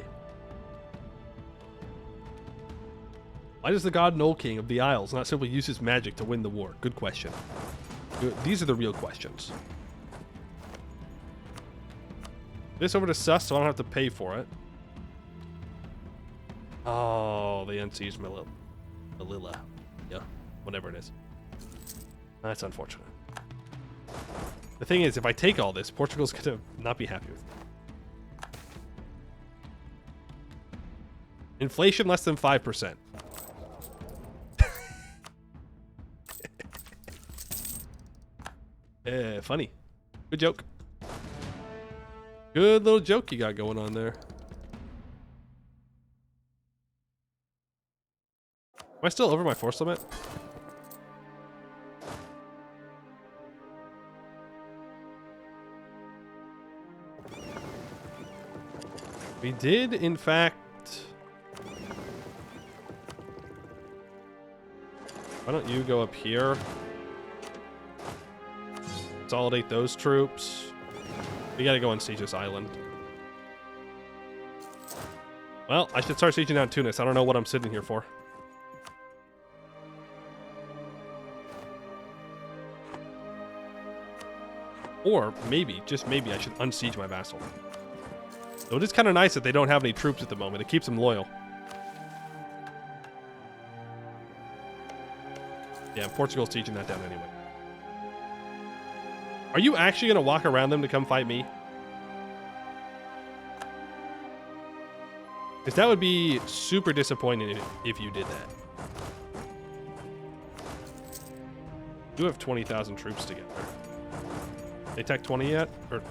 Why does the god Knoll King of the Isles not simply use his magic to win the war? Good question. These are the real questions. This over to Sus so I don't have to pay for it. Oh, they unseized Melilla. Yeah, whatever it is. That's unfortunate. The thing is, if I take all this, Portugal's gonna not be happy with me. Inflation less than 5%. Funny. Good joke. Good little joke you got going on there. Am I still over my force limit? We did, in fact... Why don't you go up here? Consolidate those troops. We gotta go and siege this island. Well, I should start sieging down Tunis. I don't know what I'm sitting here for. Or maybe, just maybe, I should unsiege my vassal. So it is kind of nice that they don't have any troops at the moment. It keeps them loyal. Yeah, Portugal's sieging that down anyway. Are you actually going to walk around them to come fight me? Because that would be super disappointing if you did that. do have 20,000 troops together. They tech 20 yet? Or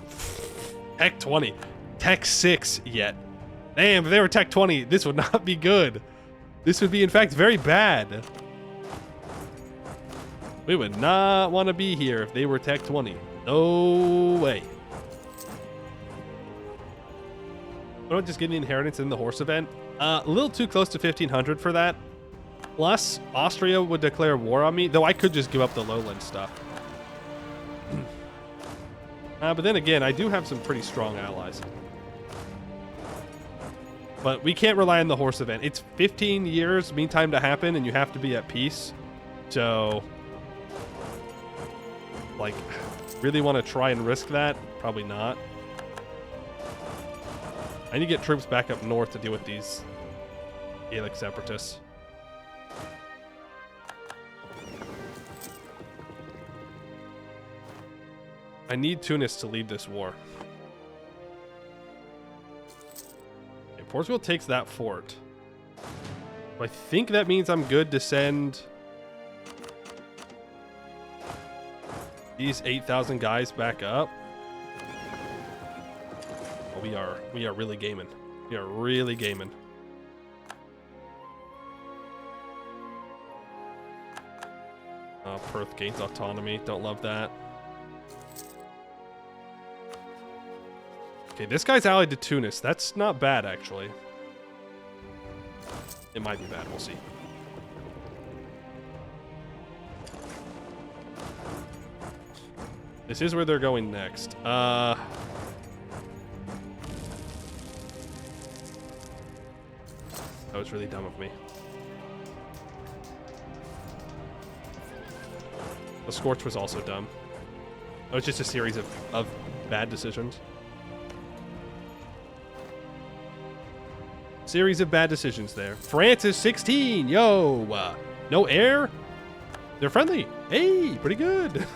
tech 20. Tech 6 yet. Damn, if they were tech 20, this would not be good. This would be, in fact, very bad. We would not want to be here if they were tech 20. No way. Why don't just get the inheritance in the horse event? A little too close to 1500 for that. Plus, Austria would declare war on me, though I could just give up the lowland stuff. But then again, I do have some pretty strong allies. But we can't rely on the horse event. It's 15 years meantime to happen, and you have to be at peace. So, like, really want to try and risk that? Probably not. I need to get troops back up north to deal with these Gaelic separatists. I need Tunis to lead this war. Okay, Portugal takes that fort. I think that means I'm good to send these 8,000 guys back up. Oh, we are really gaming. We are really gaming. Perth gains autonomy. Don't love that. Okay, this guy's allied to Tunis. That's not bad, actually. It might be bad. We'll see. This is where they're going next. That was really dumb of me. The Scorch was also dumb. It was just a series of bad decisions. Series of bad decisions there. France is 16. Yo, no air. They're friendly. Hey, pretty good.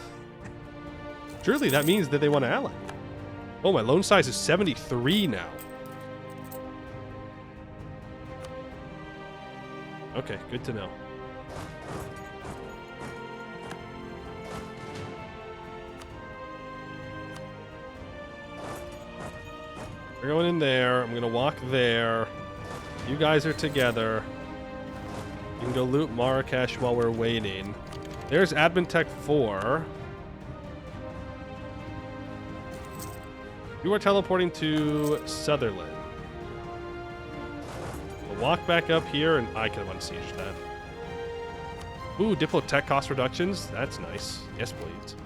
Surely that means that they want to ally. Oh, my loan size is 73 now. Okay, good to know. We're going in there. I'm going to walk there. You guys are together. You can go loot Marrakesh while we're waiting. There's Admin Tech 4. You are teleporting to Sutherland. We'll walk back up here, and I can unsiege that. Ooh, Diplo Tech cost reductions. That's nice. Yes, please.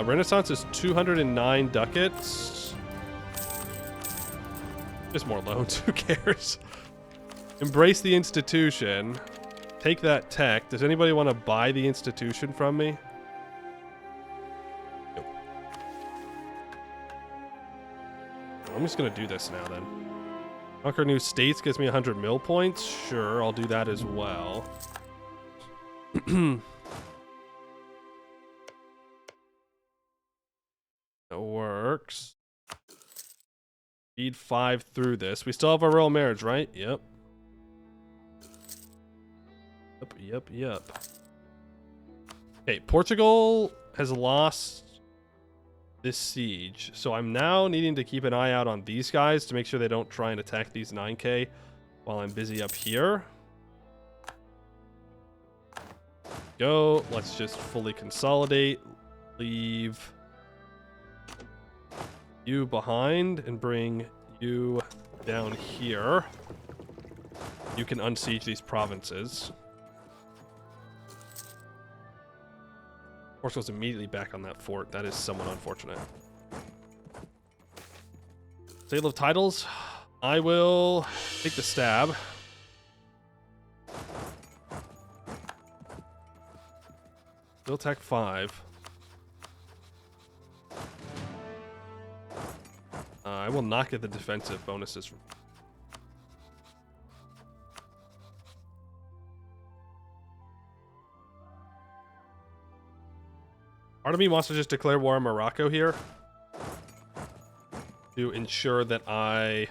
Renaissance is 209 ducats. Just more loans. Who cares? Embrace the institution. Take that tech. Does anybody want to buy the institution from me? Nope. I'm just going to do this now then. Conquer new states gives me 100 mil points. Sure, I'll do that as well. That works. Feed 5 through this. We still have our royal marriage, right? Yep. Yep. Okay, Portugal has lost this siege, so I'm now needing to keep an eye out on these guys to make sure they don't try and attack these 9k while I'm busy up here. Go. Let's just fully consolidate. Leave you behind and bring you down here. You can unsiege these provinces. Portugal's immediately back on that fort. That is somewhat unfortunate. Sale of titles. I will take the stab. Bill Tech 5. I will not get the defensive bonuses. Part of me wants to just declare war on Morocco here to ensure that I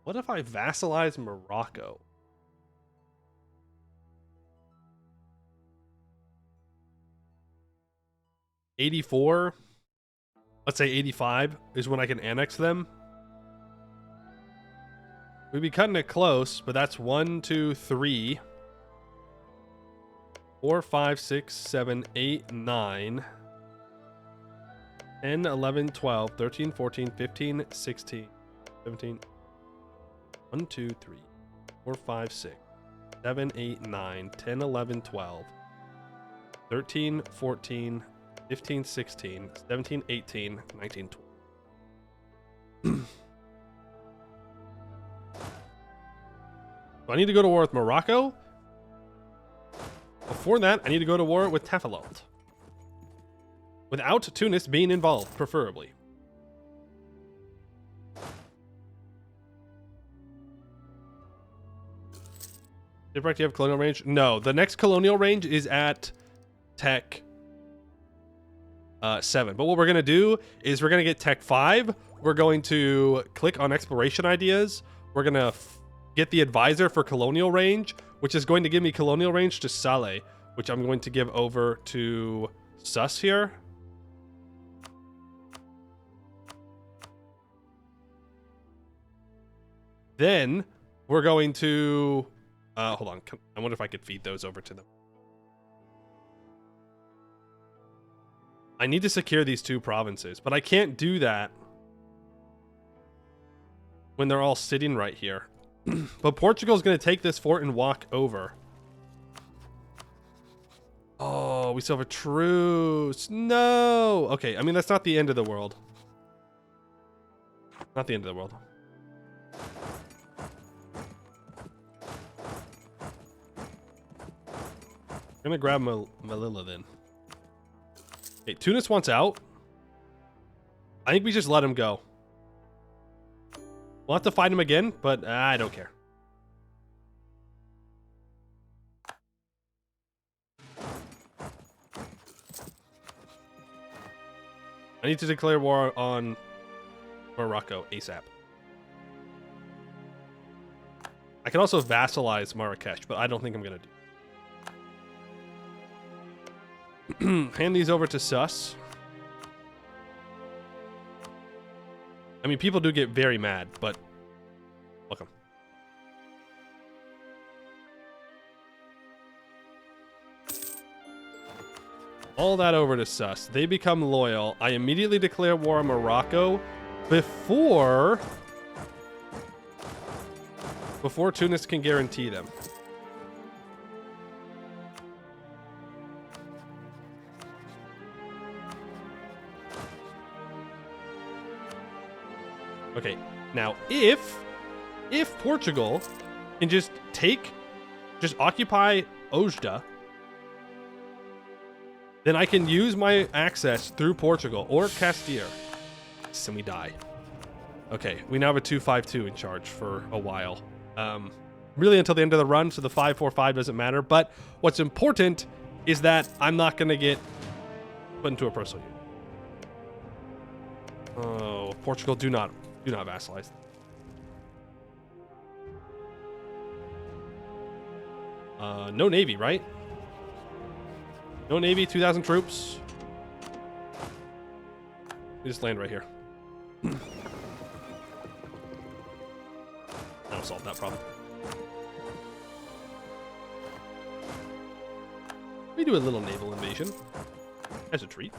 What if I vassalize Morocco? '84. Let's say 85 is when I can annex them. We'd be cutting it close, but that's 1, 2, 3, 4, 5, 6, 7, 8, 9, 10, 11, 12, 13, 14, 15, 16, 17. 1, 2, 3, 4, 5, 6, 7, 8, 9, 10, 11, 12, 13, 14, 15, 16, 17, 18, 19, 20. So I need to go to war with Morocco. Before that, I need to go to war with Tafilalt. Without Tunis being involved, preferably. Shipwreck, do you have colonial range? No, the next colonial range is at Tech 7. But what we're going to do is we're going to get Tech 5. We're going to click on exploration ideas. We're going to get the advisor for colonial range, which is going to give me colonial range to Saleh, which I'm going to give over to Sus here. Then we're going to... hold on. I wonder if I could feed those over to them. I need to secure these 2 provinces, but I can't do that when they're all sitting right here. But Portugal's going to take this fort and walk over. Oh, we still have a truce. No. Okay, I mean, that's not the end of the world. Not the end of the world. I'm gonna grab Melilla then. Okay, Tunis wants out. I think we just let him go. We'll have to fight him again, but I don't care. I need to declare war on Morocco ASAP. I can also vassalize Marrakesh, but I don't think I'm gonna do. Hand these over to Sus. I mean, people do get very mad, but welcome. All that over to Sus. They become loyal. I immediately declare war on Morocco before Tunis can guarantee them. Okay, now if Portugal can just occupy Oujda, then I can use my access through Portugal or Castile. And we die. Okay, we now have a 252 in charge for a while. Really until the end of the run, so the 545 doesn't matter. But what's important is that I'm not going to get put into a personal unit. Oh, Portugal, do not vassalize. No navy, right? No navy, 2,000 troops. We just land right here. That'll solve that problem. We do a little naval invasion as a treat.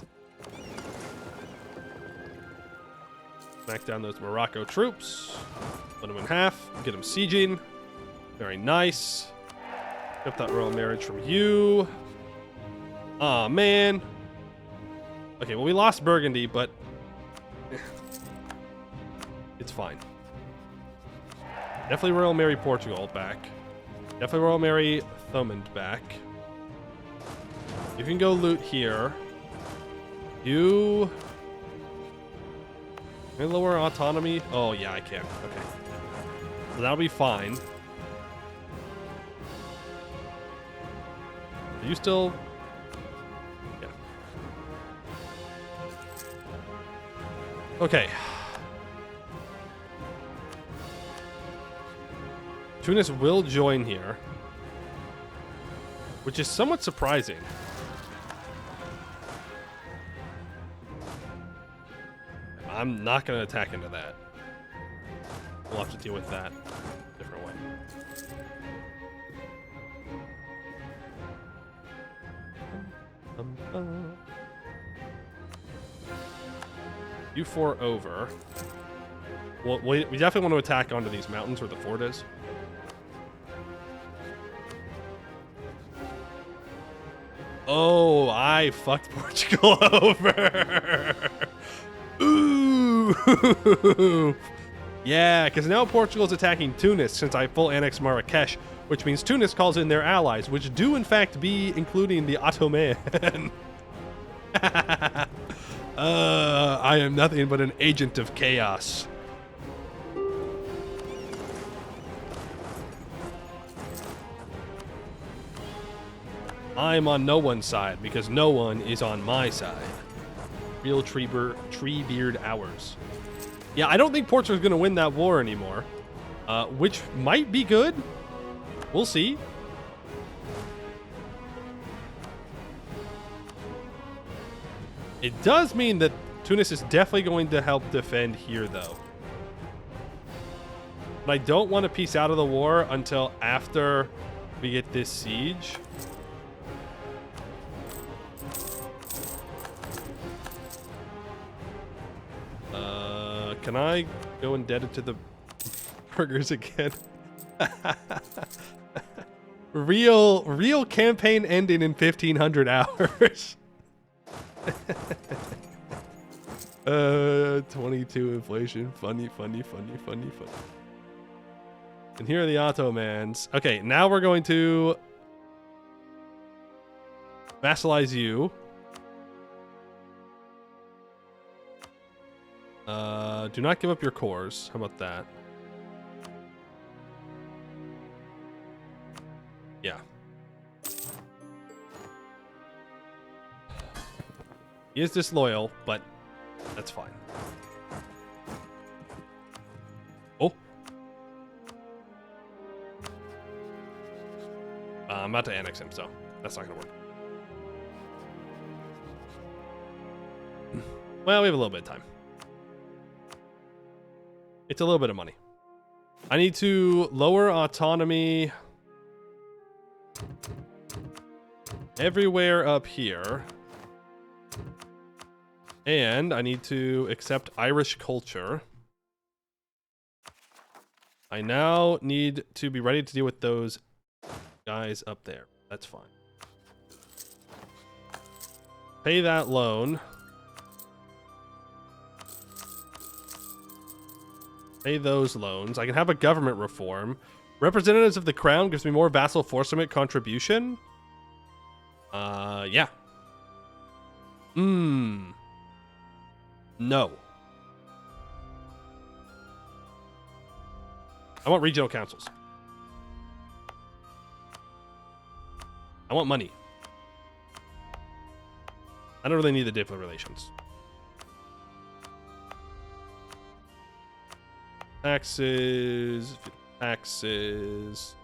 Smack down those Morocco troops. Split them in half. Get them sieging. Very nice. Got that royal marriage from you. Aw, man. Okay, well, we lost Burgundy, but it's fine. Definitely royal marry Portugal back. Definitely royal marry Thomond back. You can go loot here. You... Can I lower autonomy? Oh, yeah, I can. Okay. So that'll be fine. Are you still... Yeah. Tunis will join here, which is somewhat surprising. I'm not going to attack into that. We'll have to deal with that a different way. EU4 over. Well, we definitely want to attack onto these mountains where the fort is. Oh, I fucked Portugal over. Ooh. Yeah, because now Portugal's attacking Tunis since I full annex Marrakesh, which means Tunis calls in their allies, which do in fact be including the Ottoman. I am nothing but an agent of chaos. I'm on no one's side because no one is on my side. Real tree beard hours. Yeah, I don't think Portugal's going to win that war anymore, which might be good. We'll see. It does mean that Tunis is definitely going to help defend here, though. But I don't want to peace out of the war until after we get this siege. Can I go indebted to the burgers again? Real campaign ending in 1500 hours. 22 inflation. Funny. And here are the Ottomans. Okay, now we're going to vassalize you. Do not give up your cores. How about that? Yeah. He is disloyal, but that's fine. Oh. I'm about to annex him, so that's not going to work. Well, we have a little bit of time. It's a little bit of money. I need to lower autonomy everywhere up here. And I need to accept Irish culture. I now need to be ready to deal with those guys up there. That's fine. Pay that loan. Pay those loans. I can have a government reform. Representatives of the crown gives me more vassal forcement contribution. Yeah. No. I want regional councils. I want money. I don't really need the diplomatic relations. Taxes, taxes,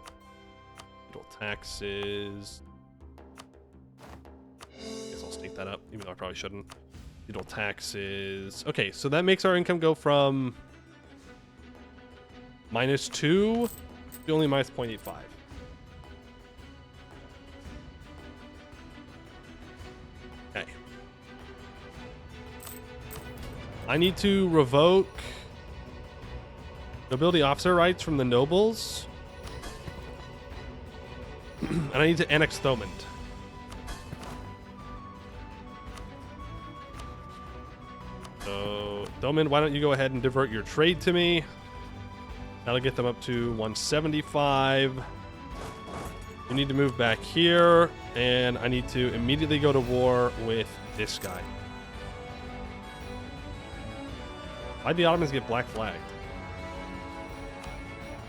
feudal taxes. Guess I'll sneak that up, even though I probably shouldn't. Feudal taxes. Okay, so that makes our income go from -2 to only -0.85. Okay. I need to revoke nobility officer rights from the nobles. And I need to annex Thomond. So, Thomond, why don't you go ahead and divert your trade to me? That'll get them up to 175. We need to move back here, and I need to immediately go to war with this guy. Why'd the Ottomans get black flagged?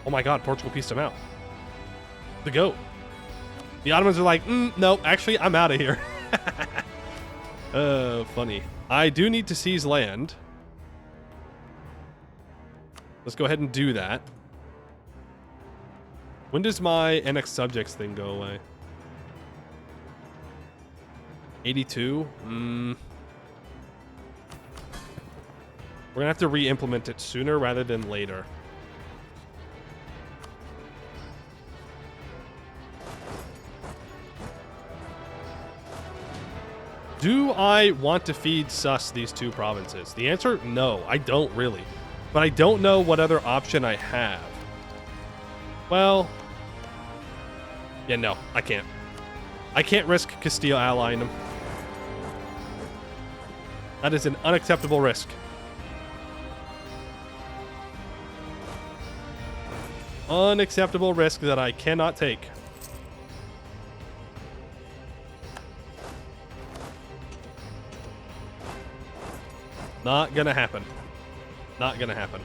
Oh my god, Portugal pieced him out. The goat. The Ottomans are like, no, actually, I'm out of here. Funny. I do need to seize land. Let's go ahead and do that. When does my NX subjects thing go away? 82? We're gonna have to re-implement it sooner rather than later. Do I want to feed sus these two provinces? The answer, no, I don't really. But I don't know what other option I have. Well, yeah, no, I can't. I can't risk Castile allying them. That is an unacceptable risk. Unacceptable risk that I cannot take. Not gonna happen. Not gonna happen.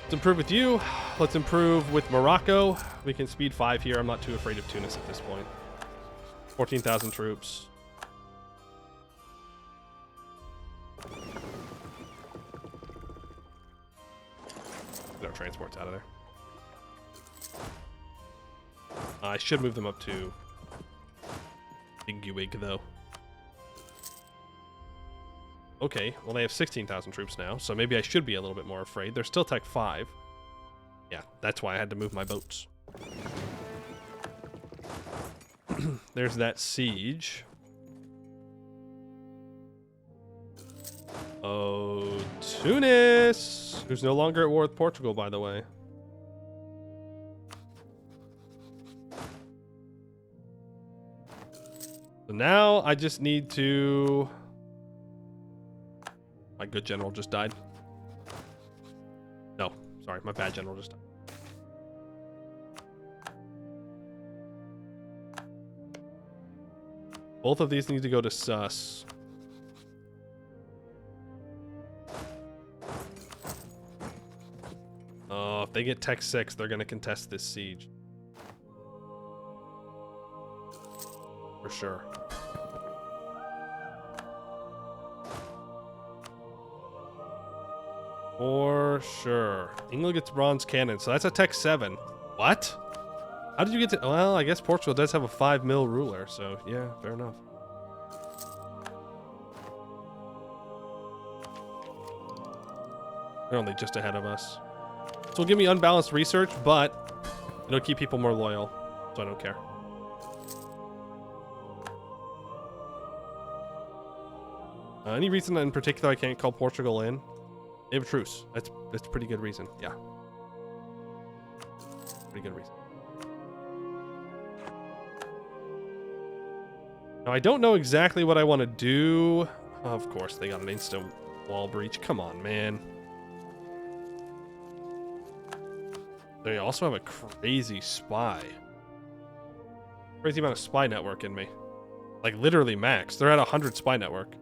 Let's improve with you. Let's improve with Morocco. We can speed 5 here. I'm not too afraid of Tunis at this point. 14,000 troops. Get our transports out of there. I should move them up to EUIV though. Okay, well they have 16,000 troops now, so maybe I should be a little bit more afraid. They're still Tech 5. Yeah, that's why I had to move my boats. There's that siege. Oh, Tunis! Who's no longer at war with Portugal, by the way. So now I just need to... My good general just died. No, sorry, my bad general just died. Both of these need to go to sus. Oh, if they get Tech 6, they're going to contest this siege. For sure. For sure. England gets bronze cannon, so that's a Tech 7. What? How did you get to... Well, I guess Portugal does have a 5 mil ruler, so yeah, fair enough. They're only just ahead of us. So it'll give me unbalanced research, but it'll keep people more loyal, so I don't care. Any reason in particular I can't call Portugal in? They have a truce. That's a pretty good reason. Yeah. Pretty good reason. Now, I don't know exactly what I want to do. Of course, they got an instant wall breach. Come on, man. They also have a crazy spy. Crazy amount of spy network in me. Like, literally max. They're at 100 spy network.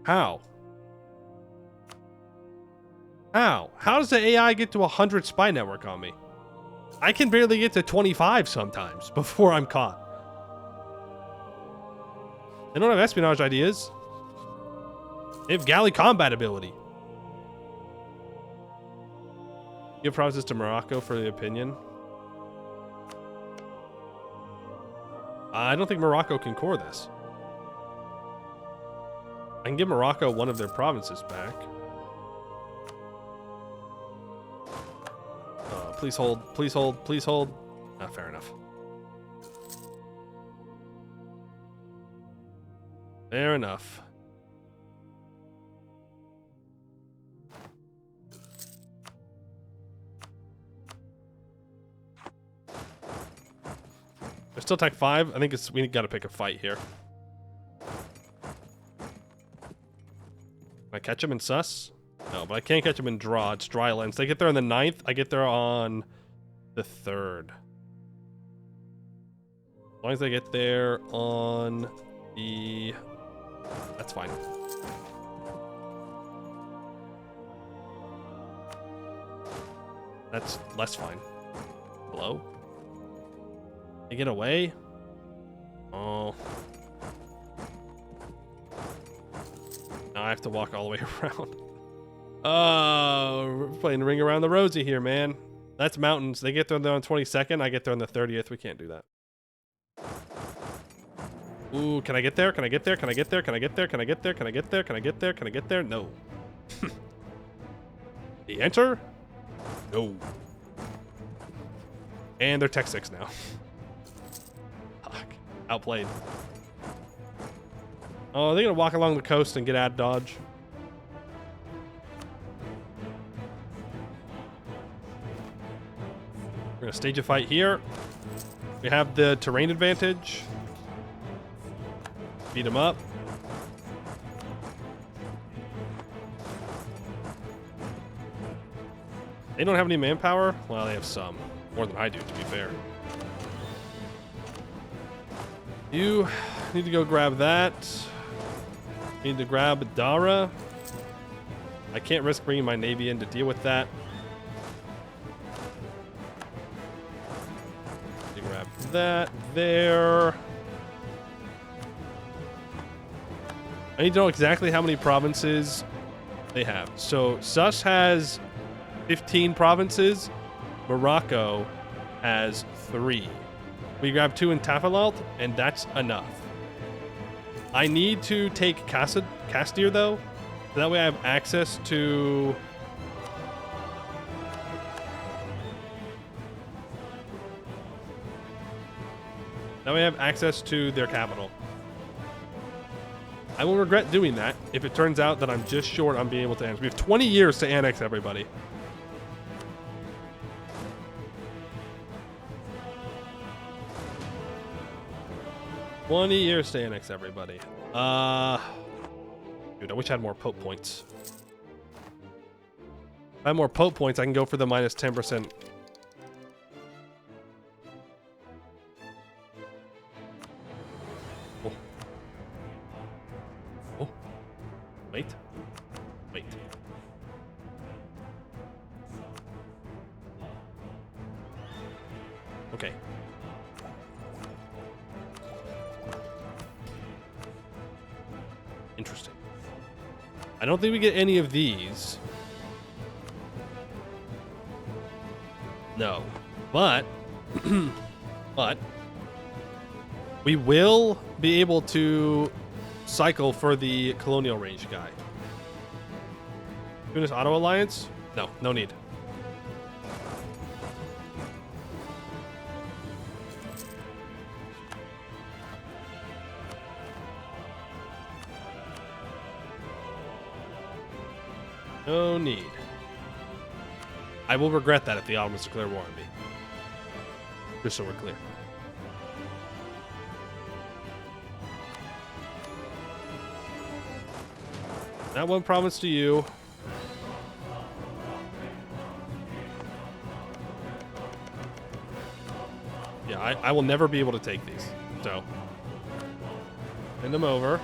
How? How? How does the AI get to 100 spy network on me? I can barely get to 25 sometimes before I'm caught. They don't have espionage ideas. They have galley combat ability. Give promises to Morocco for the opinion. I don't think Morocco can core this. I can give Morocco one of their provinces back. Please hold, please hold, please hold. Ah, fair enough. Fair enough. They're still Tech 5. I think we gotta pick a fight here. Can I catch him in sus? No, but I can't catch him in draw. It's dry lens. They get there on the 9th. I get there on the 3rd. As long as they get there on the... That's fine. That's less fine. Hello? They get away? Oh. Now I have to walk all the way around. Oh, we're playing Ring Around the Rosie here, man. That's mountains. They get there on the 22nd. I get there on the 30th. We can't do that. Ooh, can I get there? Can I get there? Can I get there? Can I get there? Can I get there? Can I get there? Can I get there? Can I get there? No. The enter? No. And they're Tech 6 now. Fuck. Outplayed. Oh, they're gonna walk along the coast and get out of dodge. We're gonna stage a fight here. We have the terrain advantage. Beat them up. They don't have any manpower? Well, they have some. More than I do, to be fair. You need to go grab that. Need to grab Dara. I can't risk bringing my navy in to deal with that. Need to grab that there. I need to know exactly how many provinces they have. So Sus has 15 provinces. Morocco has 3. We grab 2 in Tafilalt, and that's enough. I need to take Castir, though. So that way I have access to... That way I have access to their capital. I will regret doing that if it turns out that I'm just short on being able to annex. We have 20 years to annex everybody. Years to annex everybody. Dude, I wish I had more Pope points. If I have more Pope points, I can go for the minus 10%. Oh. Oh. Wait. Wait. Okay. Interesting. I don't think we get any of these. No. But but we will be able to cycle for the colonial range guy. Doing this auto alliance? No, no need. No need. I will regret that if the Ottomans declare war on me. Just so we're clear. That one promise to you. Yeah, I will never be able to take these. So, send them over.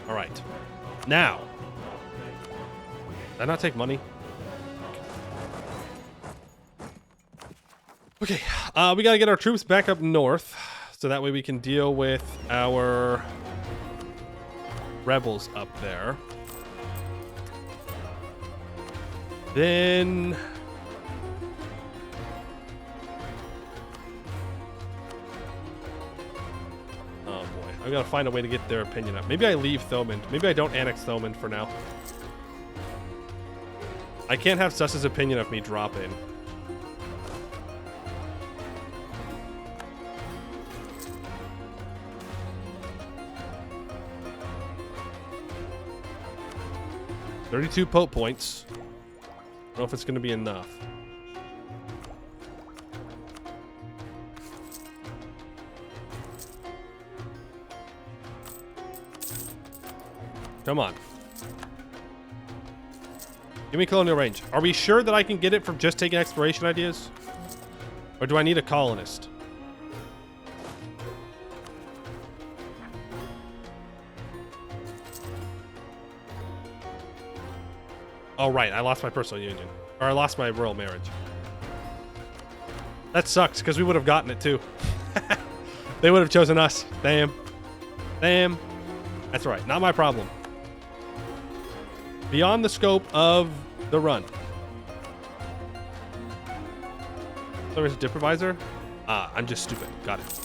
All right. Now. Did I not take money? Okay. We got to get our troops back up north. So that way we can deal with our rebels up there. Then... I've got to find a way to get their opinion up. Maybe I leave Thomond. Maybe I don't annex Thomond for now. I can't have Sus's opinion of me drop in. $32 Pope points. I don't know if it's going to be enough. Come on. Give me colonial range. Are we sure that I can get it from just taking exploration ideas? Or do I need a colonist? Oh, right. I lost my personal union. Or I lost my royal marriage. That sucks, because we would have gotten it, too. They would have chosen us. Damn. Damn. That's right. Not my problem. Beyond the scope of the run. There's a dip advisor. I'm just stupid. Got it.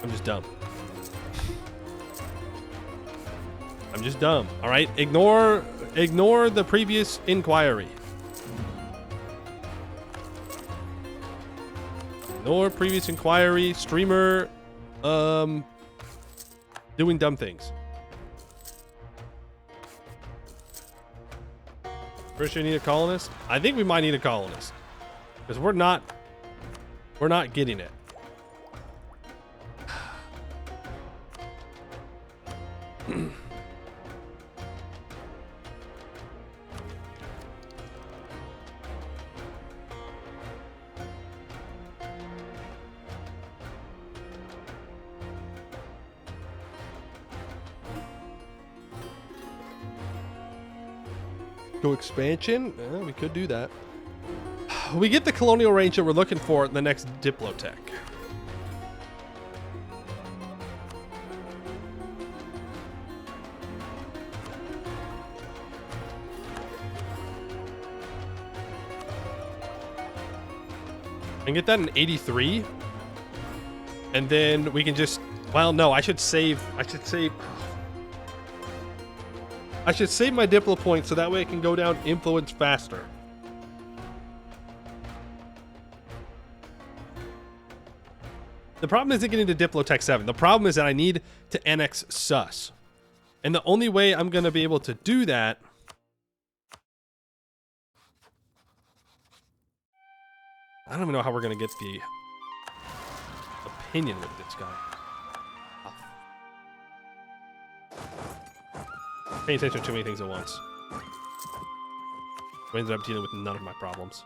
I'm just dumb. I'm just dumb. All right. Ignore the previous inquiry. Ignore previous inquiry. Streamer, doing dumb things. First, you need a colonist. I think we might need a colonist because we're not getting it. Go expansion? We could do that. We get the colonial range that we're looking for in the next Diplotech. And get that in 83. And then we can just, well, no, I should save my Diplo points so that way I can go down influence faster. The problem isn't getting to Diplotech 7. The problem is that I need to annex Sus. And the only way I'm going to be able to do that I don't even know how we're going to get the opinion with this guy. Paying attention to too many things at once. We ended up dealing with none of my problems.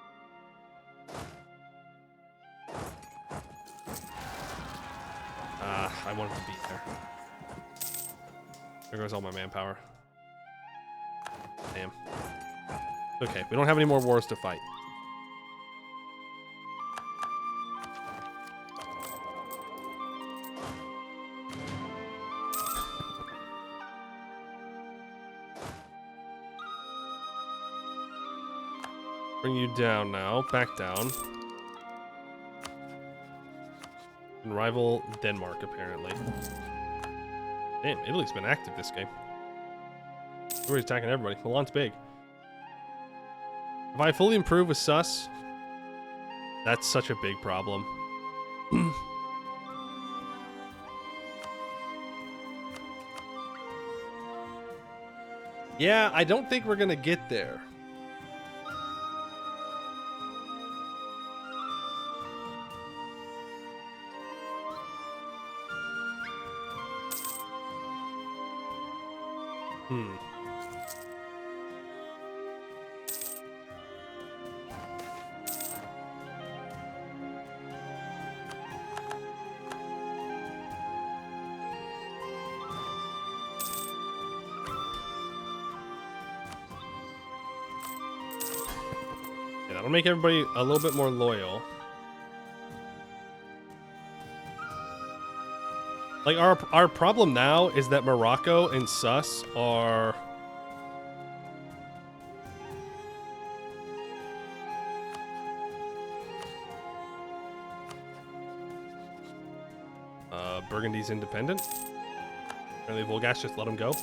I wanted to be there. There goes all my manpower. Damn. Okay, we don't have any more wars to fight. Bring you down now. Back down. And rival Denmark, apparently. Damn, Italy's been active this game. We're attacking everybody. Milan's big. If I fully improve with Sus, that's such a big problem. Yeah, I don't think we're gonna get there. Yeah, that'll make everybody a little bit more loyal. Like, our problem now is that Morocco and Sus are... Burgundy's independent. Apparently Volgas just let him go.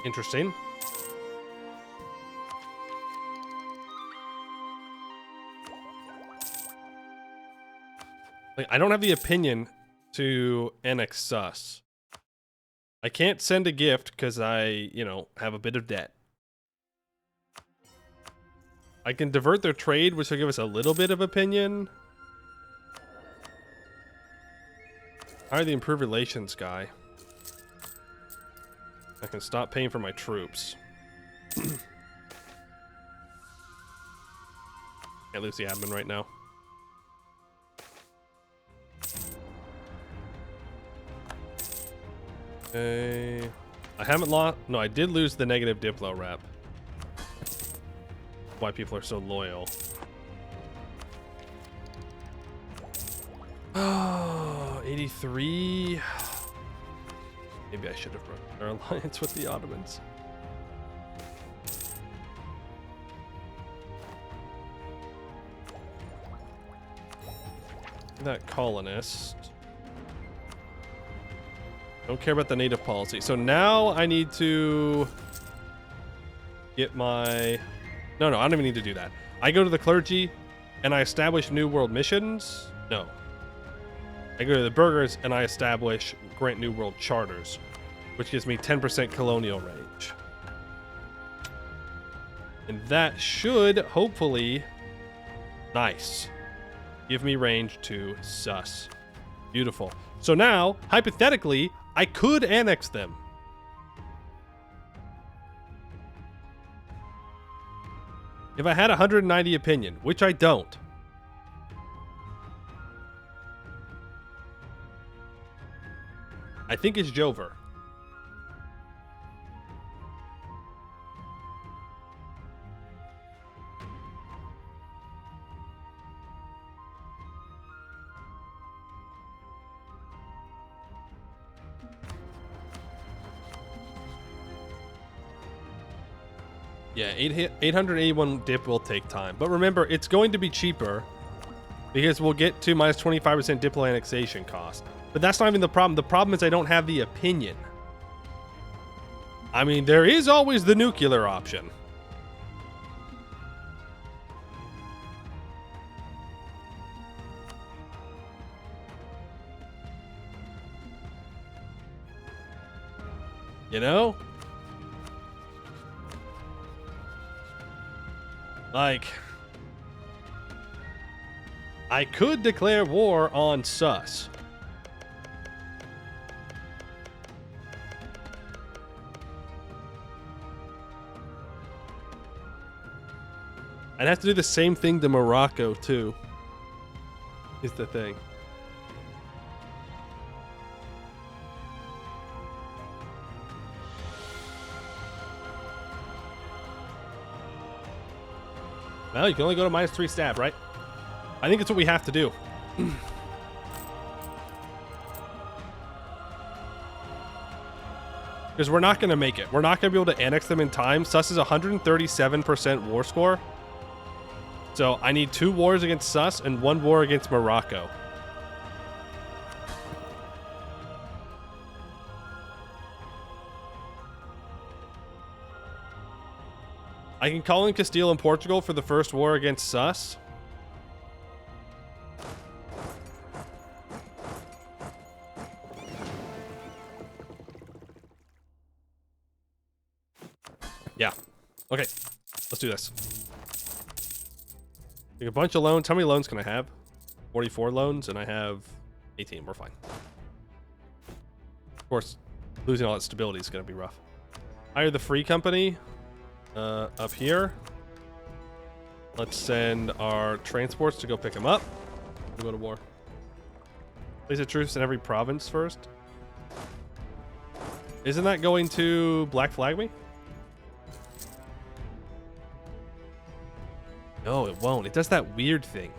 Interesting. Like, I don't have the opinion to annex Sus. I can't send a gift because I, you know, have a bit of debt. I can divert their trade, which will give us a little bit of opinion. Hire the improved relations guy. I can stop paying for my troops. Can't lose the admin right now. Okay. I haven't lost. No, I did lose the negative Diplo rep. Why people are so loyal. Oh, 83. Maybe I should have broken our alliance with the Ottomans. That colonist. Don't care about the native policy. So now I need to get my... No, I don't even need to do that. I go to the clergy and I establish New World missions. No. I go to the burghers and I establish grant New World charters, which gives me 10% colonial range. And that should hopefully... Nice. Give me range to sus. Beautiful. So now, hypothetically, I could annex them. If I had 190 opinion, which I don't. I think it's Jover. Yeah, 881 dip will take time. But remember, it's going to be cheaper because we'll get to minus 25% diplo annexation cost. But that's not even the problem. The problem is I don't have the opinion. I mean, there is always the nuclear option. You know? Like, I could declare war on sus. I'd have to do the same thing to Morocco, too, is the thing. Well, you can only go to minus 3 stab, right? I think it's what we have to do. Because we're not going to make it. We're not going to be able to annex them in time. Sus is 137% war score. So I need 2 wars against Sus and 1 war against Morocco. I can call in Castile and Portugal for the first war against Sus. Yeah. Okay. Let's do this. Take a bunch of loans. How many loans can I have? 44 loans, and I have 18. We're fine. Of course, losing all that stability is going to be rough. Hire the free company. Up here. Let's send our transports to go pick them up. We'll go to war. Place a truce in every province first. Isn't that going to black flag me? No, it won't. It does that weird thing.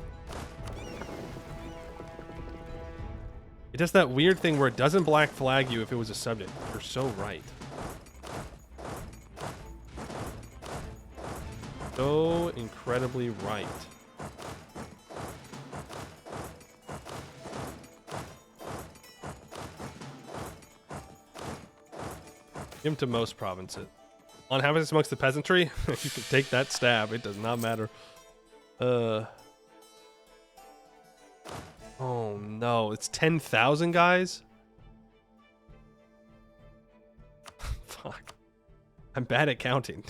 It does that weird thing where it doesn't black flag you if it was a subject. You're so right. So incredibly right. Give him to most provinces. On habits amongst the peasantry, you can take that stab. It does not matter. Oh no, it's 10,000 guys? Fuck. I'm bad at counting.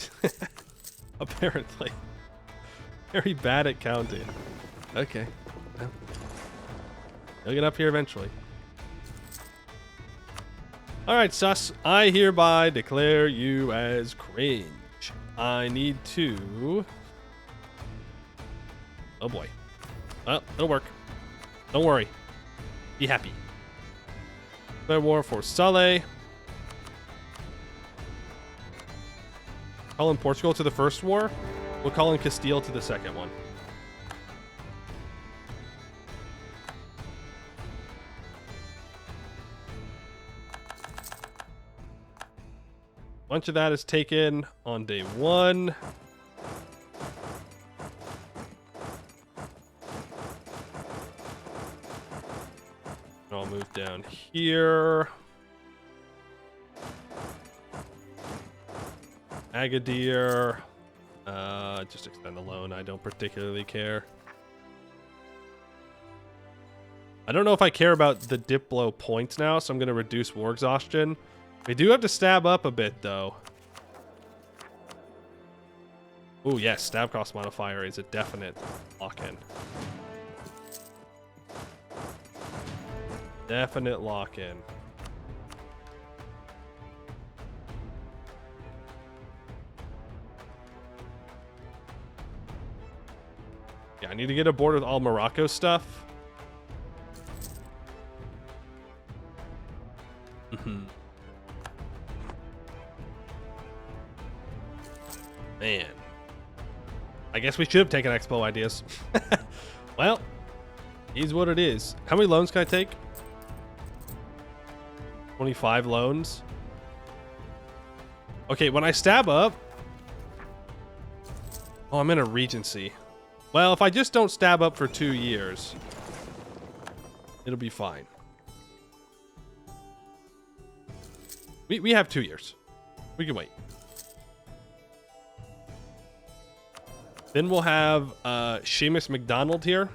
Apparently. Very bad at counting. Okay. Well, you'll get up here eventually. Alright, sus. I hereby declare you as cringe. I need to... Oh boy. Well, it'll work. Don't worry. Be happy. Declare war for Saleh. Call in Portugal to the first war. We'll call in Castile to the second one. Bunch of that is taken on day 1. I'll move down here. Agadir. Just extend the loan. I don't particularly care. I don't know if I care about the Diplo points now, so I'm going to reduce war exhaustion. We do have to stab up a bit, though. Oh, yes. Stab cost modifier is a definite lock-in. Definite lock-in. Yeah, I need to get aboard with all Morocco stuff. Man. I guess we should have taken Expo ideas. Well, is what it is. How many loans can I take? 25 loans. Okay, when I stab up... Oh, I'm in a regency. Well, if I just don't stab up for 2 years, it'll be fine. We have 2 years. We can wait. Then we'll have Seamus McDonald here.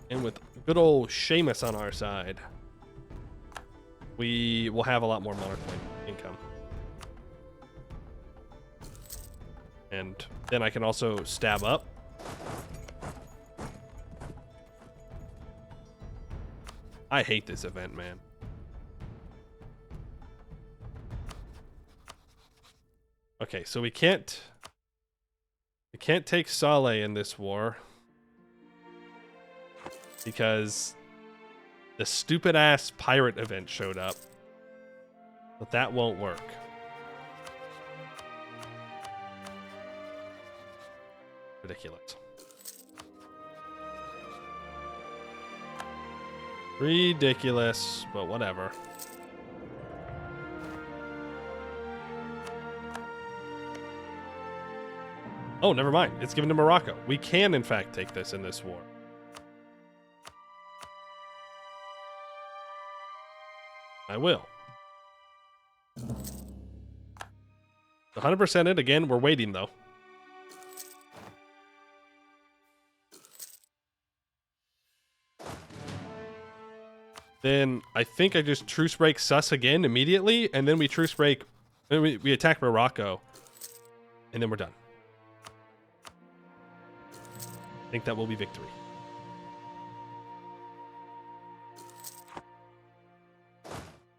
And with good old Seamus on our side, we will have a lot more monarch point income. And then I can also stab up. I hate this event, man. Okay, so we can't take Saleh in this war because the stupid ass pirate event showed up. But that won't work. Ridiculous. Ridiculous, but whatever. Oh, never mind. It's given to Morocco. We can, in fact, take this in this war. I will. 100% it. Again, we're waiting, though. Then I think I just truce break Sus again immediately, and then we truce break... Then we attack Morocco, and then we're done. I think that will be victory.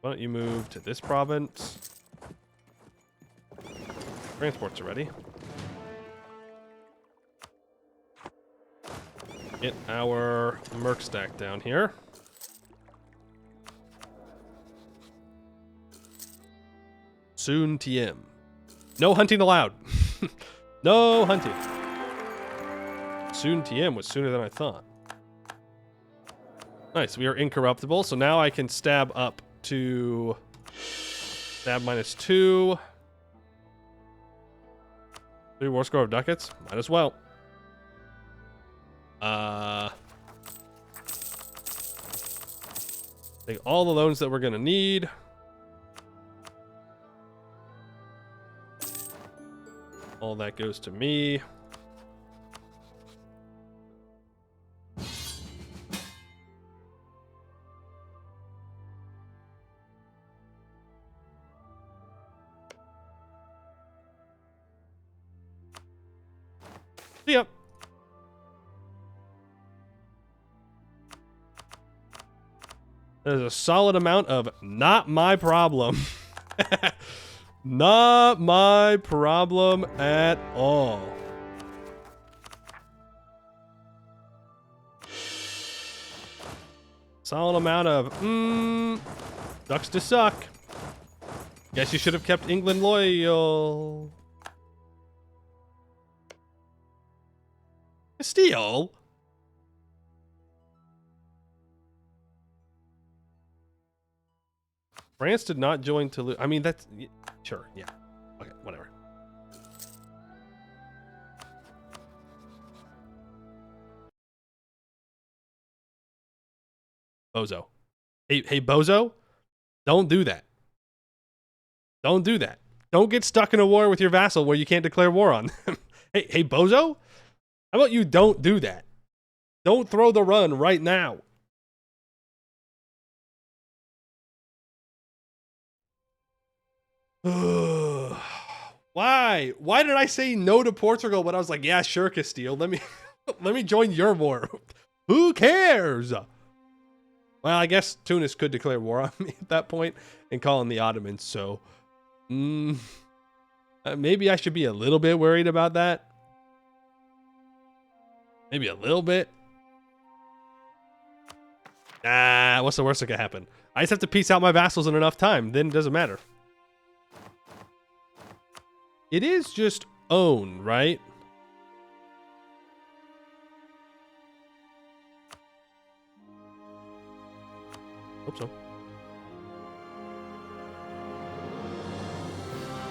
Why don't you move to this province? Transports are ready. Get our merc stack down here. Soon TM. No hunting allowed. No hunting. Soon TM was sooner than I thought. Nice, we are incorruptible, so now I can stab up to stab -2. 3 war score of ducats. Might as well. Take all the loans that we're gonna need. All that goes to me. Yep. There's a solid amount of not my problem. Not my problem at all. Solid amount of sucks to suck. Guess you should have kept England loyal. Steal? France did not join Toulouse. I mean, that's sure. Yeah. Okay, whatever. Bozo. Hey, Bozo, don't do that. Don't do that. Don't get stuck in a war with your vassal where you can't declare war on them. Hey, Bozo, how about you don't do that? Don't throw the run right now. Why? Why did I say no to Portugal when I was like, yeah, sure, Castile. Let me let me join your war. Who cares? Well, I guess Tunis could declare war on me at that point and call in the Ottomans, so maybe I should be a little bit worried about that. Maybe a little bit. What's the worst that could happen? I just have to piece out my vassals in enough time, then it doesn't matter. It is just own, right? Hope so.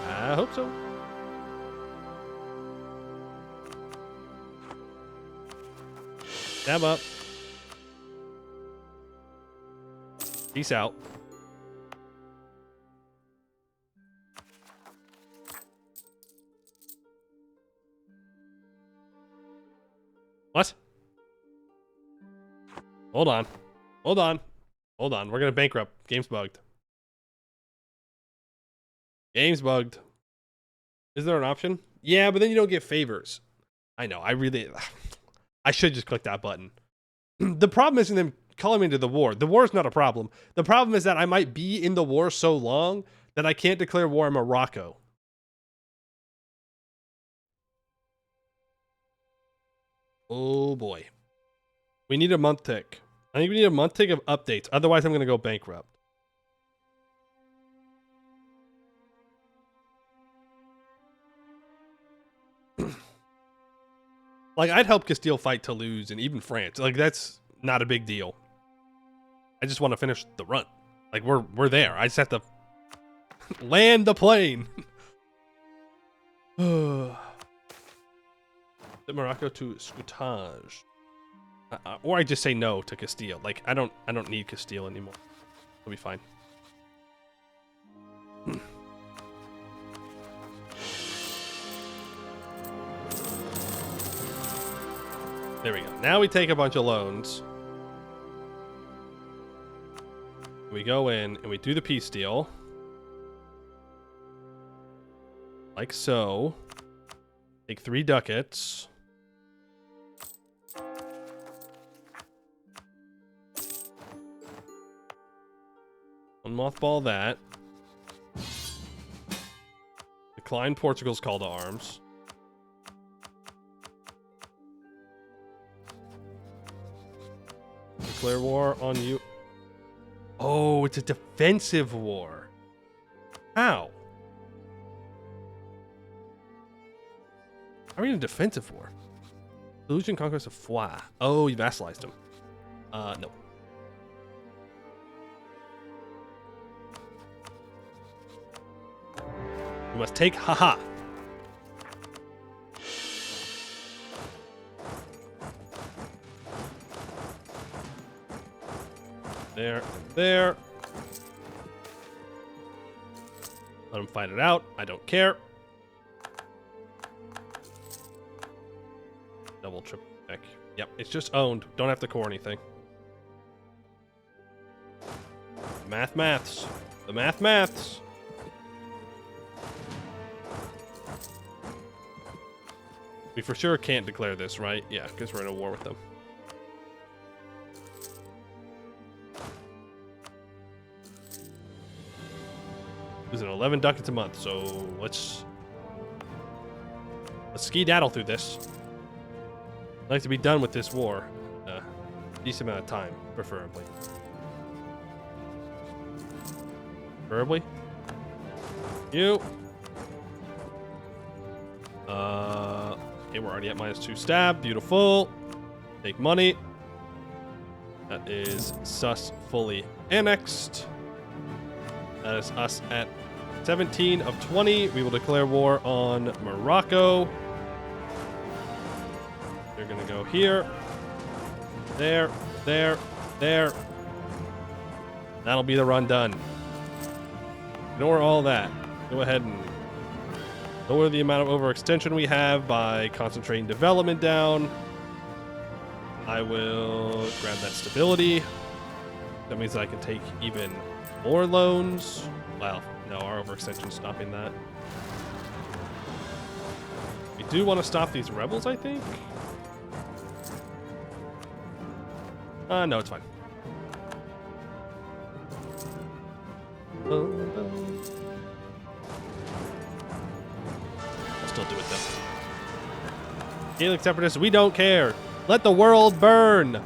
I hope so. Stab up. Peace out. What? Hold on. Hold on. Hold on. We're going to bankrupt. Game's bugged. Game's bugged. Is there an option? Yeah, but then you don't get favors. I know. I should just click that button. The problem isn't them calling me into the war. The war is not a problem. The problem is that I might be in the war so long that I can't declare war in Morocco. Oh boy. We need a month tick. I think we need a month tick of updates. Otherwise, I'm going to go bankrupt. Like, I'd help Castile fight Toulouse and even France. Like, that's not a big deal. I just want to finish the run. Like, we're there. I just have to land the plane. Morocco to Scoutage. Or I just say no to Castile. Like, I don't need Castile anymore. It'll be fine. There we go. Now we take a bunch of loans. We go in and we do the peace deal. Like so. Take 3 ducats. Unmothball that. Decline Portugal's call to arms. Declare war on you. Oh, it's a defensive war. How? How are you in a defensive war? Illusion conquest of Foix. Oh, you vassalized him. No. You must take haha. There, there. Let him fight it out. I don't care. Double, triple check. Yep, it's just owned. Don't have to core anything. Maths. The maths. We for sure can't declare this, right? Yeah, because we're in a war with them. Losing 11 ducats a month, so let's ski-daddle through this. I'd like to be done with this war. Decent amount of time, preferably. You. Okay, we're already at -2 stab. Beautiful. Take money. That is sus fully annexed. That is us at 17 of 20. We will declare war on Morocco. They're going to go here. There. That'll be the run done. Ignore all that. Go ahead and lower the amount of overextension we have by concentrating development down. I will grab that stability. That means I can take even more loans. Well, no, our overextension's stopping that. We do want to stop these rebels, I think. No, it's fine. I'll still do it though. Gaelic separatists, we don't care. Let the world burn.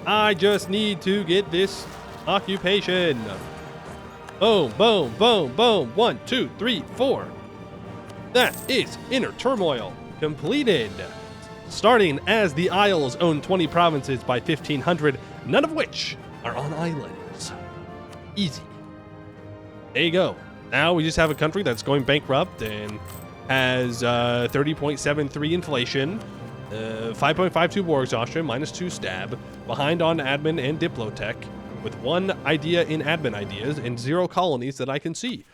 I just need to get this occupation. Boom, boom, boom, boom. 1, 2, 3, 4. That is Inner Turmoil completed. Starting as the Isles own 20 provinces by 1500, none of which are on islands. Easy. There you go. Now we just have a country that's going bankrupt and has 30.73 inflation, 5.52 war exhaustion, -2 stab, behind on admin and diplotech, with 1 idea in admin ideas and 0 colonies that I can see.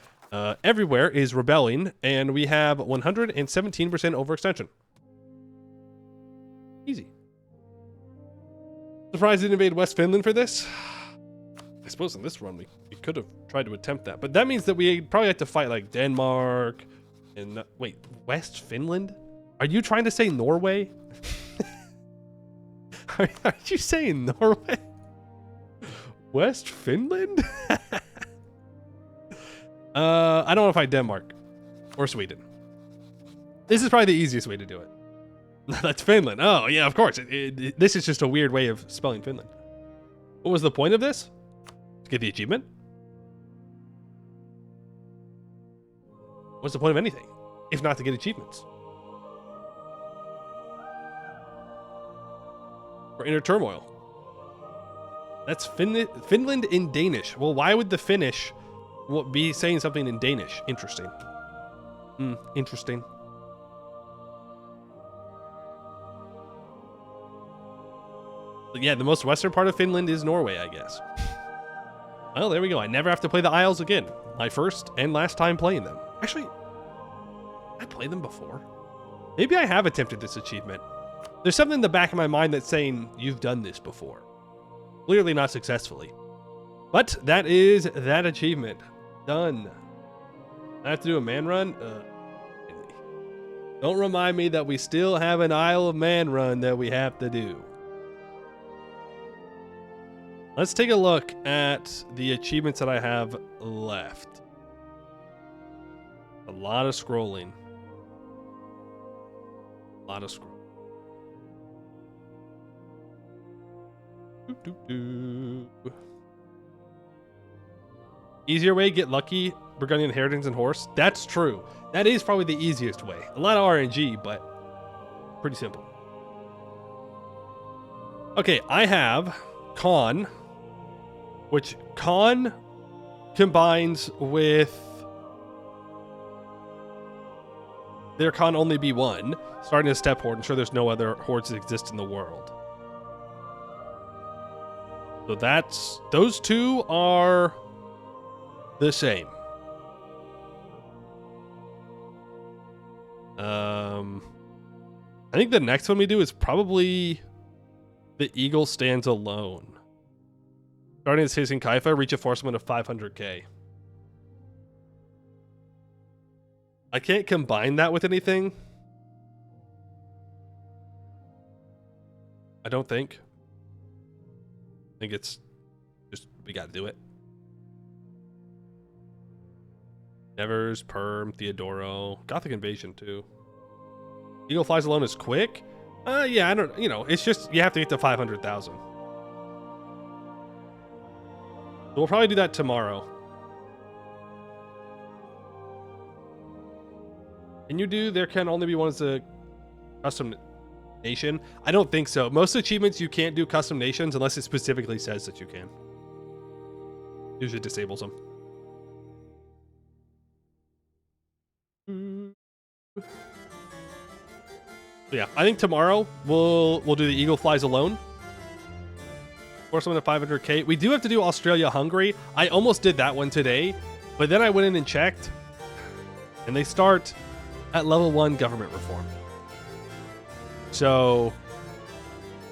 Everywhere is rebelling, and we have 117% overextension. Easy. Surprised it didn't invade West Finland for this? I suppose in this run we could have tried to attempt that, but that means that we probably have to fight like Denmark and wait, West Finland? Are you trying to say Norway? Are you saying Norway? West Finland? I don't want to fight Denmark or Sweden. This is probably the easiest way to do it. That's Finland. Oh, yeah, of course. This is just a weird way of spelling Finland. What was the point of this? To get the achievement? What's the point of anything, if not to get achievements? For Inner Turmoil. That's Finland in Danish. Well, why would the Finnish be saying something in Danish? Interesting. Interesting. But yeah, the most western part of Finland is Norway, I guess. Well, there we go. I never have to play the Isles again. My first and last time playing them. Actually, I played them before. Maybe I have attempted this achievement. There's something in the back of my mind that's saying you've done this before. Clearly not successfully. But that is that achievement. Done. I have to do a man run? Don't remind me that we still have an Isle of Man run that we have to do. Let's take a look at the achievements that I have left. A lot of scrolling. A lot of scrolling. Easier way, get lucky, Burgundian inheritance and horse. That's true. That is probably the easiest way. A lot of RNG, but pretty simple. Okay, I have Con, which Con combines with there can only be one, starting a step horde, ensure there's no other hordes that exist in the world. So that's, those two are the same. I think the next one we do is probably the Eagle Stands Alone. Starting at Citizen Kaifa, reach a force limit of 500k. I can't combine that with anything. I don't think. I think it's just, we gotta do it. Nevers, Perm, Theodoro, Gothic Invasion too. Eagle Flies Alone is quick? Yeah, I don't, it's just, you have to get to 500,000. So we'll probably do that tomorrow. Can you do, there can only be one as a custom nation? I don't think so. Most achievements you can't do custom nations unless it specifically says that you can. Usually disables them. Yeah, I think tomorrow we'll do the Eagle Flies alone. Force them to 500k. We do have to do Australia-Hungary. I almost did that one today, but then I went in and checked, and they start at level 1 government reform. So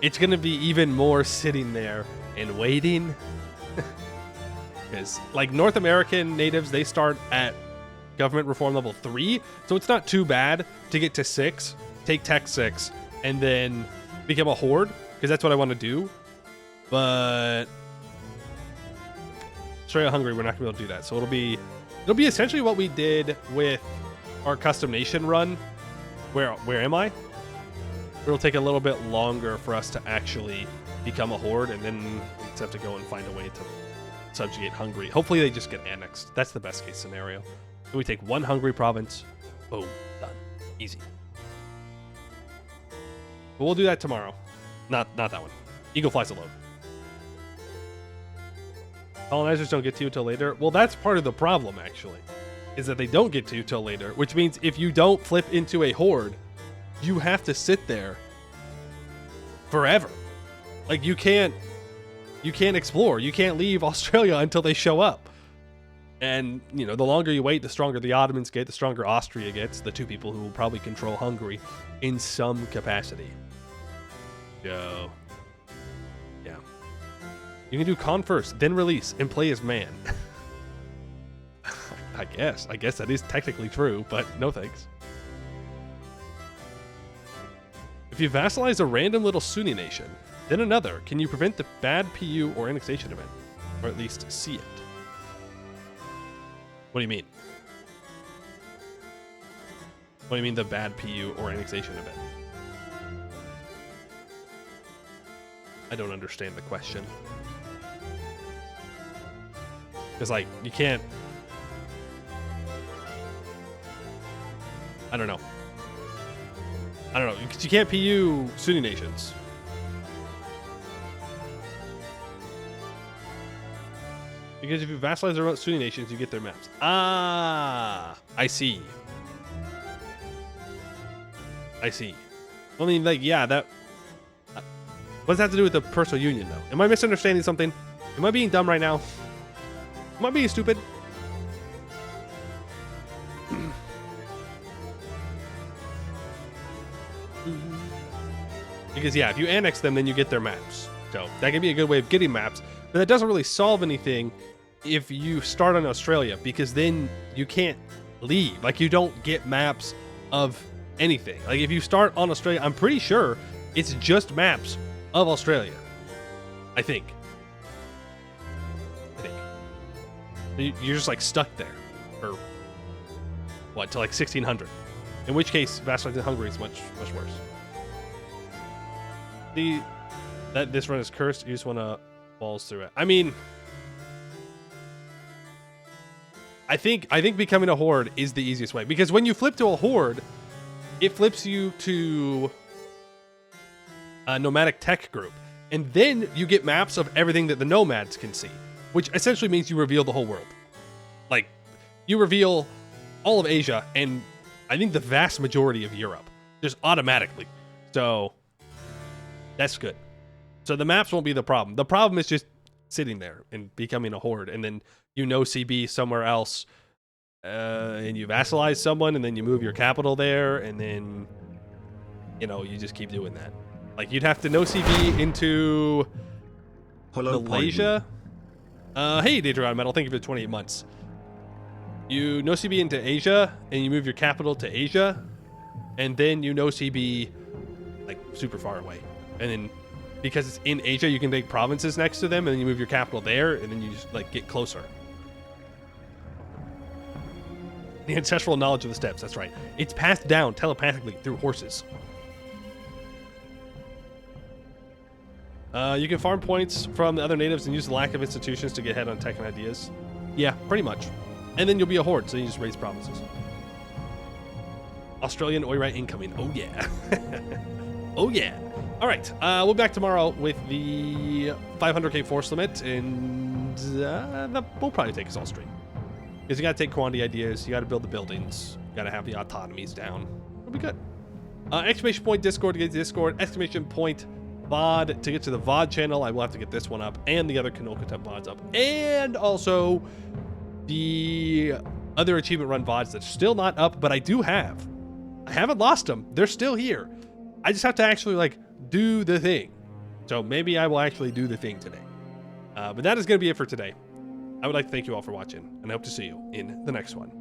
it's going to be even more sitting there and waiting. Because like North American natives, they start at government reform level 3. So it's not too bad to get to 6, take tech 6, and then become a horde, because that's what I want to do. But Australia-Hungary, we're not going to be able to do that. So it'll be essentially what we did with our custom nation run. Where am I? It'll take a little bit longer for us to actually become a horde, and then we just have to go and find a way to subjugate Hungary. Hopefully they just get annexed. That's the best case scenario. Then we take one Hungary province. Boom. Done. Easy. But we'll do that tomorrow. Not that one. Eagle Flies alone. Colonizers don't get to you until later. Well, that's part of the problem, actually, is that they don't get to you till later, which means if you don't flip into a horde, you have to sit there forever. Like, you can't explore. You can't leave Australia until they show up. And, you know, the longer you wait, the stronger the Ottomans get, the stronger Austria gets, the two people who will probably control Hungary in some capacity. So, yeah. You can do con first, then release, and play as man. I guess that is technically true, but no thanks. If you vassalize a random little Sunni nation, then another, can you prevent the bad PU or annexation event? Or at least see it? What do you mean? What do you mean the bad PU or annexation event? I don't understand the question. Because, like, you can't... I don't know. Because you can't PU Sunni nations. Because if you vassalize their Sunni nations, you get their maps. Ah, I see. I mean, like, yeah, that... what does that have to do with the personal union, though? Am I misunderstanding something? Am I being dumb right now? Am I being stupid? Because, yeah, if you annex them, then you get their maps. So that can be a good way of getting maps. But that doesn't really solve anything if you start on Australia, because then you can't leave. Like, you don't get maps of anything. Like, if you start on Australia, I'm pretty sure it's just maps of Australia. I think. You're just, like, stuck there. Or, what, till, like, 1600. In which case, vassalizing Hungary is much, much worse. This run is cursed. You just want to balls through it. I mean, I think becoming a horde is the easiest way, because when you flip to a horde, it flips you to a nomadic tech group, and then you get maps of everything that the nomads can see, which essentially means you reveal the whole world. Like, you reveal all of Asia and I think the vast majority of Europe just automatically. So that's good. So the maps won't be the problem. The problem is just sitting there and becoming a horde, and then you know CB somewhere else, and you vassalize someone, and then you move your capital there, and then, you know, you just keep doing that. Like, you'd have to know CB into Malaysia. Hey, Daedron Metal, thank you for the 28 months. You know CB into Asia, and you move your capital to Asia, and then you know CB, like, super far away. And then, because it's in Asia, you can make provinces next to them, and then you move your capital there, and then you just, like, get closer. The ancestral knowledge of the steppes, that's right. It's passed down telepathically through horses. You can farm points from the other natives and use the lack of institutions to get ahead on tech and ideas. Yeah, pretty much. And then you'll be a horde, so you just raise provinces. Australian Oirite incoming. Oh, yeah. Oh, yeah. All right. We'll be back tomorrow with the 500k force limit, and that will probably take us all straight. Because you got to take quantity ideas, you got to build the buildings, you got to have the autonomies down. It'll be good. Exclamation point Discord to get to Discord. Exclamation point VOD to get to the VOD channel. I will have to get this one up and the other Kanokatep VODs up. And also the other Achievement Run VODs that's still not up, but I do have. I haven't lost them. They're still here. I just have to actually like do the thing. So maybe I will actually do the thing today. But that is going to be it for today. I would like to thank you all for watching, and I hope to see you in the next one.